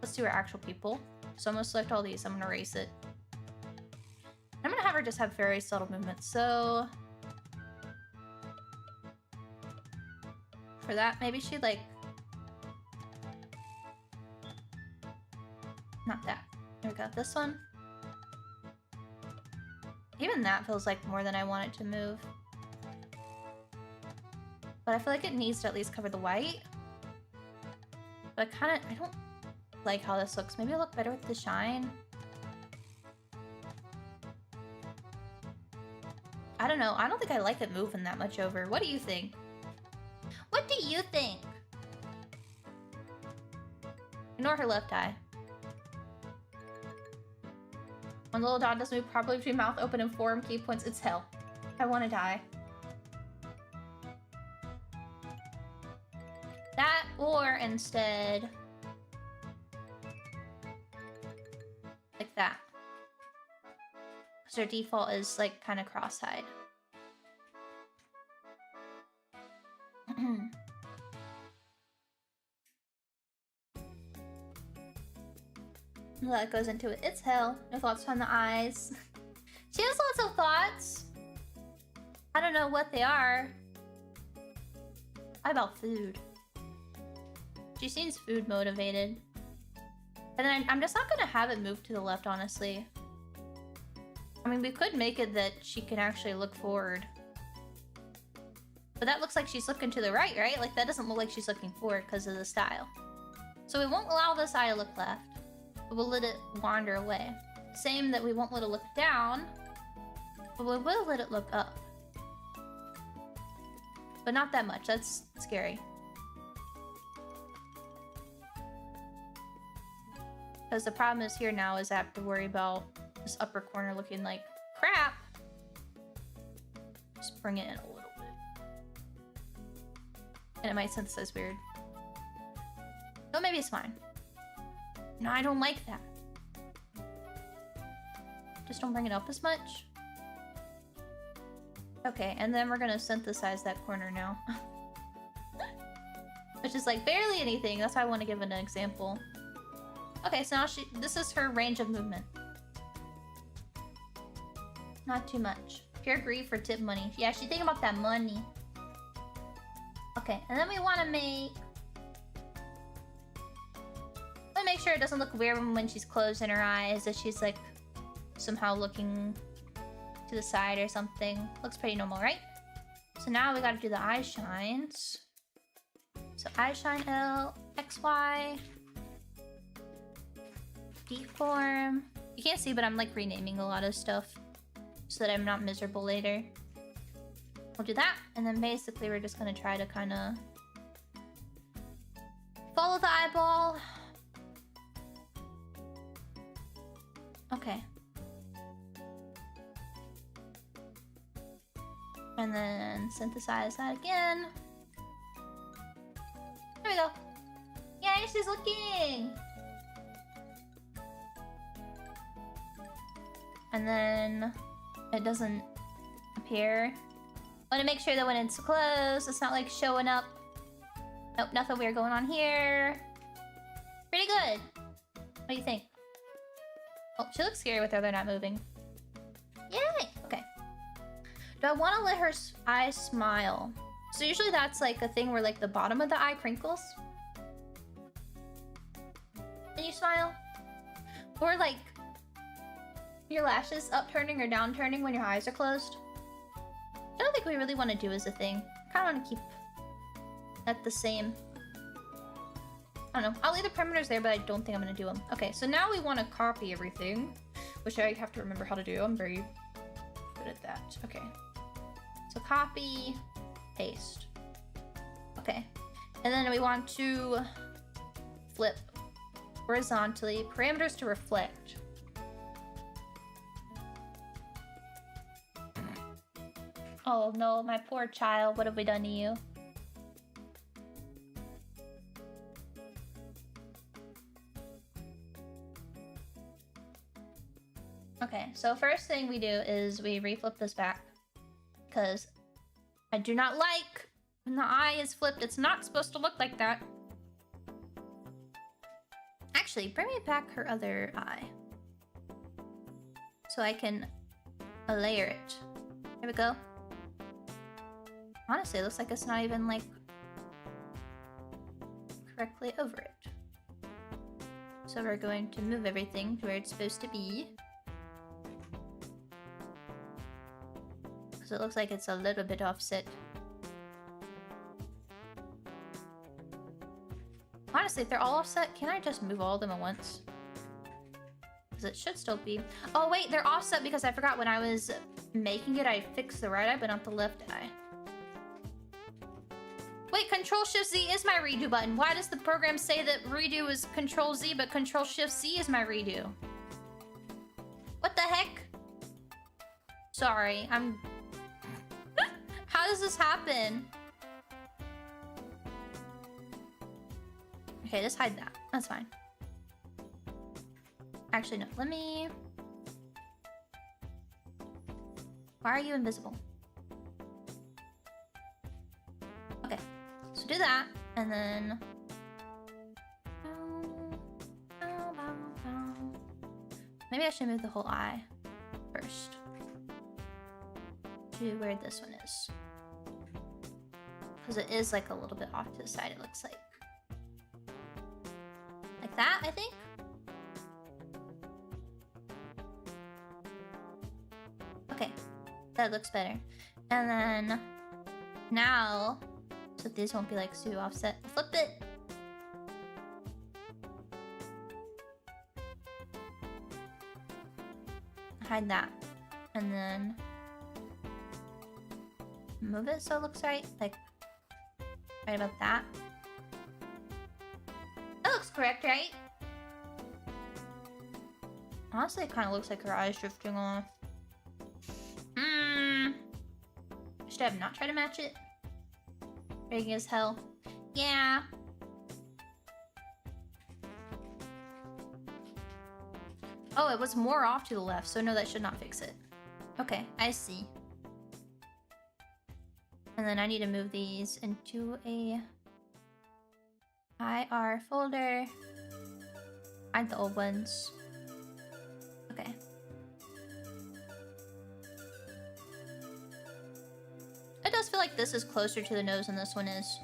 let's do our actual people. So I'm gonna select all these. I'm gonna erase it. I'm gonna have her just have very subtle movements. So for that, maybe she'd like... Not that. There we go. This one. Even that feels like more than I want it to move. But I feel like it needs to at least cover the white. But I don't like how this looks. Maybe it'll look better with the shine. I don't know. I don't think I like it moving that much over. What do you think? What do you think? Ignore her left eye. When the little dot does move properly between mouth open and forearm key points, it's hell. I want to die. That, or instead... like that. Because their default is like kind of cross-eyed. That goes into it. It's hell. No thoughts on the eyes. She has lots of thoughts. I don't know what they are. What about food? She seems food motivated. And then I'm just not gonna have it move to the left, honestly. I mean, we could make it that she can actually look forward. But that looks like she's looking to the right, right? Like, that doesn't look like she's looking forward because of the style. So we won't allow this eye to look left. But we'll let it wander away. Same that we won't let it look down, but we will let it look up. But not that much. That's scary. Because the problem is here now is I have to worry about this upper corner looking like crap. Just bring it in a little bit. And it might synthesize weird. But maybe it's fine. No, I don't like that. Just don't bring it up as much. Okay, and then we're gonna synthesize that corner now. Which is like barely anything. That's why I want to give an example. Okay, so now this is her range of movement. Not too much. Pure greed for tip money. Yeah, she's thinking about that money. Okay, and then we want to make sure it doesn't look weird when she's closing her eyes, that she's like somehow looking to the side or something. Looks pretty normal, right? So now we gotta do the eye shines. So eye shine L, XY, deform. You can't see, but I'm like renaming a lot of stuff so that I'm not miserable later. We'll do that, and then basically we're just gonna try to kind of follow the eyeball. Okay. And then synthesize that again. There we go. Yay, she's looking! And then it doesn't appear. I want to make sure that when it's closed, it's not like showing up. Nope, nothing weird going on here. Pretty good. What do you think? Oh, she looks scary with her, they're not moving. Yay! Okay. Do I want to let her eyes smile? So usually that's like a thing where like the bottom of the eye crinkles. And you smile. Or like your lashes upturning or downturning when your eyes are closed. I don't think we really want to do as a thing. I kind of want to keep at the same. I don't know. I'll leave the perimeters there, but I don't think I'm going to do them. Okay, so now we want to copy everything, which I have to remember how to do. I'm very good at that. Okay. So copy, paste. Okay. And then we want to flip horizontally. Parameters to reflect. Oh no, my poor child. What have we done to you? Okay, so first thing we do is we reflip this back. Because I do not like when the eye is flipped. It's not supposed to look like that. Actually, bring me back her other eye. So I can layer it. Here we go. Honestly, it looks like it's not even, like, correctly over it. So we're going to move everything to where it's supposed to be. Because it looks like it's a little bit offset. Honestly, if they're all offset, can I just move all of them at once? Because it should still be... Oh wait, they're offset because I forgot when I was making it, I fixed the right eye, but not the left eye. Wait, Control-Shift-Z is my redo button. Why does the program say that redo is Control-Z, but Control-Shift-Z is my redo? What the heck? Sorry, I'm... How does this happen? Okay, just hide that. That's fine. Actually, no. Let me... Why are you invisible? Okay. So do that, and then... Maybe I should move the whole eye first. To where this one is. Because it is like a little bit off to the side, it looks like. Like that, I think? Okay, that looks better. And then now, so these won't be like too offset. Flip it. Hide that. And then move it so it looks right. Like, right about that. That looks correct, right? Honestly, it kind of looks like her eyes drifting off. Should I have not tried to match it? Big as hell. Yeah. Oh, it was more off to the left, so no, that should not fix it. Okay, I see. And then I need to move these into a IR folder. Hide the old ones. Okay. It does feel like this is closer to the nose than this one is.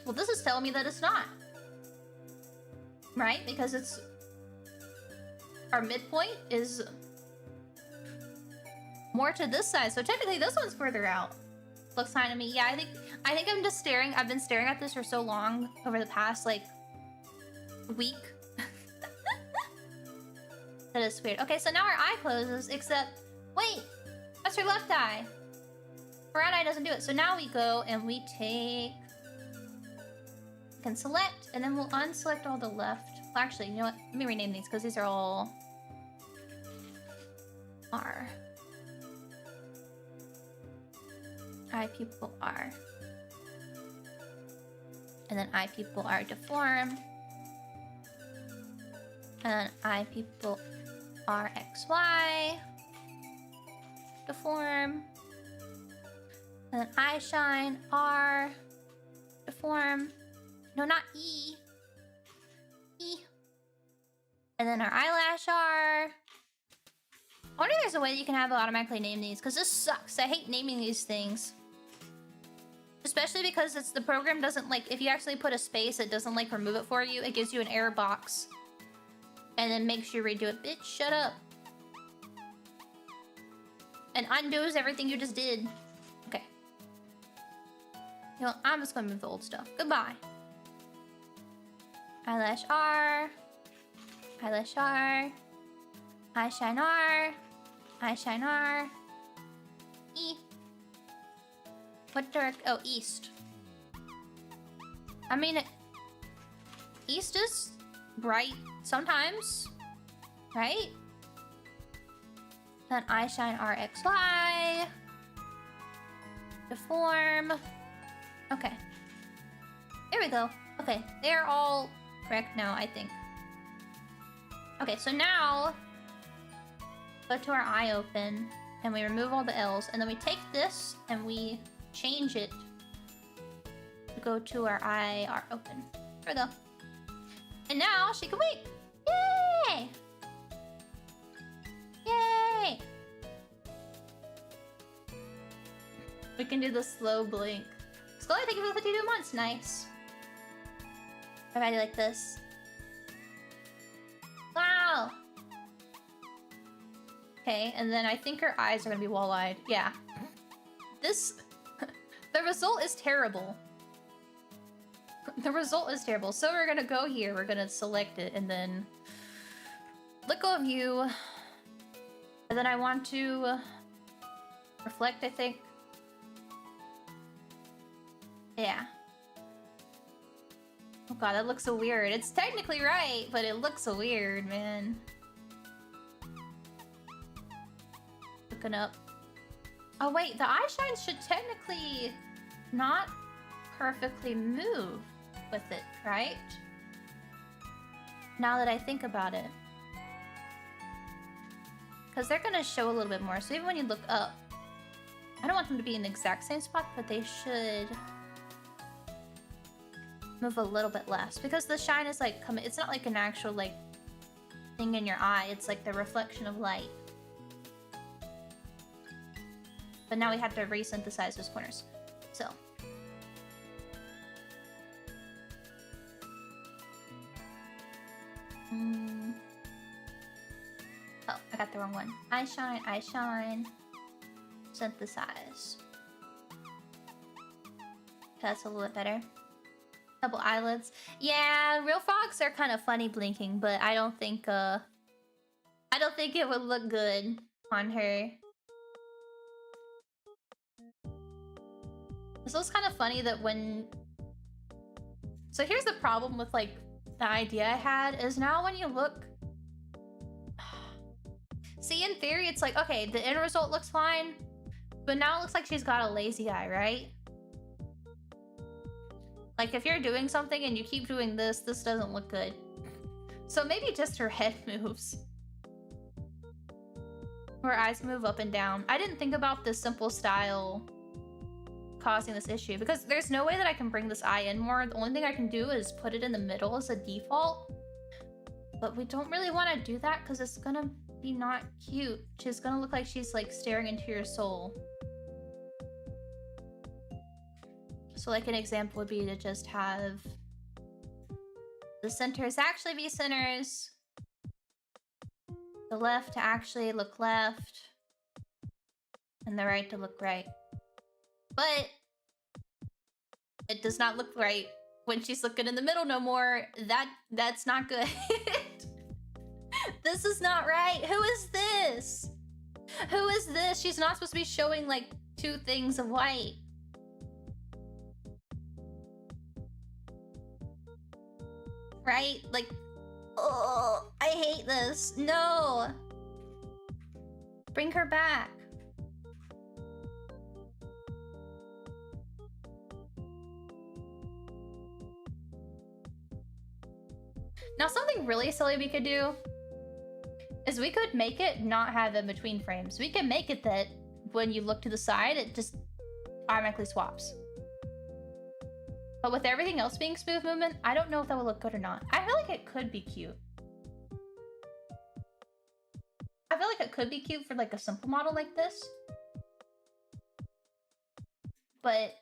Well, this is telling me that it's not. Right? Because it's... Our midpoint is more to this side, so technically this one's further out. Looks fine to me. Yeah, I think I'm just staring. I've been staring at this for so long over the past, like, week. That is weird. Okay, so now our eye closes, except... Wait! That's her left eye. Her right eye doesn't do it. So now we go and we take... We can select, and then we'll unselect all the left. Well, actually, you know what? Let me rename these, because these are all... R. Eye pupil R. And then eye pupil R deform. And then eye pupil RXY deform. And then eye shine R deform. No, not E. E. And then our eyelash R. I wonder if there's a way that you can have it automatically name these, because this sucks. I hate naming these things. Especially because it's the program doesn't, like, if you actually put a space, it doesn't, like, remove it for you. It gives you an error box. And then makes you redo it. Bitch, shut up. And undoes everything you just did. Okay. You know, I'm just gonna move the old stuff. Goodbye. Eyelash R. Eyelash R. Eyeshiner. Eyeshiner. E. What direct? Oh, east. I mean, east is bright sometimes, right? Then eyeshine RXY. Deform. Okay. There we go. Okay, they're all correct now, I think. Okay, so now go to our eye open and we remove all the L's, and then we take this and we change it to go to our eye R open. There we go. And now she can wait. Yay! Yay! We can do the slow blink. Skull, thank you for the 52 months. Nice. Alrighty, like this. Wow! Okay, and then I think her eyes are gonna be wall-eyed. Yeah. This... the result is terrible. The result is terrible. So we're gonna go here, we're gonna select it, and then... let go of you. And then I want to... reflect, I think. Yeah. Oh god, that looks so weird. It's technically right, but it looks so weird, man. Looking up. Oh wait, the eye shines should technically not perfectly move with it, right? Now that I think about it. Because they're gonna show a little bit more, so even when you look up, I don't want them to be in the exact same spot, but they should move a little bit less, because the shine is like coming. It's not like an actual like thing in your eye. It's like the reflection of light. But now we have to resynthesize those corners. So. Oh, I got the wrong one. Eye shine. Synthesize. That's a little bit better. Double eyelids. Yeah, real frogs are kind of funny blinking, but I don't think it would look good on her. So it's kind of funny that when... So here's the problem with like the idea I had is now when you look... See, in theory, it's like, okay, the end result looks fine, but now it looks like she's got a lazy eye, right? Like, if you're doing something and you keep doing this, this doesn't look good. So maybe just her head moves. Her eyes move up and down. I didn't think about this simple style causing this issue, because there's no way that I can bring this eye in more. The only thing I can do is put it in the middle as a default. But we don't really want to do that because it's gonna be not cute. She's gonna look like she's like staring into your soul. So like an example would be to just have the centers actually be centers, the left to actually look left, and the right to look right. But it does not look right when she's looking in the middle no more. That's not good. This is not right. Who is this? Who is this? She's not supposed to be showing like two things of white. Right? Like, oh, I hate this. No. Bring her back. Now, something really silly we could do is we could make it not have in between frames. We can make it that when you look to the side, it just automatically swaps. But with everything else being smooth movement, I don't know if that would look good or not. I feel like it could be cute. I feel like it could be cute for like a simple model like this. But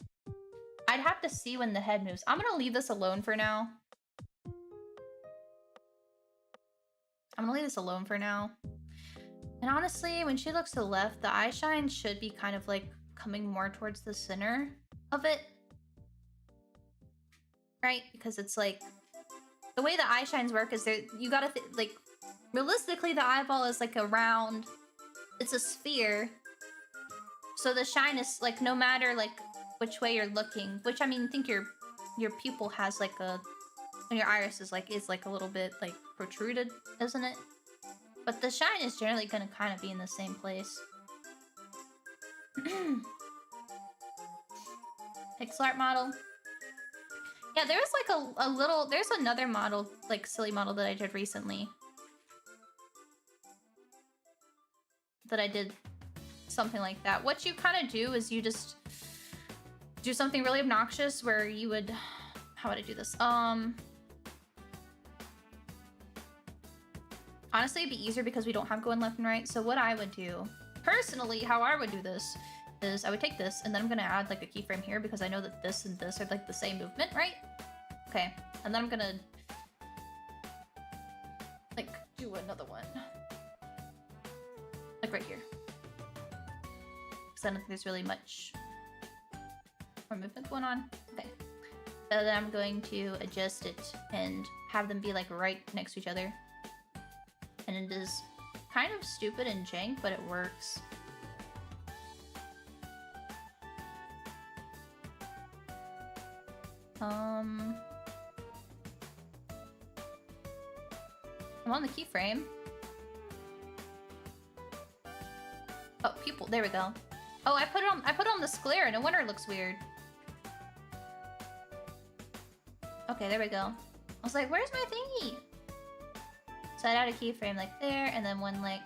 I'd have to see when the head moves. I'm gonna leave this alone for now. I'm gonna leave this alone for now. And honestly, when she looks to the left, the eye shine should be kind of like coming more towards the center of it. Right? Because it's like, the way the eye shines work is there, you gotta like, Realistically, the eyeball is like a round. It's a sphere. So the shine is like no matter like which way you're looking. Which I mean, I think your pupil has like a, and your iris is like a little bit like protruded, isn't it? But the shine is generally gonna kind of be in the same place. Pixel art model. Yeah, there's like a little, there's another model, like silly model that I did recently. That I did something like that. What you kind of do is you just do something really obnoxious where you would, how would I do this? Honestly, it'd be easier because we don't have going left and right. So what I would do, personally, how I would do this is I would take this and then I'm gonna add like a keyframe here because I know that this and this are like the same movement, right? Okay, and then I'm gonna like do another one. Like right here. Because I don't think there's really much more movement going on. Okay. So then I'm going to adjust it and have them be like right next to each other. And it is kind of stupid and jank, but it works. I'm on the keyframe. Oh, pupil. There we go. Oh, I put it on the square. No wonder it looks weird. Okay, there we go. I was like, where's my thingy? So I'd add a keyframe like there, and then one like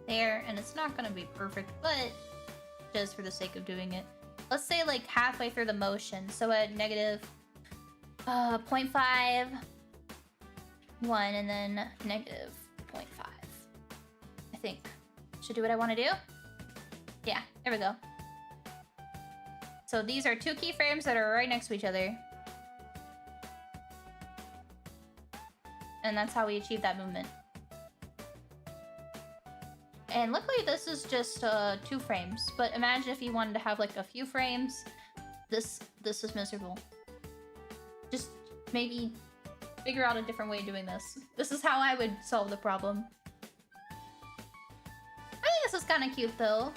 there, and it's not gonna be perfect, but just for the sake of doing it. Let's say like halfway through the motion. So at negative 0.5, 1, and then negative 0.5. I think. Should do what I want to do? Yeah, there we go. So these are two keyframes that are right next to each other. And that's how we achieve that movement. And luckily this is just 2 frames, but imagine if you wanted to have like a few frames. This is miserable. Just maybe figure out a different way of doing this. This is how I would solve the problem. I think this is kind of cute though.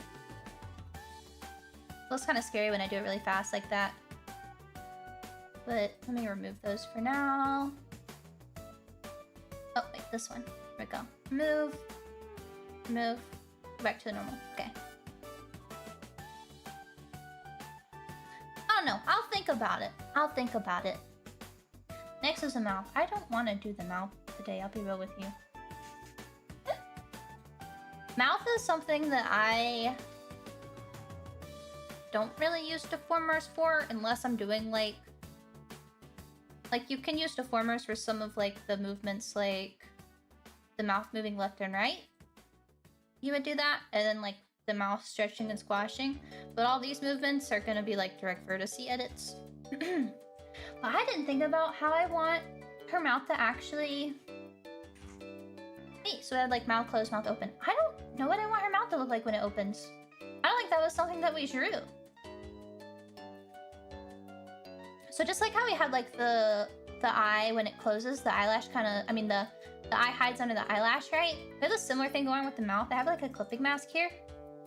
It looks kind of scary when I do it really fast like that. But let me remove those for now. Oh, wait, this one. There we go. Move. Move. Go back to the normal. Okay. I don't know. I'll think about it. I'll think about it. Next is the mouth. I don't want to do the mouth today. I'll be real with you. Mouth is something that I don't really use deformers for unless I'm doing like you can use deformers for some of like the movements, like the mouth moving left and right. You would do that, and then like the mouth stretching and squashing. But all these movements are gonna be like direct vertice edits. But I didn't think about how I want her mouth to actually. Hey, so I had like mouth closed, mouth open. I don't know what I want her mouth to look like when it opens. I don't think that was something that we drew. So just like how we had like the eye when it closes, the eyelash kind of, I mean the eye hides under the eyelash, right? There's a similar thing going on with the mouth. I have like a clipping mask here.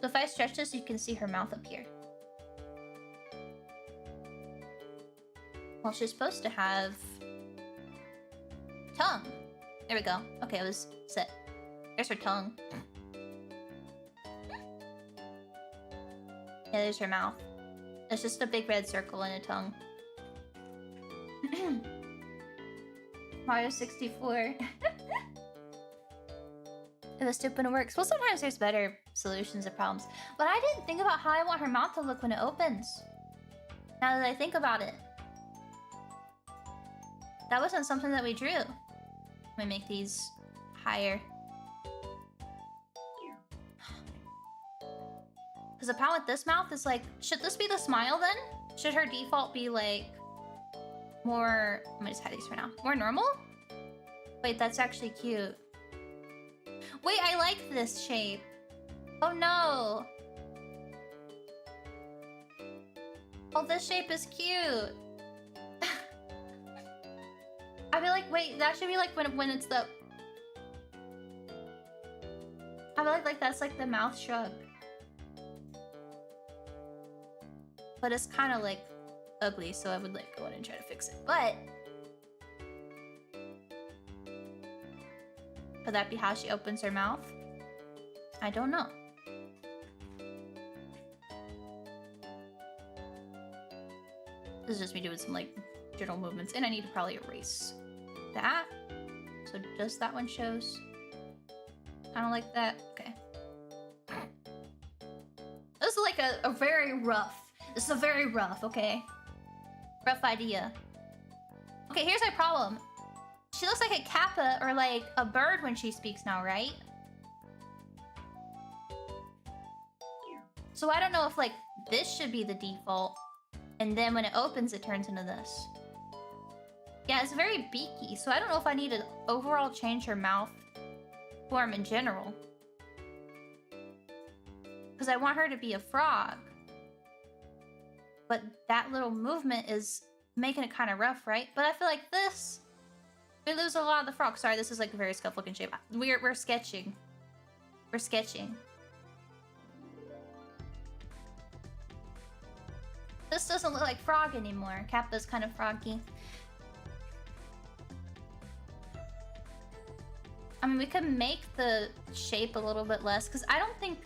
So if I stretch this, you can see her mouth up here. Well, she's supposed to have tongue. There we go. Okay, it was set. There's her tongue. Yeah, there's her mouth. It's just a big red circle and a tongue. Mario 64. If it's stupid, it works. Well, sometimes there's better solutions to problems. But I didn't think about how I want her mouth to look when it opens. Now that I think about it. That wasn't something that we drew. Let me make these higher. Because the problem with this mouth is like, should this be the smile then? Should her default be like more, let me just hide these for now. More normal? Wait, that's actually cute. Wait, I like this shape. Oh no. Oh, this shape is cute. I feel like, wait, that should be like when it's the, I feel like that's like the mouth shrug. But it's kind of like ugly, so I would like go in and try to fix it. But could that be how she opens her mouth? I don't know. This is just me doing some like journal movements, and I need to probably erase that. So just that one shows. I don't like that. Okay. This is like a very rough. This is a very rough, okay? Rough idea. Okay, here's my problem. She looks like a kappa or like a bird when she speaks now, right? So I don't know if like this should be the default. And then when it opens, it turns into this. Yeah, it's very beaky. So I don't know if I need to overall change her mouth form in general. Because I want her to be a frog. But that little movement is making it kind of rough, right? But I feel like this, we lose a lot of the frog. Sorry, this is like a very scuff looking shape. We're sketching. We're sketching. This doesn't look like frog anymore. Kappa's kind of froggy. I mean, we could make the shape a little bit less, because I don't think,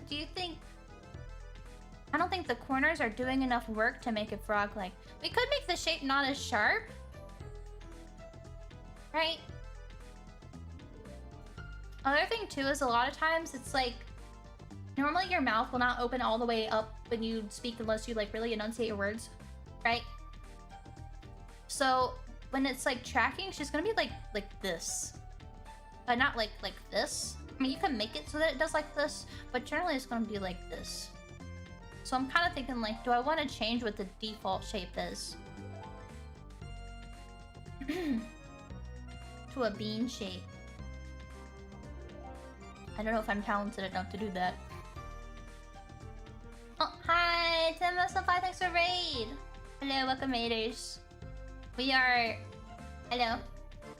I don't think the corners are doing enough work to make it frog-like. We could make the shape not as sharp. Right? Other thing too is a lot of times it's like, normally your mouth will not open all the way up when you speak unless you like really enunciate your words, right? So when it's like tracking, she's gonna be like this. Not like this. I mean, you can make it so that it does like this, but generally it's gonna be like this. So I'm kind of thinking like, do I want to change what the default shape is? To a bean shape. I don't know if I'm talented enough to do that. Oh, hi! Tim05, thanks for raid! Hello, welcome raiders. We are... Hello.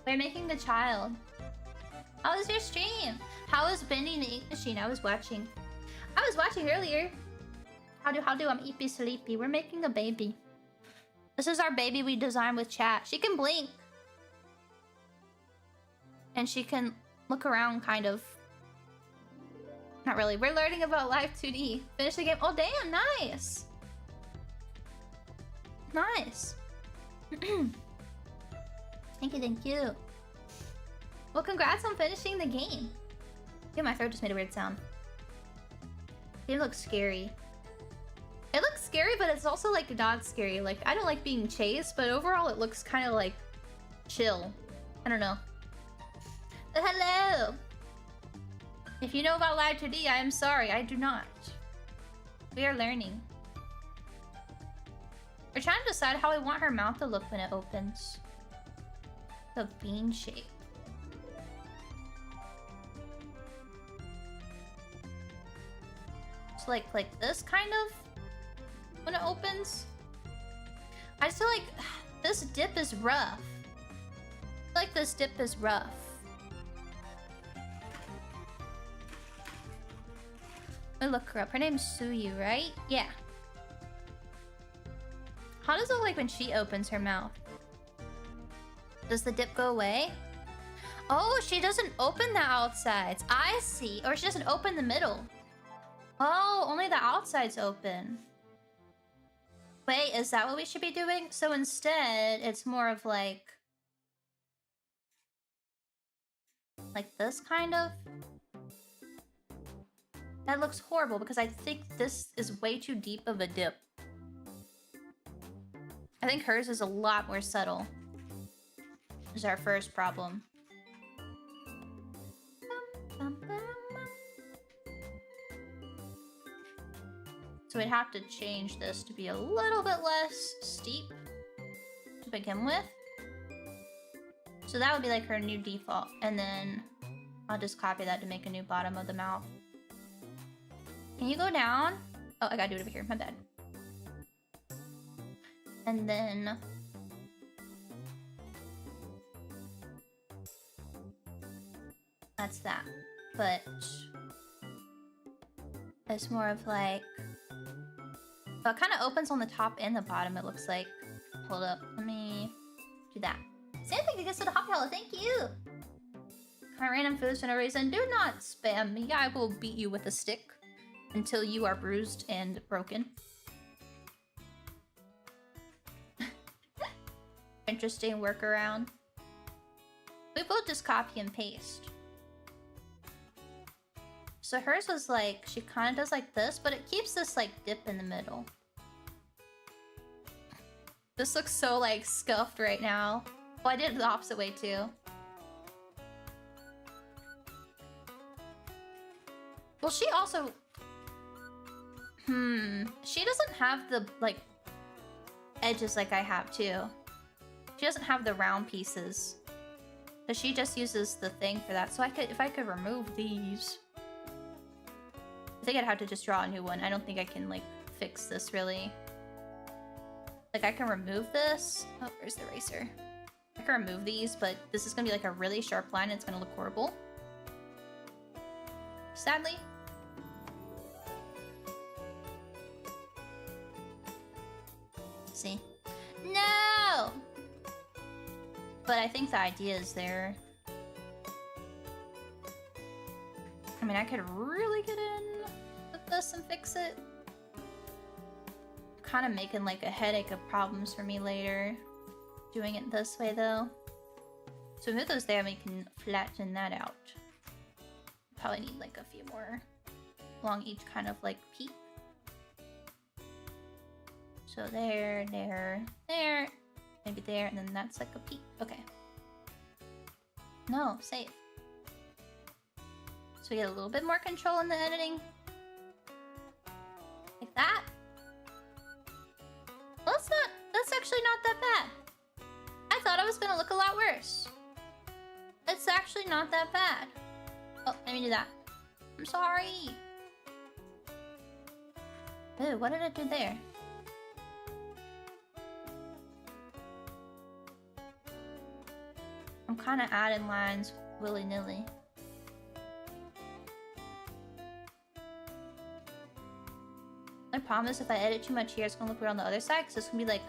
We're making a child. How was your stream? How was bending the ink machine? I was watching. Earlier. How do? I'm Eepy Sleepy. We're making a baby. This is our baby we designed with chat. She can blink. And she can look around, kind of. Not really. We're learning about Live2D. Finish the game. Oh, damn. Nice. Nice. Thank you. Well, congrats on finishing the game. Dude, my throat just made a weird sound. It looks scary. It looks scary, but it's also like not scary. Like, I don't like being chased, but overall it looks kind of like chill. I don't know. Hello! If you know about Live2D, I am sorry. I do not. We are learning. We're trying to decide how I want her mouth to look when it opens. The bean shape. So like this kind of when it opens. I just feel like this dip is rough. I feel like this dip is rough. I look her up. Her name's Suyu, right? Yeah. How does it look like when she opens her mouth? Does the dip go away? Oh, she doesn't open the outsides. I see. Or she doesn't open the middle. Oh, only the outside's open. Wait, is that what we should be doing? So instead, it's more of like this kind of? That looks horrible because I think this is way too deep of a dip. I think hers is a lot more subtle. This is our first problem. So we'd have to change this to be a little bit less steep to begin with. So that would be like her new default. And then I'll just copy that to make a new bottom of the mouth. Can you go down? Oh, I gotta do it over here. My bad. And then... that's that. But... It's more of like... Well, it kind of opens on the top and the bottom, it looks like. Hold up, let me do that. Something to get to the hot pillow, thank you! My random foods for no reason. Do not spam me. I will beat you with a stick until you are bruised and broken. Interesting workaround. We both just copy and paste. So hers was like, she kind of does like this, but it keeps this like dip in the middle. This looks so like scuffed right now. Well, I did it the opposite way too. Well, she also... She doesn't have the, like, edges like I have, too. She doesn't have the round pieces. So she just uses the thing for that. So I could, if I could remove these... I think I'd have to just draw a new one. I don't think I can, like, fix this, really. Like, I can remove this. Oh, where's the eraser? I can remove these, but this is gonna be, like, a really sharp line. And it's gonna look horrible. Sadly. See? No! But I think the idea is there. I mean, I could really get in with this and fix it. Kind of making like a headache of problems for me later. Doing it this way though. So move those there and we can flatten that out. Probably need like a few more along each kind of like peak. So there, there, there, maybe there, and then that's like a peak. Okay. No, save. So we get a little bit more control in the editing. Like that. Well, that's actually not that bad. I thought it was gonna look a lot worse. It's actually not that bad. Oh, let me do that. I'm sorry. Ooh, what did I do there? I'm kind of adding lines willy-nilly. My problem is if I edit too much here, it's gonna look weird on the other side, because it's gonna be like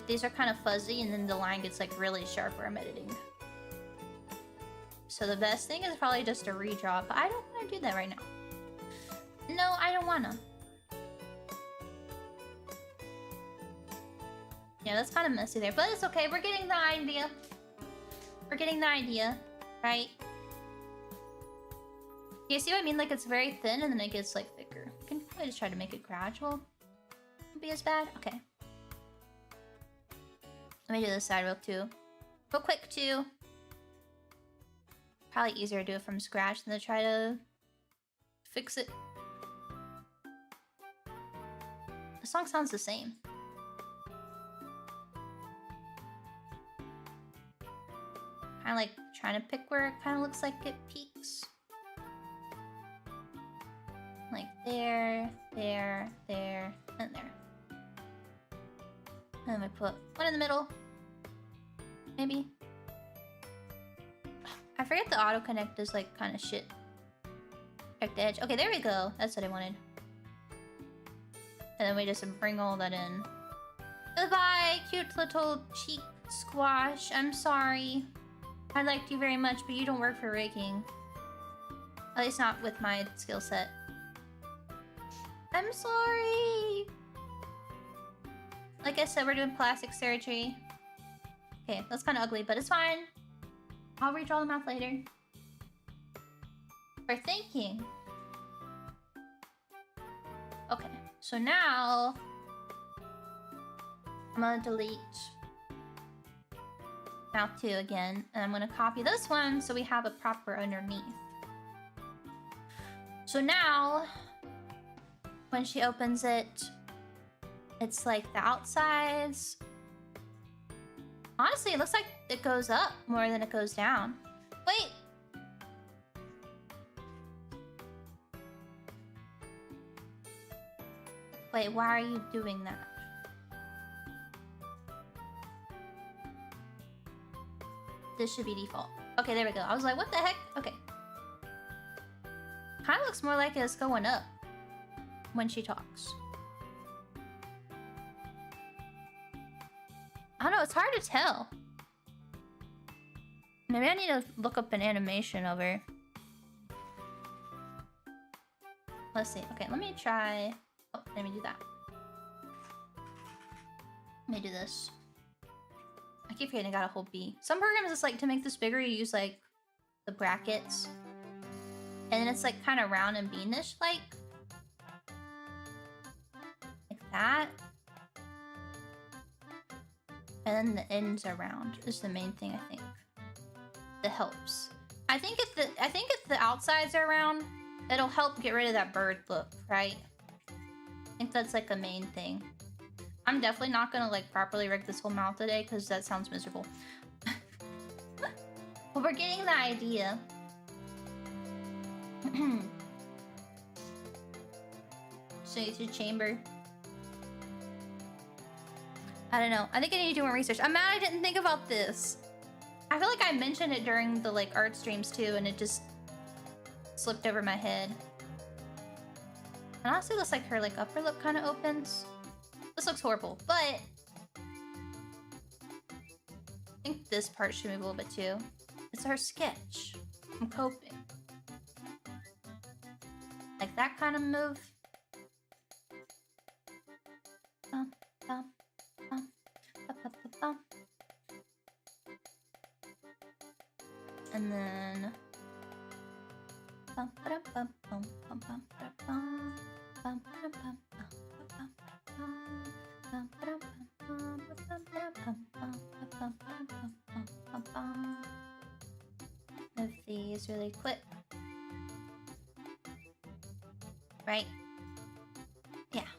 these are kind of fuzzy, and then the line gets like really sharp where I'm editing. So the best thing is probably just to redraw, but I don't want to do that right now. No, I don't wanna. Yeah, that's kind of messy there, but it's okay. We're getting the idea. We're getting the idea, right? You see what I mean? Like, it's very thin and then it gets, like, thicker. I can probably just try to make it gradual. Won't be as bad. Okay. Let me do this side real quick, too. Probably easier to do it from scratch than to try to fix it. The song sounds the same. Kind of like trying to pick where it kind of looks like it peaks. Like there, there, there, and there. And then we put one in the middle. Maybe. I forget the auto connect is like kind of shit. Check the edge. Okay, there we go. That's what I wanted. And then we just bring all that in. Goodbye, cute little cheek squash. I'm sorry. I liked you very much, but you don't work for raking. At least not with my skill set. I'm sorry! Like I said, we're doing plastic surgery. Okay, that's kind of ugly, but it's fine. I'll redraw the mouth later. For thinking. Okay, so now... I'm gonna delete... mouth 2 again, and I'm gonna copy this one so we have a proper underneath. So now, when she opens it, it's like the outsides. Honestly, it looks like it goes up more than it goes down. Wait! Wait, why are you doing that? This should be default. Okay, there we go. I was like, what the heck? Okay. Kind of looks more like it's going up. when she talks. I don't know, it's hard to tell. Maybe I need to look up an animation of her. Let's see. Okay, let me try... Oh, let me do that. Let me do this. I keep forgetting I got a whole B. Some programs, it's like, to make this bigger, you use, like, the brackets. And then it's, like, kind of round and beanish, like. Like that. And then the ends are round is the main thing, I think. That helps. I think if the outsides are round, it'll help get rid of that bird look, right? I think that's like a main thing. I'm definitely not gonna like properly rig this whole mouth today because that sounds miserable. But we're getting the idea. So it's your chamber. I don't know. I think I need to do more research. I'm mad I didn't think about this. I feel like I mentioned it during the like art streams too, and it just slipped over my head. And honestly, looks like her like upper lip kind of opens. This looks horrible, but I think this part should move a little bit too. It's her sketch. I'm coping. Like that kind of move. Bum, bum, bum, bum, bum, bum. And then bum, ba-dum, bum, bum, bum, bum, ba-dum, bum, ba-dum, bum, bum, bum, ba-dum, bum, bum, ba-dum, bum, bum, bum, bum. Move these really quick. Right? Yeah.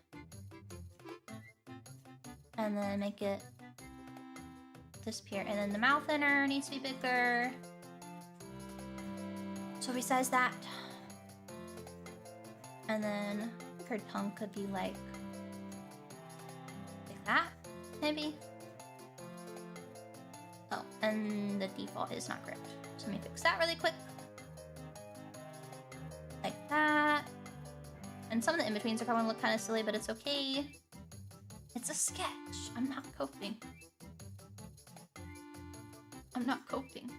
And then make it disappear. And then the mouth inner needs to be bigger. So besides that, and then her tongue could be like that, maybe. Oh, and the default is not correct. So let me fix that really quick. Like that. And some of the in-betweens are probably gonna look kind of silly, but it's okay. It's a sketch. I'm not coping. I'm not coping.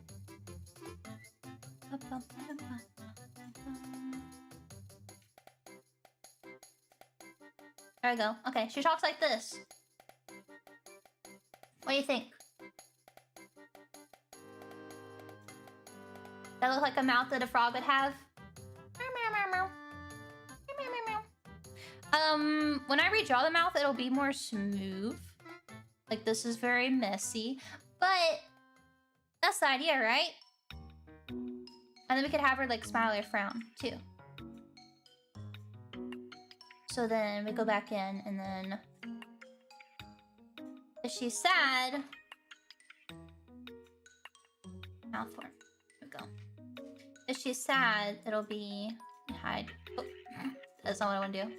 There we go. Okay, she talks like this. What do you think? That look like a mouth that a frog would have? When I redraw the mouth, it'll be more smooth. Like this is very messy, but that's the idea, right? And then we could have her like smile or frown too. So then we go back in and then if she's sad, mouth form. Here we go. If she's sad, it'll be hide. Oh, that's not what I want to do.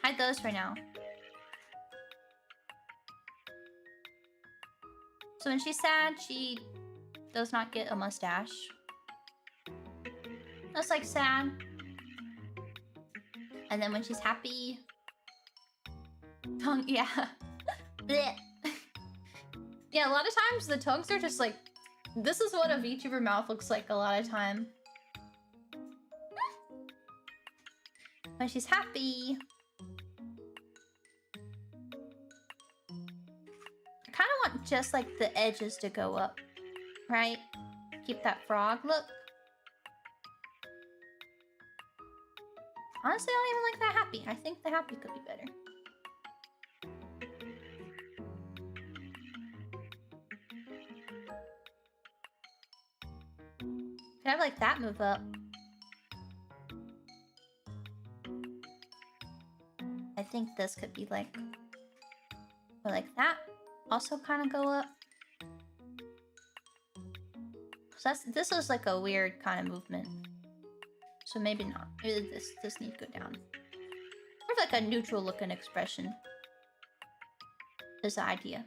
Hide those for now. So when she's sad, she does not get a mustache. That's like sad. And then when she's happy, tongue, yeah. Blech. Yeah, a lot of times the tongues are just like, this is what a VTuber mouth looks like a lot of time. When she's happy. I kind of want just like the edges to go up, right? Keep that frog look. Honestly, I don't even like that happy. I think the happy could be better. Could have like that move up. I think this could be like, or like that. Also kind of go up. So this is like a weird kind of movement. So maybe not. Maybe this needs to go down. Or like a neutral looking expression is the idea.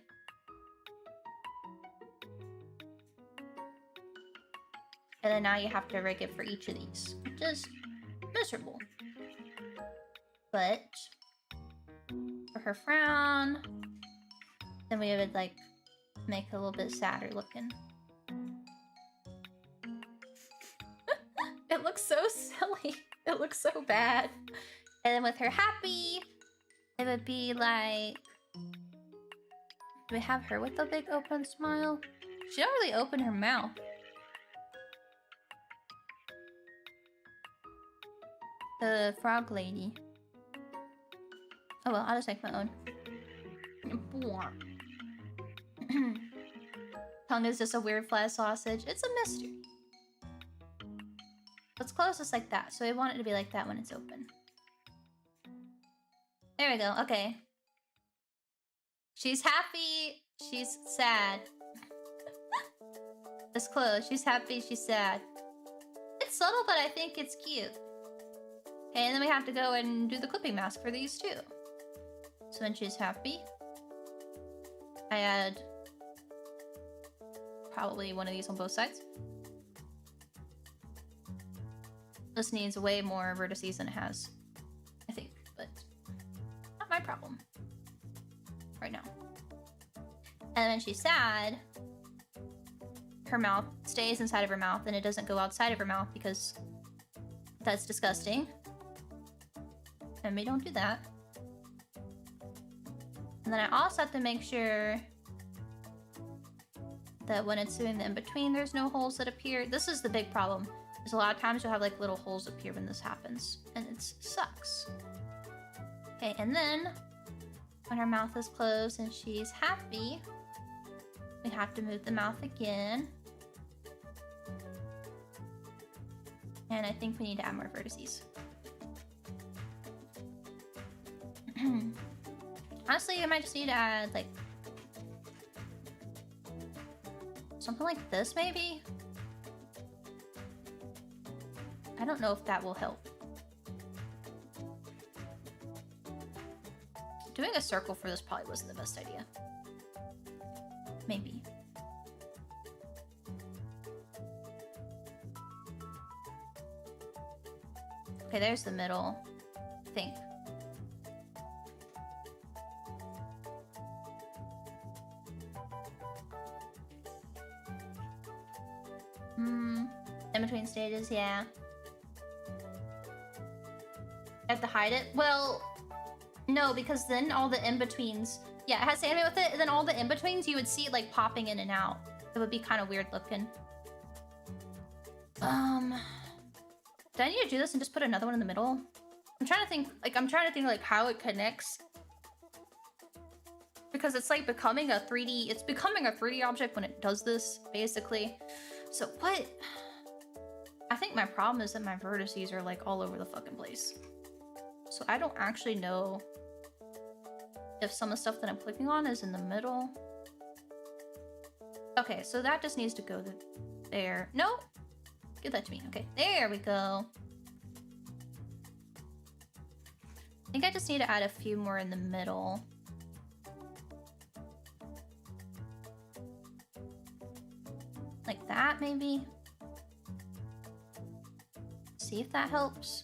And then now you have to rig it for each of these, which is miserable. But for her frown, then we would like make it a little bit sadder looking. It looks so silly. It looks so bad. And then with her happy, it would be like... Do we have her with the big open smile? She don't really open her mouth. The frog lady. Oh well, I'll just make my own. Tongue is just a weird flat sausage. It's a mystery. Let's close this like that. So we want it to be like that when it's open. There we go. Okay. She's happy. She's sad. It's closed. She's happy. She's sad. It's subtle, but I think it's cute. Okay, and then we have to go and do the clipping mask for these too. So when she's happy, I add probably one of these on both sides. This needs way more vertices than it has, I think, but not my problem right now. And when she's sad, her mouth stays inside of her mouth and it doesn't go outside of her mouth because that's disgusting. And we don't do that. And then I also have to make sure that when it's doing the in-between, there's no holes that appear. This is the big problem. There's a lot of times you'll have like little holes appear when this happens, and it sucks. Okay, and then when her mouth is closed and she's happy, we have to move the mouth again. And I think we need to add more vertices. Honestly, I might just need to add like something like this maybe? I don't know if that will help. Doing a circle for this probably wasn't the best idea. Maybe. Okay, there's the middle, I think. In between stages, yeah. I have to hide it? Well, no, because then all the in-betweens... Yeah, it has to animate with it, and then all the in-betweens, you would see it like popping in and out. It would be kind of weird looking. Do I need to do this and just put another one in the middle? I'm trying to think like how it connects. Because it's like becoming a 3D... It's becoming a 3D object when it does this, basically. So what? I think my problem is that my vertices are like all over the fucking place. So I don't actually know if some of the stuff that I'm clicking on is in the middle. Okay, so that just needs to go there. No, give that to me. Okay, there we go. I think I just need to add a few more in the middle. Like that, maybe? See if that helps.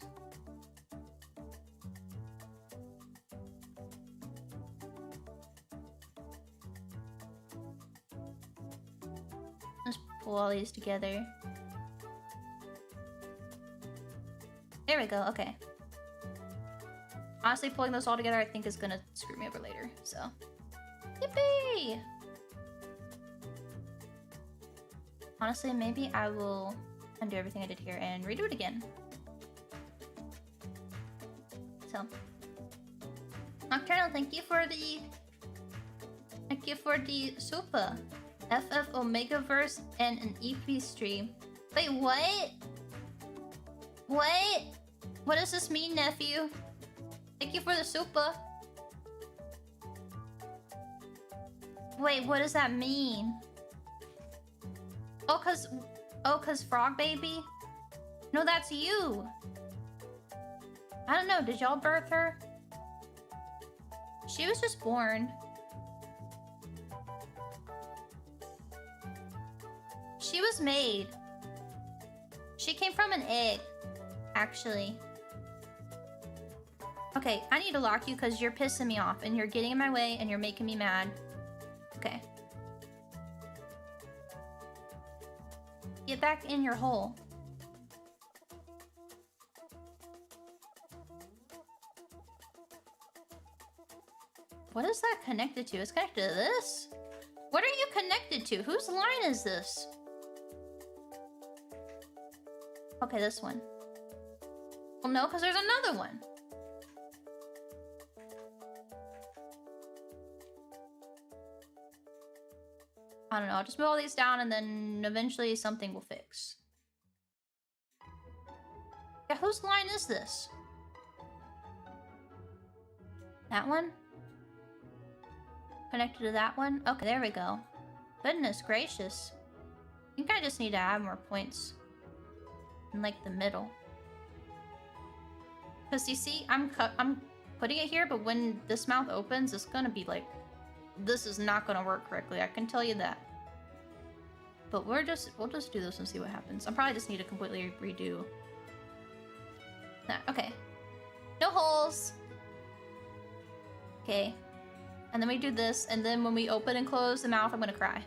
Let's pull all these together. There we go, okay. Honestly, pulling those all together I think is gonna screw me over later, so. Yippee! Honestly, maybe I will undo everything I did here and redo it again. So, Nocturnal, thank you for the super FF Omegaverse and an Eepy stream. Wait, what? What? What does this mean, nephew? Thank you for the super. Wait, what does that mean? Oh, cause Frog Baby? No, that's you. I don't know, did y'all birth her? She was just born. She was made. She came from an egg, actually. Okay, I need to lock you because you're pissing me off and you're getting in my way and you're making me mad. Okay. Get back in your hole. What is that connected to? It's connected to this? What are you connected to? Whose line is this? Okay, this one. Well, no, because there's another one. I don't know. I'll just move all these down and then eventually something will fix. Yeah, whose line is this? That one? Connected to that one? Okay, there we go. Goodness gracious. I think I just need to add more points. In like the middle. Because you see, I'm putting it here, but when this mouth opens, it's gonna be like... This is not gonna work correctly, I can tell you that. But we'll just do this and see what happens. I probably just need to completely redo. That. Okay. No holes! Okay. And then we do this, and then when we open and close the mouth, I'm gonna cry.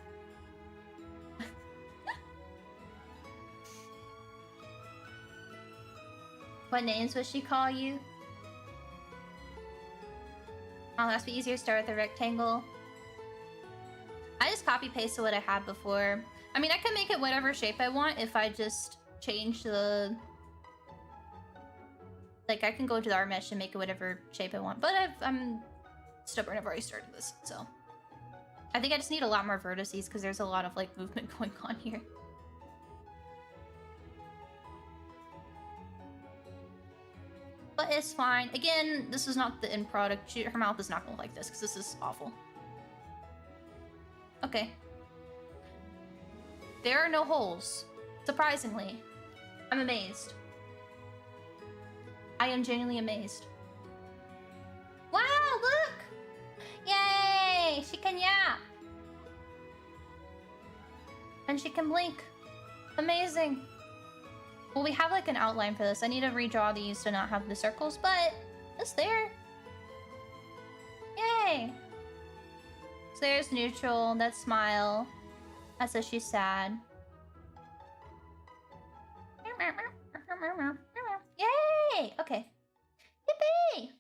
What names would she call you? Oh, that's be easier to start with a rectangle. I just copy-pasted what I had before. I mean, I can make it whatever shape I want if I just change the... Like, I can go into the art mesh and make it whatever shape I want. But I'm stubborn, I've already started this, so... I think I just need a lot more vertices because there's a lot of, like, movement going on here. But it's fine. Again, this is not the end product. Her mouth is not gonna like this because this is awful. Okay. There are no holes. Surprisingly. I'm amazed. I am genuinely amazed. Wow, look! Yay! She can yap! And she can blink. Amazing. Well, we have like an outline for this. I need to redraw these to not have the circles, but it's there. Yay! So there's neutral, that's smile. That says she's sad. Yay! Okay. Yippee!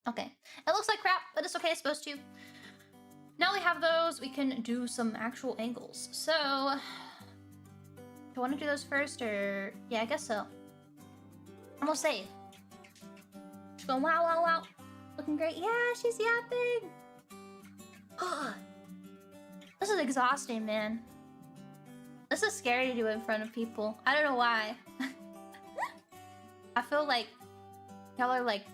Okay. It looks like crap, but it's okay, it's supposed to. Now we have those, we can do some actual angles. So... Do I want to do those first, or... Yeah, I guess so. I'm gonna save. She's going, wow, wow, wow. Looking great. Yeah, she's yapping. This is exhausting, man. This is scary to do in front of people. I don't know why. I feel like y'all are like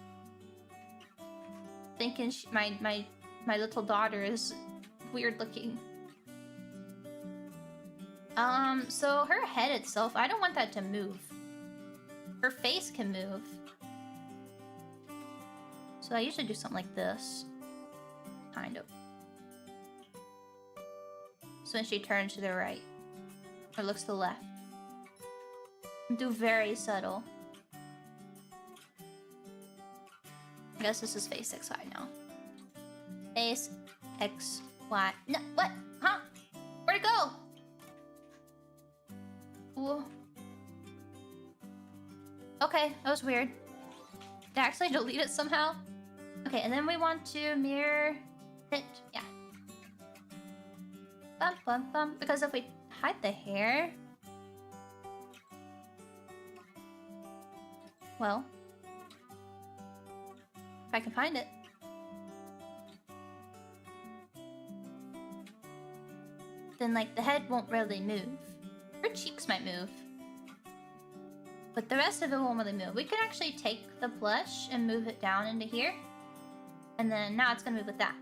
thinking my little daughter is weird looking. So her head itself, I don't want that to move. Her face can move. So I usually do something like this. Kind of. So when she turns to the right, or looks to the left. Do very subtle. I guess this is face X, Y now. Face X, Y. No, what? Huh? Where'd it go? Ooh. Okay, that was weird. Did I actually delete it somehow? Okay, and then we want to mirror it. Yeah. Bum, bum, bum. Because if we hide the hair... Well... If I can find it. Then, like, the head won't really move. Her cheeks might move. But the rest of it won't really move. We can actually take the blush and move it down into here. And then now it's gonna move with that.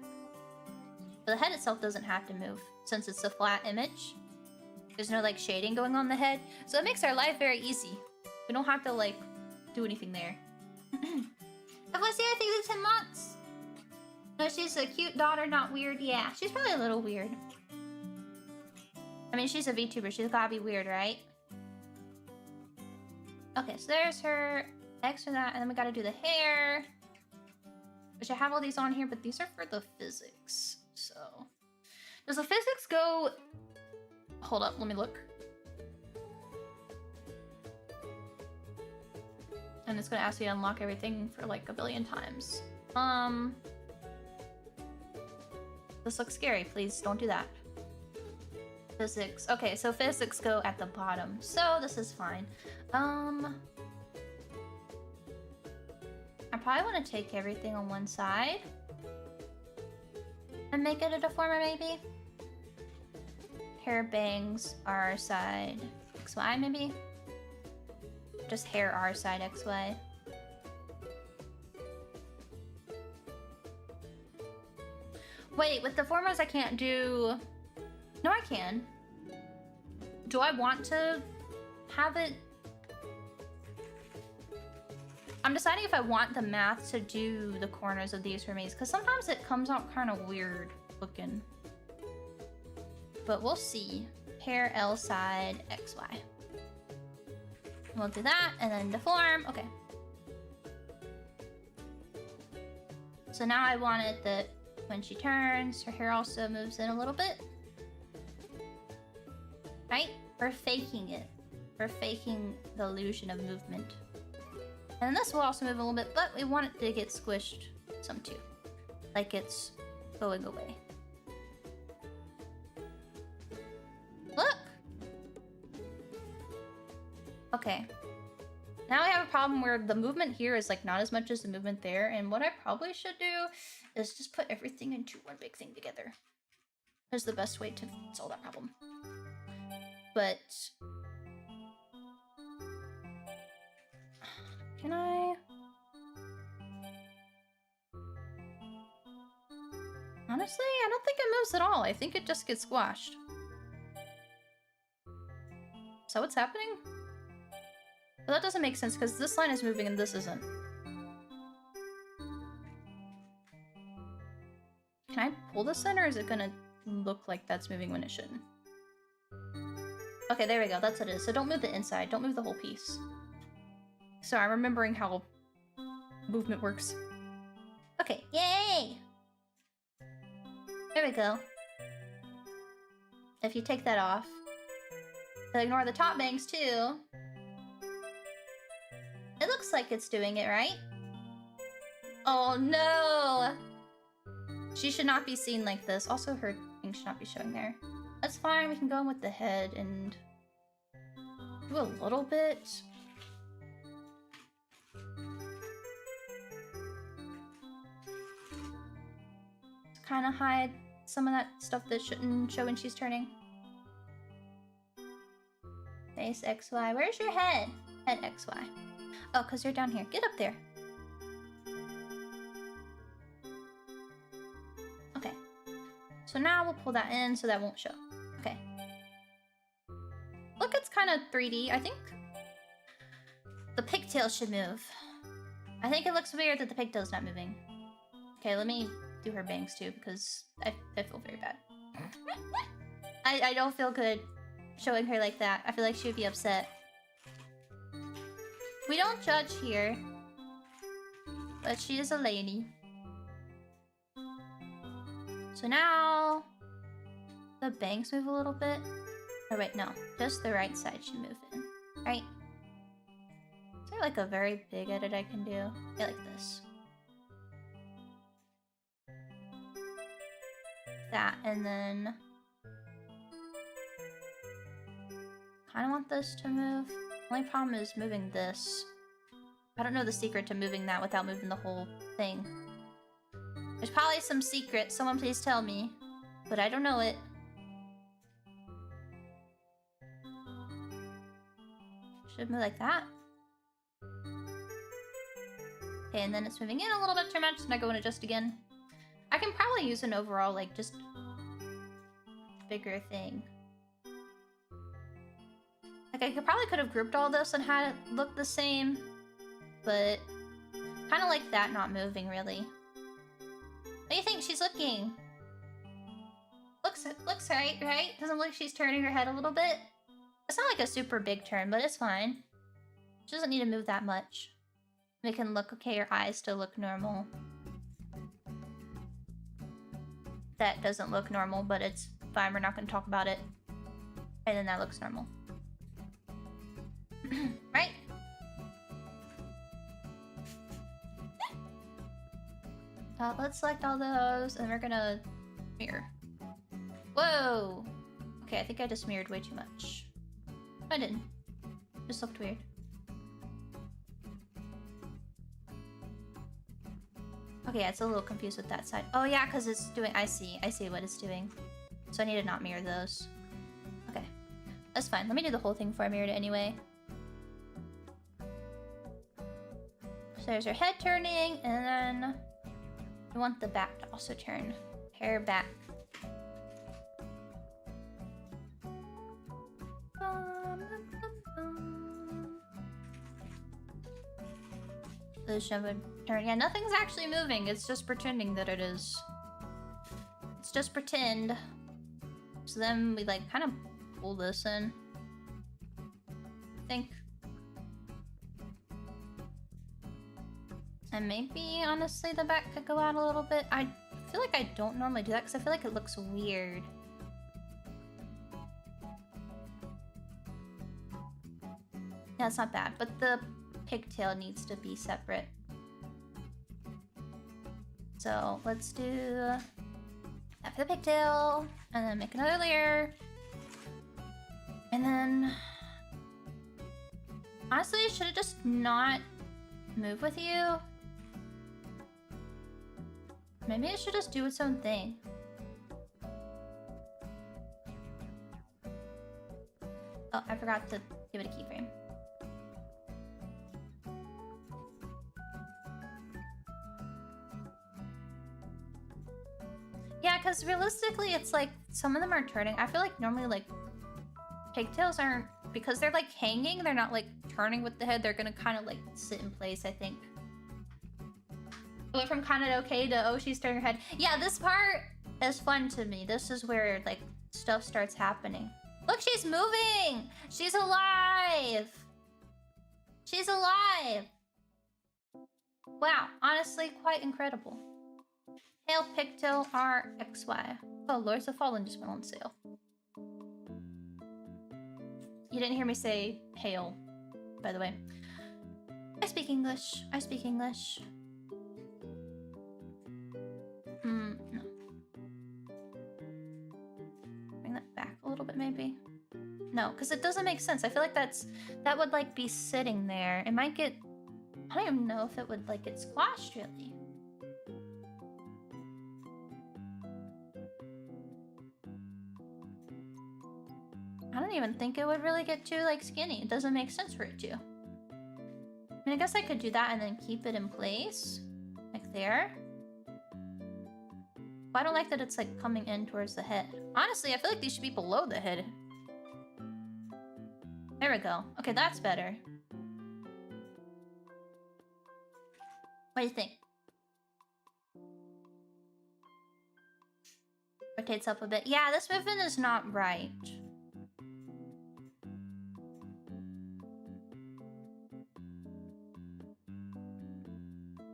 But the head itself doesn't have to move since it's a flat image. There's no like shading going on the head. So it makes our life very easy. We don't have to like do anything there. Have I seen anything in 10 months? No, she's a cute daughter, not weird. Yeah, she's probably a little weird. I mean, she's a VTuber. She's gotta be weird, right? Okay, so there's her X for that, and then we gotta do the hair. Which I have all these on here, but these are for the physics. So, does the physics go... Hold up, let me look. And it's gonna ask me to unlock everything for like a billion times. This looks scary, please don't do that. Physics, okay, so physics go at the bottom. So this is fine. I probably want to take everything on one side and make it a deformer, maybe. Hair bangs our side XY, maybe. Just hair our side XY. Wait, with deformers I can't do... No, I can. Do I want to have it... I'm deciding if I want the math to do the corners of these for me, because sometimes it comes out kind of weird looking. But we'll see. Hair L side XY. We'll do that, and then deform. Okay. So now I want it that when she turns, her hair also moves in a little bit. Right? We're faking it. We're faking the illusion of movement. And this will also move a little bit, but we want it to get squished some too. Like it's going away. Look! Okay. Now I have a problem where the movement here is like not as much as the movement there, and what I probably should do is just put everything into one big thing together. Is the best way to solve that problem. But... Can I... Honestly, I don't think it moves at all. I think it just gets squashed. So what's happening? Well, that doesn't make sense because this line is moving and this isn't. Can I pull this in or is it gonna look like that's moving when it shouldn't? Okay, there we go. That's what it is. So don't move the inside. Don't move the whole piece. So I'm remembering how movement works. Okay, yay! There we go. If you take that off, ignore the top bangs too. It looks like it's doing it, right? Oh no! She should not be seen like this. Also, her thing should not be showing there. That's fine, we can go in with the head and do a little bit. Kind of hide some of that stuff that shouldn't show when she's turning. Face XY. Where's your head? Head XY. Oh, because you're down here. Get up there. Okay. So now we'll pull that in so that won't show. Okay. Look, it's kind of 3D. I think the pigtail should move. I think it looks weird that the pigtail's not moving. Okay, let me do her bangs too because I feel very bad. I don't feel good showing her like that. I feel like she would be upset. We don't judge here, but she is a lady. So now the bangs move a little bit. Oh wait, no, just the right side should move in, right? Is there like a very big edit I can do? Yeah, like this. That, and then kind of want this to move. Only problem is moving this. I don't know the secret to moving that without moving the whole thing. There's probably some secret, someone please tell me, but I don't know it. Should move like that. Okay, and then it's moving in a little bit too much, and I go in adjust again. I can probably use an overall, like, just bigger thing. Like, I could have grouped all this and had it look the same, but kind of like that not moving, really. What do you think? She's looking. Looks right? Doesn't look like she's turning her head a little bit. It's not like a super big turn, but it's fine. She doesn't need to move that much. Make it look okay, your eyes still look normal. That doesn't look normal, but it's fine, we're not gonna talk about it. And then that looks normal. Right? Let's select all those, and we're gonna mirror. Whoa! Okay, I think I just mirrored way too much. I didn't. Just looked weird. Okay, yeah, it's a little confused with that side. Oh yeah, because it's doing... I see what it's doing. So I need to not mirror those. Okay, that's fine. Let me do the whole thing before I mirrored it anyway. So there's her head turning, and then... I want the back to also turn. Hair back. The should turn. Yeah, nothing's actually moving. It's just pretending that it is. It's just pretend. So then we like kind of pull this in. I think. And maybe, honestly, the back could go out a little bit. I feel like I don't normally do that because I feel like it looks weird. Yeah, it's not bad, but the pigtail needs to be separate. So let's do that for the pigtail, and then make another layer. And then, honestly, should it just not move with you? Maybe it should just do its own thing. Oh, I forgot to give it a keyframe. Yeah, because realistically, it's like some of them are turning. I feel like normally, like, pigtails aren't, because they're like hanging, they're not like turning with the head. They're gonna kind of like sit in place, I think. It went from kind of okay to, oh, she's turning her head. Yeah, this part is fun to me. This is where, like, stuff starts happening. Look, she's moving! She's alive! She's alive! Wow, honestly, quite incredible. Hail Pigtail RXY. Oh, Lords of Fallen just went on sale. You didn't hear me say hail, by the way. I speak English. I speak English. No. Bring that back a little bit, maybe. No, because it doesn't make sense. I feel like that would like be sitting there. It might get... I don't even know if it would like get squashed, really. I don't even think it would really get too like skinny. It doesn't make sense for it to. I mean, I guess I could do that and then keep it in place. Like there. But I don't like that it's like coming in towards the head. Honestly, I feel like these should be below the head. There we go. Okay, that's better. What do you think? Rotates up a bit. Yeah, this movement is not right.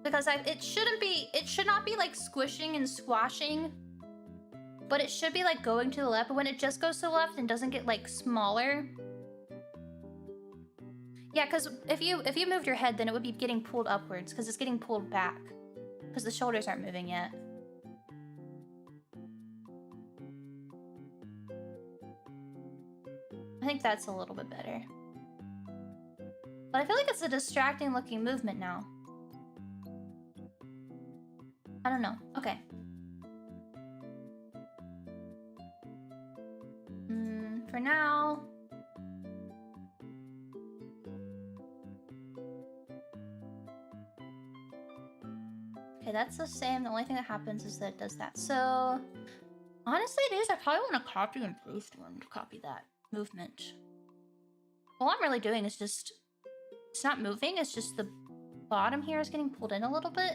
Because it should not be like squishing and squashing, but it should be like going to the left. But when it just goes to the left and doesn't get like smaller, yeah. Because if you moved your head, then it would be getting pulled upwards because it's getting pulled back because the shoulders aren't moving yet. I think that's a little bit better, but I feel like it's a distracting looking movement now. I don't know. Okay. For now... Okay, that's the same. The only thing that happens is that it does that. So, honestly, these I probably want to copy and paste one to copy that movement. All I'm really doing is just... It's not moving, it's just the bottom here is getting pulled in a little bit.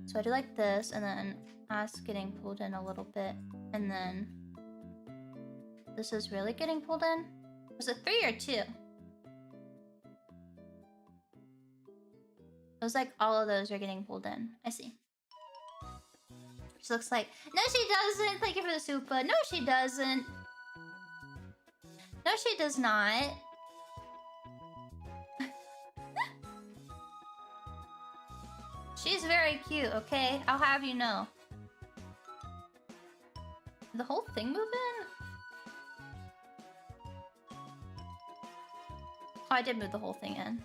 So I do like this, and then us getting pulled in a little bit, and then this is really getting pulled in. Was it 3 or 2? It was like all of those are getting pulled in. I see. She looks like... No, she doesn't! Thank you for the super. No, she doesn't. No, she does not. She's very cute, okay? I'll have you know. Did the whole thing move in? Oh, I did move the whole thing in.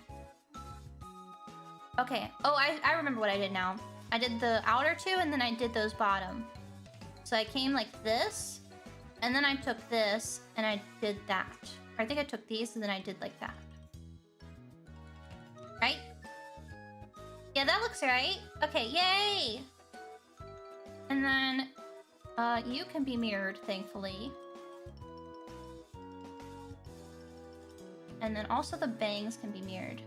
Okay. Oh, I remember what I did now. I did the outer two, and then I did those bottom. So I came like this, and then I took this, and I did that. Or I think I took these, and then I did like that. Right? Yeah, that looks right. Okay, yay! And then, you can be mirrored, thankfully. And then also the bangs can be mirrored.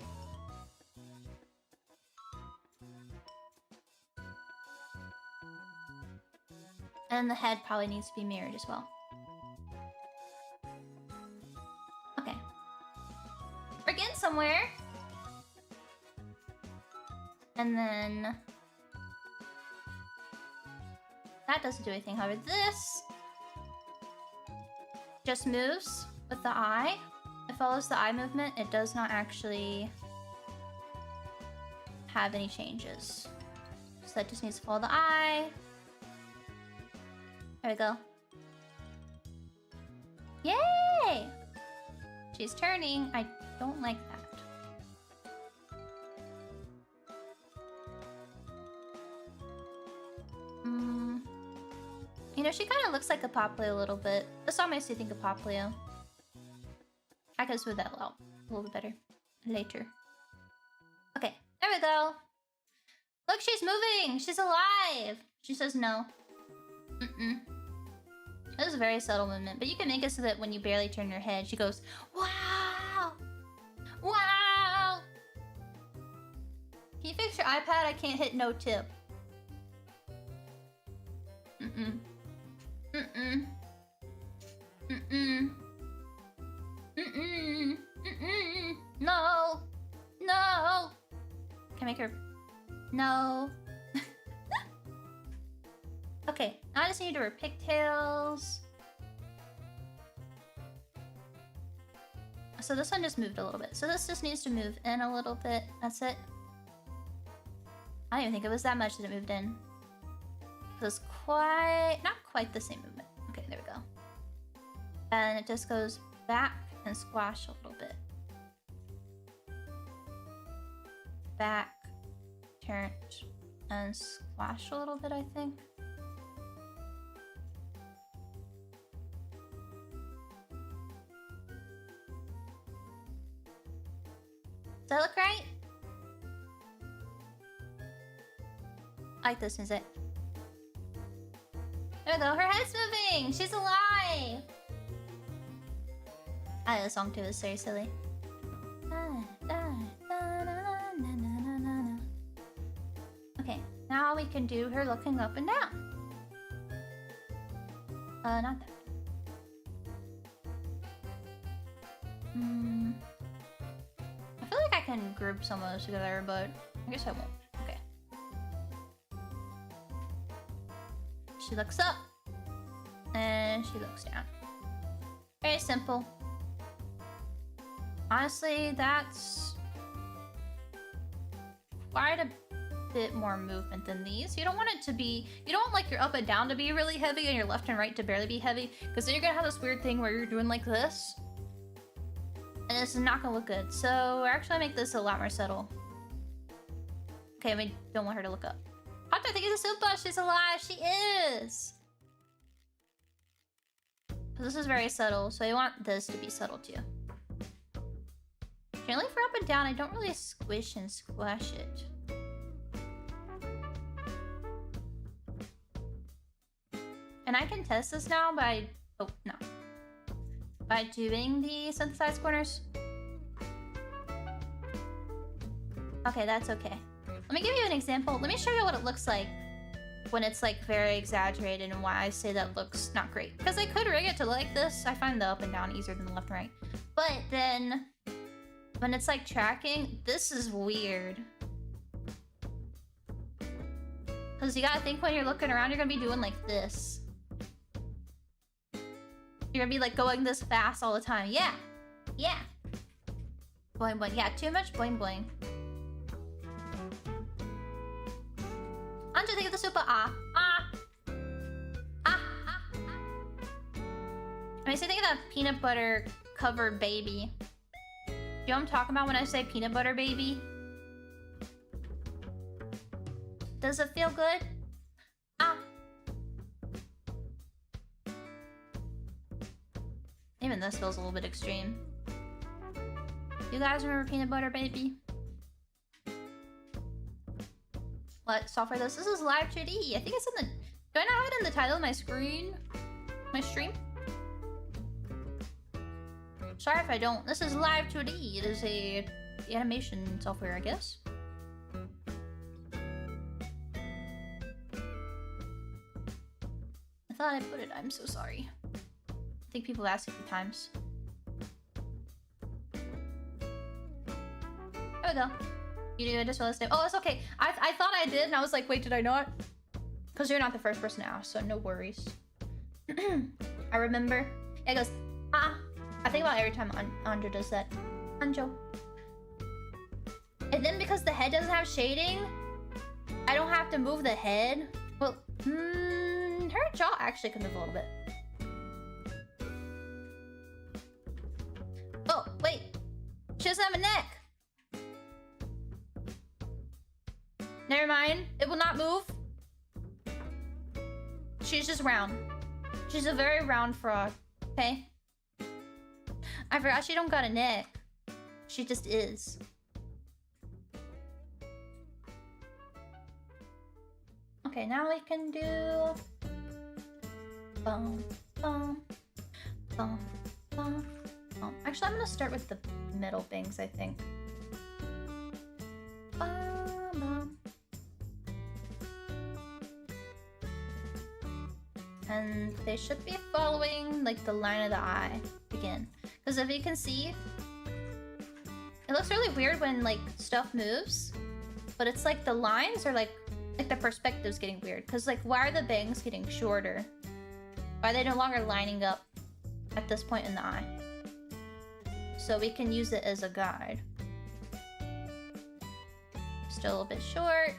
And the head probably needs to be mirrored as well. Okay. We're getting somewhere. And then... that doesn't do anything. However, this just moves with the eye. It follows the eye movement. It does not actually have any changes. So that just needs to follow the eye. There we go. Yay! She's turning. I don't like that. You know, she kind of looks like a Poplio a little bit. This song makes me think of Poplio. I can smooth that out a little bit better later. Okay, there we go. Look, she's moving! She's alive! She says no. This is a very subtle movement, but you can make it so that when you barely turn your head, she goes, wow! Wow! Can you fix your iPad? I can't hit no tip. No! No! Can I make her... no. Okay, now I just need to wear pigtails. So this one just moved a little bit. So this just needs to move in a little bit. That's it. I don't even think it was that much that it moved in. It was quite... not quite the same movement. Okay, there we go. And it just goes back and squash a little bit. Back, turn, and squash a little bit, I think. Does that look right? I like this music. There we go, her head's moving! She's alive! I like this song too, it's very silly. Okay, now we can do her looking up and down. Not that. I feel like I can group some of those together, but I guess I won't. Okay. She looks up. And she looks down. Very simple. Honestly, that's quite a bit more movement than these. You don't want it to be... you don't want like your up and down to be really heavy and your left and right to barely be heavy, because then you're gonna have this weird thing where you're doing like this. And it's not gonna look good. So we're actually gonna make this a lot more subtle. Okay, we don't want her to look up. Hot dog, thank you so much. She's alive. She is. This is very subtle, so I want this to be subtle too. Generally for up and down, I don't really squish and squash it. And I can test this now by... oh, no. By doing the synthesized corners. Okay, that's okay. Let me give you an example. Let me show you what it looks like when it's like very exaggerated and why I say that looks not great. Because I could rig it to like this. I find the up and down easier than the left and right. But then when it's like tracking, this is weird. Because you gotta think when you're looking around, you're gonna be doing like this. You're gonna be like going this fast all the time. Yeah. Yeah. Boing boing. Yeah, too much boing boing. Andrew, think of the super ah. Ah. Ah. Ah. Ah. I mean, so think of that peanut butter covered baby. Do you know what I'm talking about when I say peanut butter baby? Does it feel good? Ah. Even this feels a little bit extreme. You guys remember peanut butter baby? What software this? This is Live2D. I think it's in the... Do I not have it in the title of my screen? My stream? Sorry if I don't. This is Live2D. It is a animation software, I guess. I thought I put it. I'm so sorry. I think people have asked a few times. There we go. You do. I just realized it. Oh, it's okay. I thought I did, and I was like, wait, did I not? Because you're not the first person to ask, so no worries. I remember. It goes, ah. I think about every time Anjo does that. Anjo. And then because the head doesn't have shading, I don't have to move the head. Well, her jaw actually can move a little bit. Oh, wait. She doesn't have a neck. Never mind. It will not move. She's just round. She's a very round frog. Okay? I forgot she don't got a neck. She just is. Okay, now we can do... Bum, bum, bum, bum, bum. Actually, I'm gonna start with the middle bangs, I think. Bum, bum. And they should be following like the line of the eye again. Because if you can see, it looks really weird when like stuff moves, but it's like the lines are like the perspective's getting weird. Because like, why are the bangs getting shorter? Why are they no longer lining up at this point in the eye? So we can use it as a guide. Still a little bit short.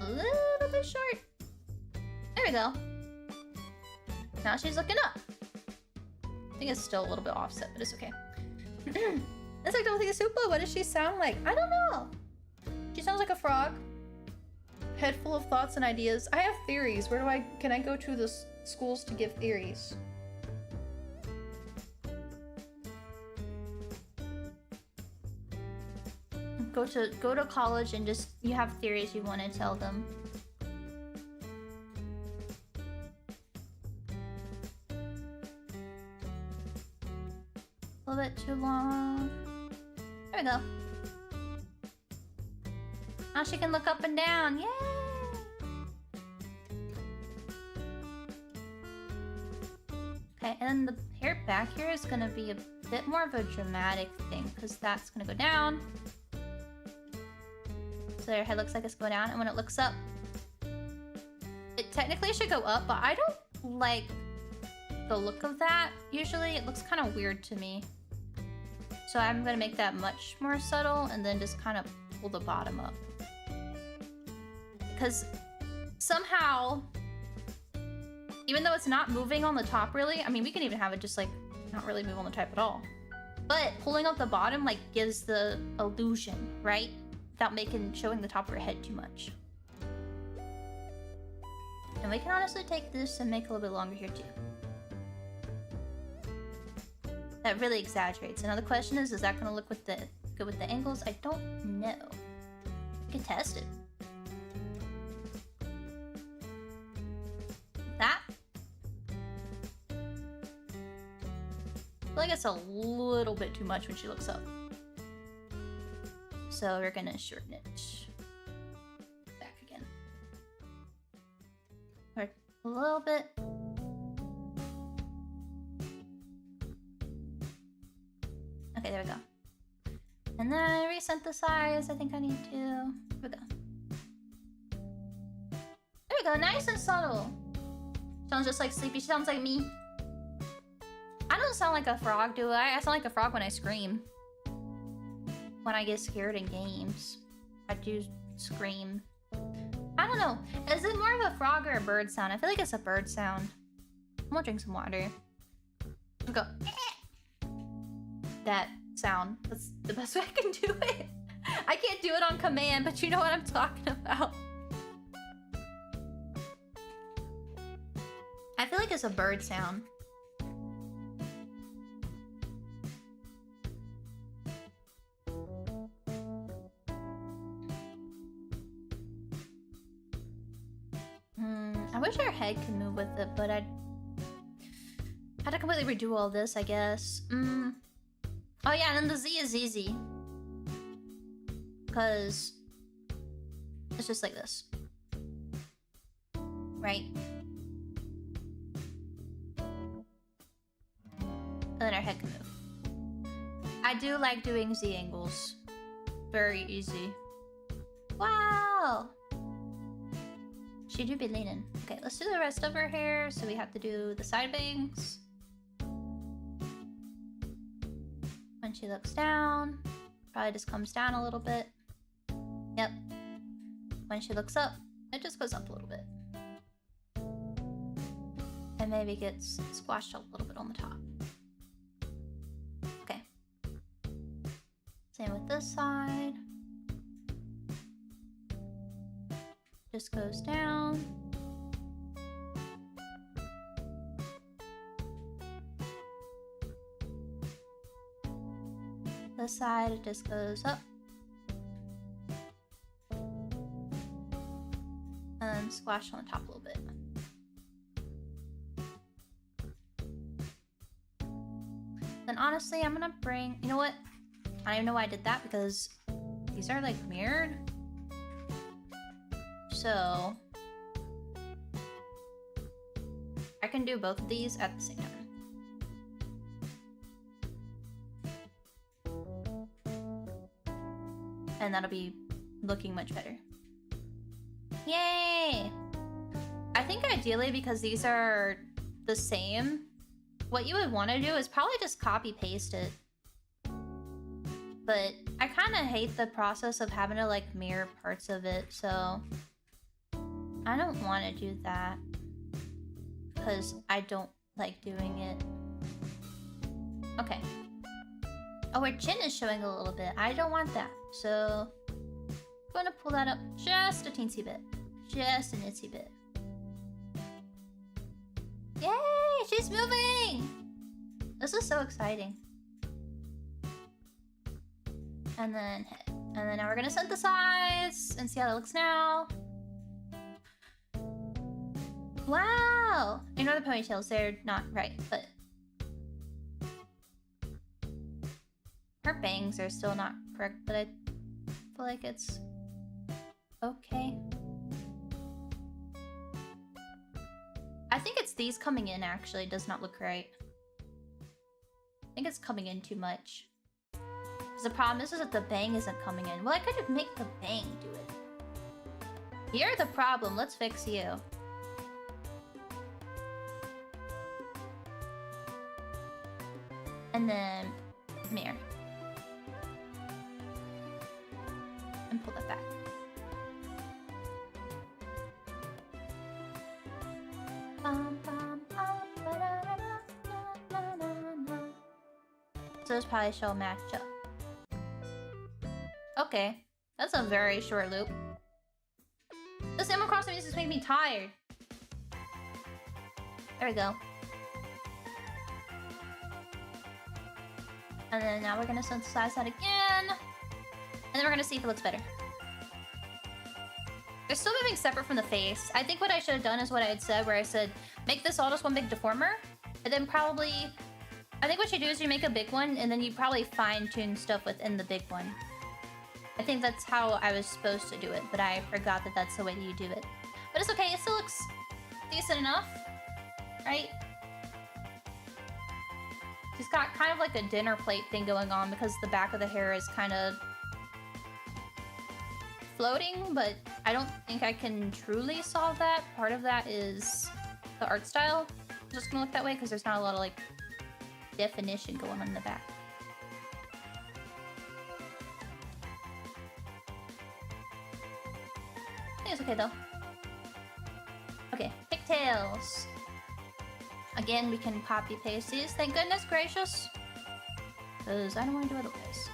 A little bit short. There we go. Now she's looking up. I think it's still a little bit offset, but it's okay. It's like, don't think it's super. What does she sound like? I don't know. She sounds like a frog. Head full of thoughts and ideas. I have theories. Can I go to the schools to give theories? Go to college and just, you have theories you want to tell them. A little bit too long. There we go. Now she can look up and down. Yay! Okay, and then the hair back here is gonna be a bit more of a dramatic thing because that's gonna go down. So their head looks like it's going down, and when it looks up, it technically should go up, but I don't like the look of that. Usually it looks kind of weird to me. So I'm gonna make that much more subtle and then just kind of pull the bottom up. Because somehow, even though it's not moving on the top really, I mean, we can even have it just like not really move on the top at all. But pulling up the bottom like gives the illusion, right? Without showing the top of her head too much. And we can honestly take this and make it a little bit longer here too. That really exaggerates. Another question is that gonna look good with the angles? I don't know. We can test it. That. I feel like it's a little bit too much when she looks up. So we're gonna shorten it. Back again. Or a little bit. Okay, there we go. And then I resynthesize. I think I need to. Here we go. go. Nice and subtle. Sounds just like Sleepy. She sounds like me. I don't sound like a frog, do I? I sound like a frog when I scream. When I get scared in games, I do scream. I don't know. Is it more of a frog or a bird sound? I feel like it's a bird sound. I'm gonna drink some water. Let's go. That sound. That's the best way I can do it. I can't do it on command, but you know what I'm talking about. I feel like it's a bird sound. I wish our head could move with it, but I'd have to completely redo all this, I guess. Oh yeah, and then the Z is easy. Because it's just like this. Right? And then our head can move. I do like doing Z angles. Very easy. Wow! She do be leaning. Okay, let's do the rest of her hair. So we have to do the side bangs. When she looks down, probably just comes down a little bit. Yep. When she looks up, it just goes up a little bit. And maybe gets squashed up a little bit on the top. Okay. Same with this side. Just goes down. This side, it just goes up. And splash on the top a little bit. Then honestly, I'm gonna bring... You know what? I don't even know why I did that because these are like mirrored. So I can do both of these at the same time. And that'll be looking much better. Yay! I think ideally, because these are the same, what you would want to do is probably just copy paste it. But I kind of hate the process of having to like mirror parts of it, so I don't want to do that because I don't like doing it. Okay. Oh, her chin is showing a little bit. I don't want that. So I'm going to pull that up just a teensy bit. Just an itsy bit. Yay! She's moving! This is so exciting. And then head. And then now we're going to synthesize and see how that looks now. Wow! Ignore the ponytails, they're not right, but her bangs are still not correct, but I feel like it's okay. I think it's these coming in actually does not look right. I think it's coming in too much. Because the problem is that the bang isn't coming in. Well, I could have made the bang do it. You're the problem, let's fix you. And then mirror. And pull that back. So this probably shall match up. Okay, that's a very short loop. This Animal Crossing music is making me tired. There we go. And then now we're gonna synthesize that again. And then we're gonna see if it looks better. They're still moving separate from the face. I think what I should have done is what I had said, where I said, make this all just one big deformer. And then probably... I think what you do is you make a big one, and then you probably fine-tune stuff within the big one. I think that's how I was supposed to do it, but I forgot that that's the way you do it. But it's okay, it still looks decent enough, right? She's got kind of like a dinner plate thing going on because the back of the hair is kind of floating, but I don't think I can truly solve that. Part of that is the art style. It's just gonna look that way because there's not a lot of like definition going on in the back. I think it's okay though. Okay, pigtails. Again, we can copy paste these. Thank goodness gracious. Because I don't want to do otherwise.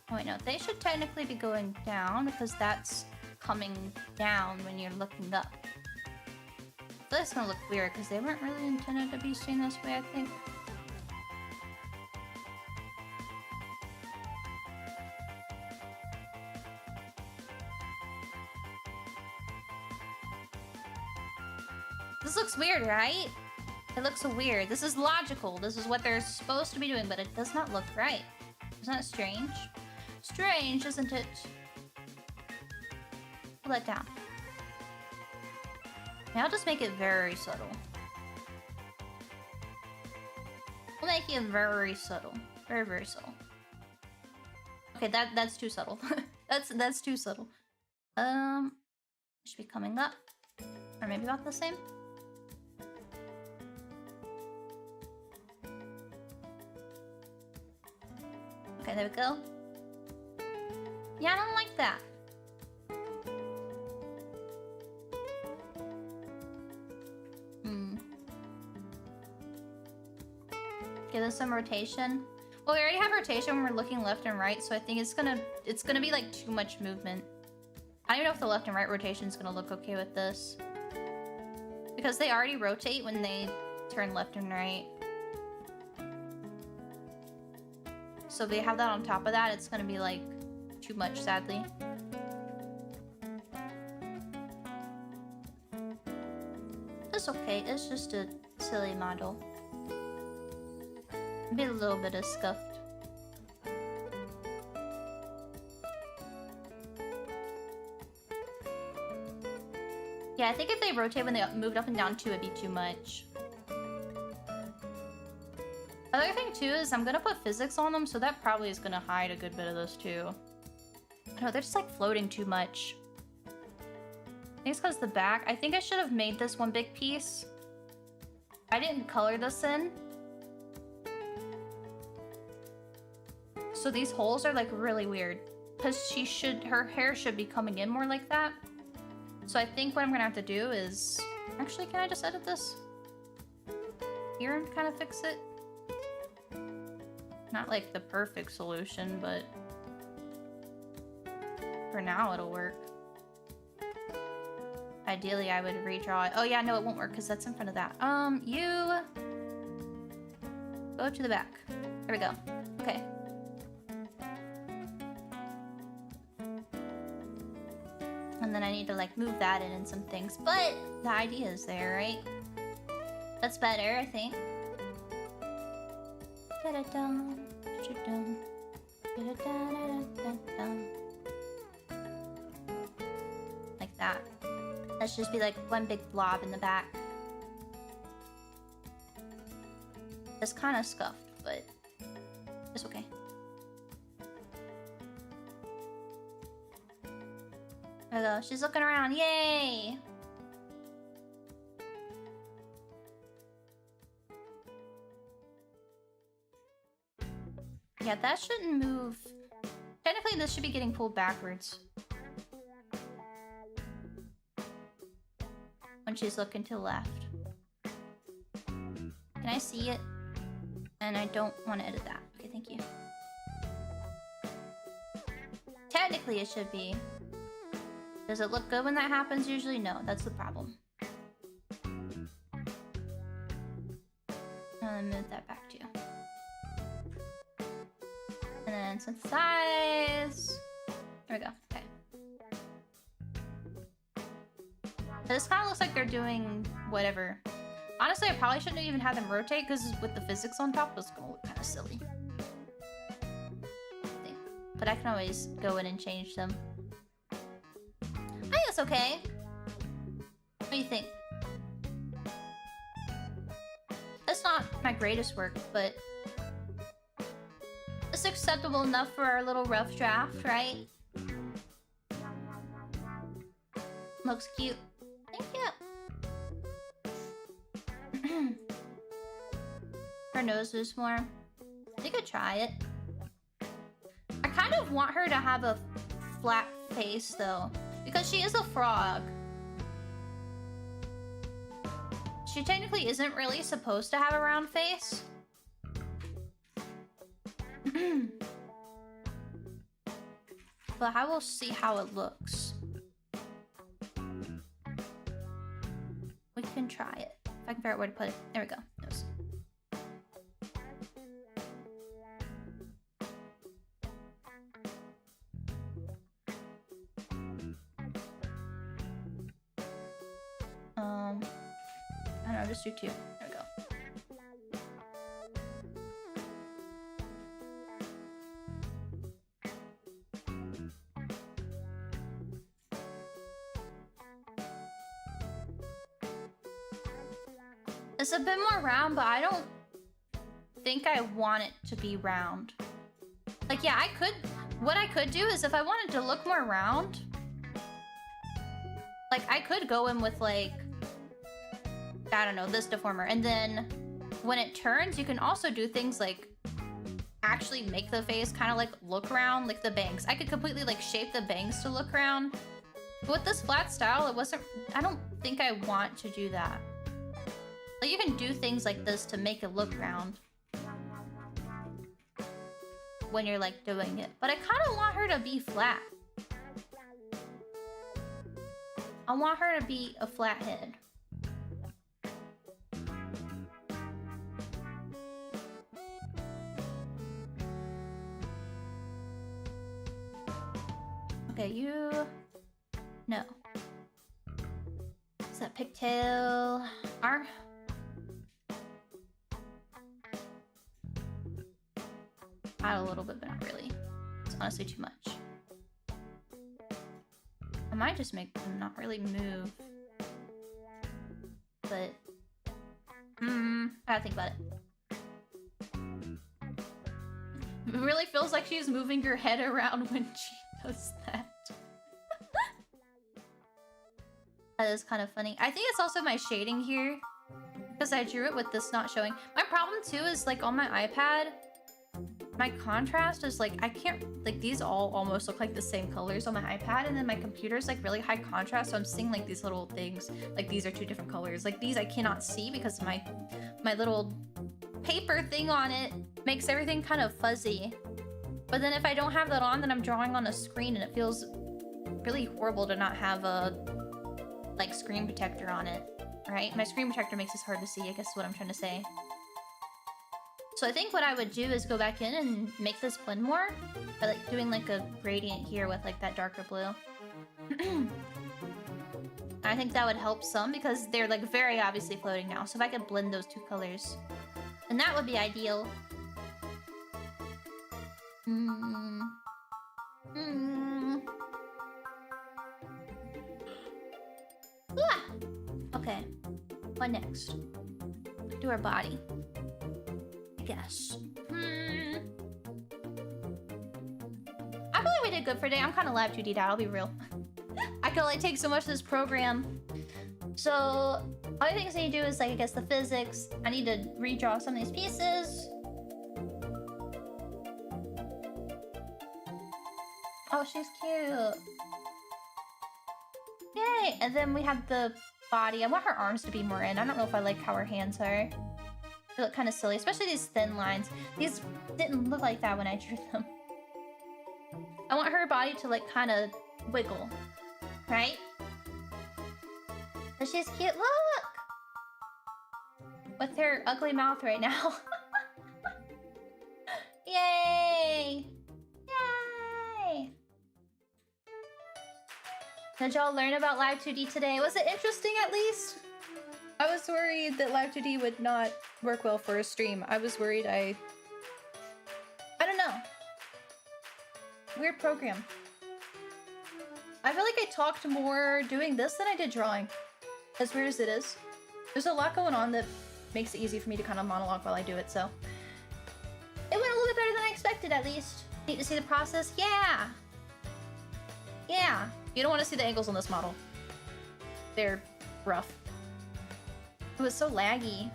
Oh wait, no. They should technically be going down because that's coming down when you're looking up. That's gonna look weird because they weren't really intended to be seen this way, I think. This looks weird, right? It looks so weird. This is logical. This is what they're supposed to be doing, but it does not look right. Isn't that strange? Strange, isn't it? Pull that down. Now I'll just make it very subtle. We'll make it very subtle. Very, very subtle. Okay, that's too subtle. that's too subtle. Should be coming up. Or maybe about the same. Okay, there we go. Yeah, I don't like that. Give us some rotation. Well, we already have rotation when we're looking left and right, so I think it's gonna be like too much movement. I don't even know if the left and right rotation is gonna look okay with this. Because they already rotate when they turn left and right. So if they have that on top of that, it's gonna be like too much, sadly. It's okay, it's just a silly model. Maybe a little bit of scuffed. Yeah, I think if they rotate when they moved up and down too, it'd be too much. Other thing too is I'm gonna put physics on them, so that probably is gonna hide a good bit of this too. I know, they're just like floating too much. I think it's because the back. I think I should have made this one big piece. I didn't color this in. So these holes are like really weird. Because her hair should be coming in more like that. So I think what I'm gonna have to do is... Actually, can I just edit this? Here and kind of fix it? Not like the perfect solution, but... For now, it'll work. Ideally, I would redraw it. Oh yeah, no, it won't work because that's in front of that. You... Go to the back. There we go. Okay. And then I need to like move that in and some things, but the idea is there, right? That's better, I think. Like that. Let's just be like one big blob in the back. It's kind of scuffed, but it's okay. There we go. She's looking around. Yay! Yeah, that shouldn't move. Technically, this should be getting pulled backwards. When she's looking to the left. Can I see it? And I don't want to edit that. Okay, thank you. Technically, it should be. Does it look good when that happens? Usually, no. That's the problem. And move that back too. And then synthesize. There we go. Okay. This kind of looks like they're doing whatever. Honestly, I probably shouldn't even have them rotate because with the physics on top, it's gonna look kind of silly. I think. But I can always go in and change them. I think it's okay. What do you think? That's not my greatest work, but it's acceptable enough for our little rough draft, right? Looks cute. Thank you. Her nose is more. We could try it. I kind of want her to have a flat face though, because she is a frog. She technically isn't really supposed to have a round face. But I will see how it looks. We can try it. If I can figure out where to put it. There we go. Nose. I don't know, just do 2. There we go. It's a bit more round, but I don't think I want it to be round. Like, yeah, I could... What I could do is if I wanted to look more round... Like, I could go in with, like... I don't know, this deformer. And then when it turns, you can also do things like... actually make the face kind of, like, look round, like the bangs. I could completely, like, shape the bangs to look round. But with this flat style, it wasn't... I don't think I want to do that. Like, you can do things like this to make it look round when you're, like, doing it. But I kind of want her to be flat. I want her to be a flat head. Okay, you... No. Is that pigtail? R? Add a little bit, but not really. It's honestly too much. I might just make them not really move. But... I gotta think about it. It really feels like she's moving her head around when she does that. That is kind of funny. I think it's also my shading here, because I drew it with this not showing. My problem too is, like, on my iPad, my contrast is like, I can't, like, these all almost look like the same colors on my iPad, and then my computer's like really high contrast, so I'm seeing like these little things, like these are 2 different colors. Like these I cannot see because my little paper thing on it makes everything kind of fuzzy. But then if I don't have that on, then I'm drawing on a screen and it feels really horrible to not have a, like, screen protector on it, right? My screen protector makes this hard to see, I guess is what I'm trying to say. So I think what I would do is go back in and make this blend more by, like, doing like a gradient here with like that darker blue. I think that would help some because they're like very obviously floating now. So if I could blend those 2 colors, then that would be ideal. Okay, what next? Do her body, I guess. I feel like we did good for today. I'm kind of Live2D'd out, I'll be real. I can only take so much of this program. So, all the things I need to do is, like, I guess the physics. I need to redraw some of these pieces. Oh, she's cute. Yay! And then we have the body. I want her arms to be more in. I don't know if I like how her hands are. They look kind of silly, especially these thin lines. These didn't look like that when I drew them. I want her body to, like, kind of wiggle, right? But she's cute. Look! With her ugly mouth right now. Yay! Yay! Did y'all learn about Live2D today? Was it interesting at least? I was worried that Live2D would not work well for a stream. I was worried I don't know. Weird program. I feel like I talked more doing this than I did drawing. As weird as it is. There's a lot going on that makes it easy for me to kind of monologue while I do it, so. It went a little bit better than I expected, at least. Need to see the process? Yeah! Yeah! You don't want to see the angles on this model. they're rough. It was so laggy.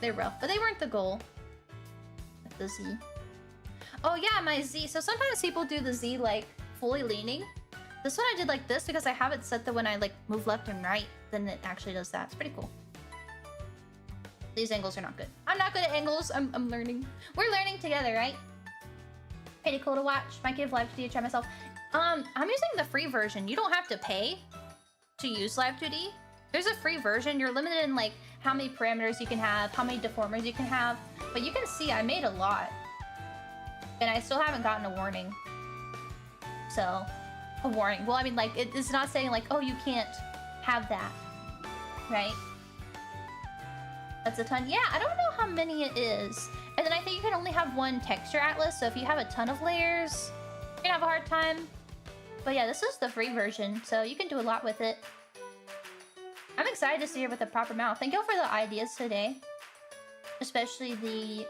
They're rough, but they weren't the goal. The Z. Oh yeah, my Z. So sometimes people do the Z like fully leaning. This one I did like this because I have it set that when I like move left and right, then it actually does that. It's pretty cool. These angles are not good. I'm not good at angles. I'm learning. We're learning together, right? Pretty cool to watch. Might give Live2D a try myself. I'm using the free version. You don't have to pay to use Live2D. There's a free version. You're limited in like how many parameters you can have, how many deformers you can have. But you can see I made a lot. And I still haven't gotten a warning. So, a warning. Well, I mean, like, it's not saying like, oh, you can't have that. Right? That's a ton. Yeah, I don't know how many it is. And then I think you can only have one texture atlas. So if you have a ton of layers, you're gonna have a hard time. But yeah, this is the free version. So you can do a lot with it. I'm excited to see her with a proper mouth. Thank you for the ideas today. Especially the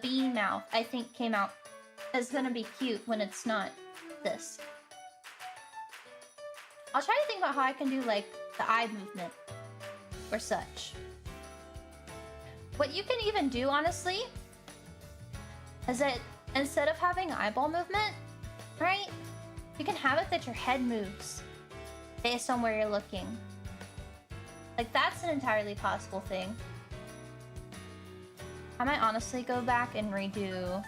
bee mouth, I think came out as gonna be cute when it's not this. I'll try to think about how I can do like the eye movement or such. What you can even do, honestly, is that instead of having eyeball movement, right? You can have it that your head moves based on where you're looking. Like, that's an entirely possible thing. I might honestly go back and redo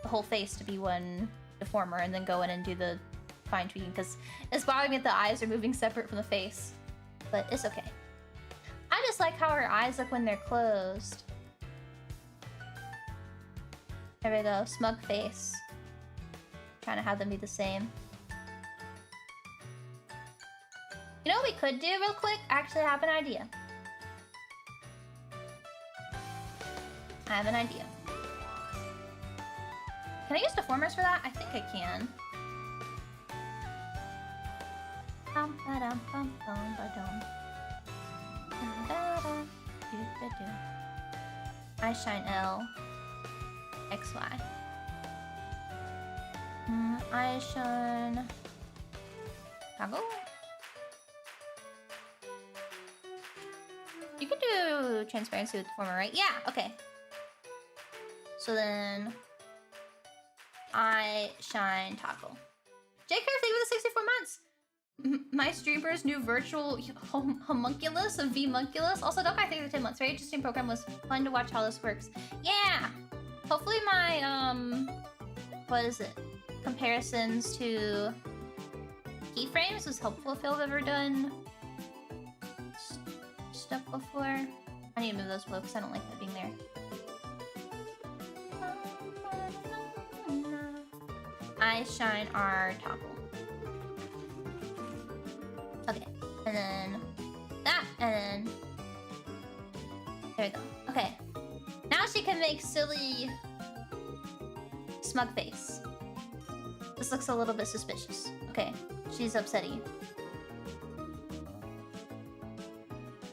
the whole face to be one deformer and then go in and do the fine tweaking, because it's bothering me that the eyes are moving separate from the face. But it's okay. I just like how her eyes look when they're closed. There we go, smug face. Trying to have them be the same. You know what we could do real quick? Actually, I have an idea. I have an idea. Can I use deformers for that? I think I can. I shine L. XY. I shine toggle. You can do transparency with deformer, right? Yeah, okay. So then I shine toggle. J. Curve, thank you for the 64 months. My streamer's new virtual homunculus of V-munculus. Also, Dokai, thank you for 10 months. Very interesting program. Was fun to watch how this works. Yeah. Hopefully my what is it? Comparisons to keyframes was helpful if y'all have ever done stuff before. I need to move those below because I don't like that being there. I shine our toggle. Okay, and then that, and then there we go. Okay, now she can make silly smug face. This looks a little bit suspicious. Okay, she's upsetting you.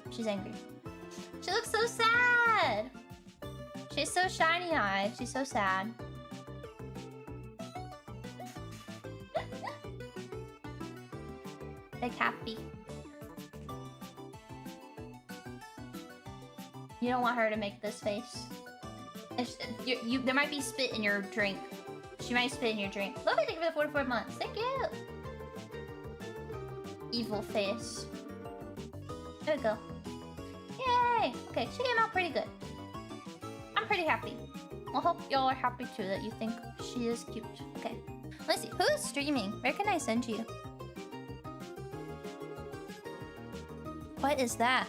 She's angry. She looks so sad. She's so shiny-eyed. She's so sad. Like happy. You don't want her to make this face. There might be spit in your drink. She might spit in your drink. Lovely, thank you for the 44 months. Thank you. Evil face. There we go. Yay! Okay, she came out pretty good. I'm pretty happy. I hope y'all are happy too that you think she is cute. Okay. Let's see. Who is streaming? Where can I send you? What is that?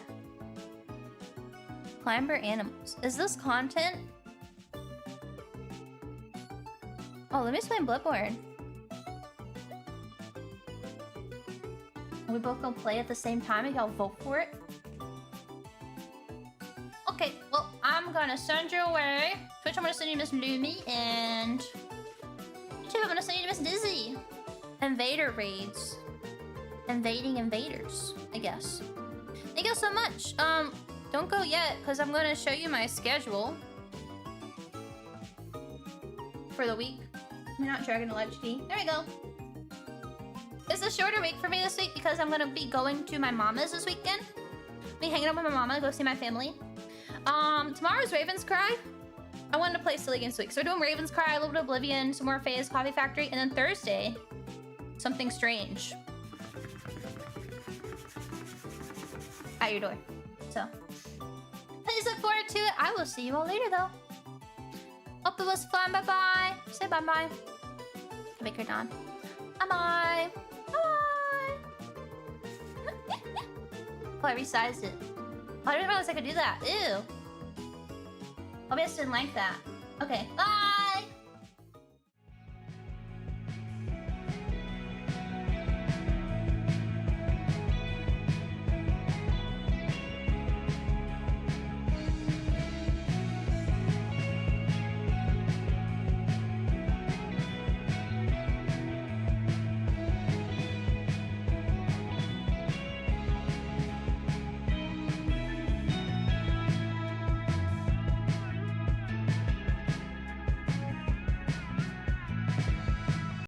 Climber animals. Is this content? Oh, let me explain Bloodborne. Are we both gonna play at the same time if y'all vote for it? Okay, well, I'm gonna send you away. Twitch, I'm gonna send you Miss Lumi, and YouTube, I'm gonna send you to Miss Dizzy. Invader raids. Invading invaders, I guess. Thank you so much. Don't go yet, because I'm gonna show you my schedule. for the week. I'm not dragging a Live2D. There we go. It's a shorter week for me this week because I'm gonna be going to my mama's this weekend. Be hanging out with my mama, go see my family. Tomorrow's Raven's Cry. I wanted to play Silly Games this week. So we're doing Raven's Cry, a little bit of Oblivion, some more Faye's Coffee Factory, and then Thursday, something strange. At your door. So, please look forward to it. I will see you all later though. Hope it was fun. Bye-bye. Say bye-bye. Make her dawn. Bye-bye. Bye. Oh, I resized it. Oh, I didn't realize I could do that. Ew. Obviously didn't like that. Okay. Bye.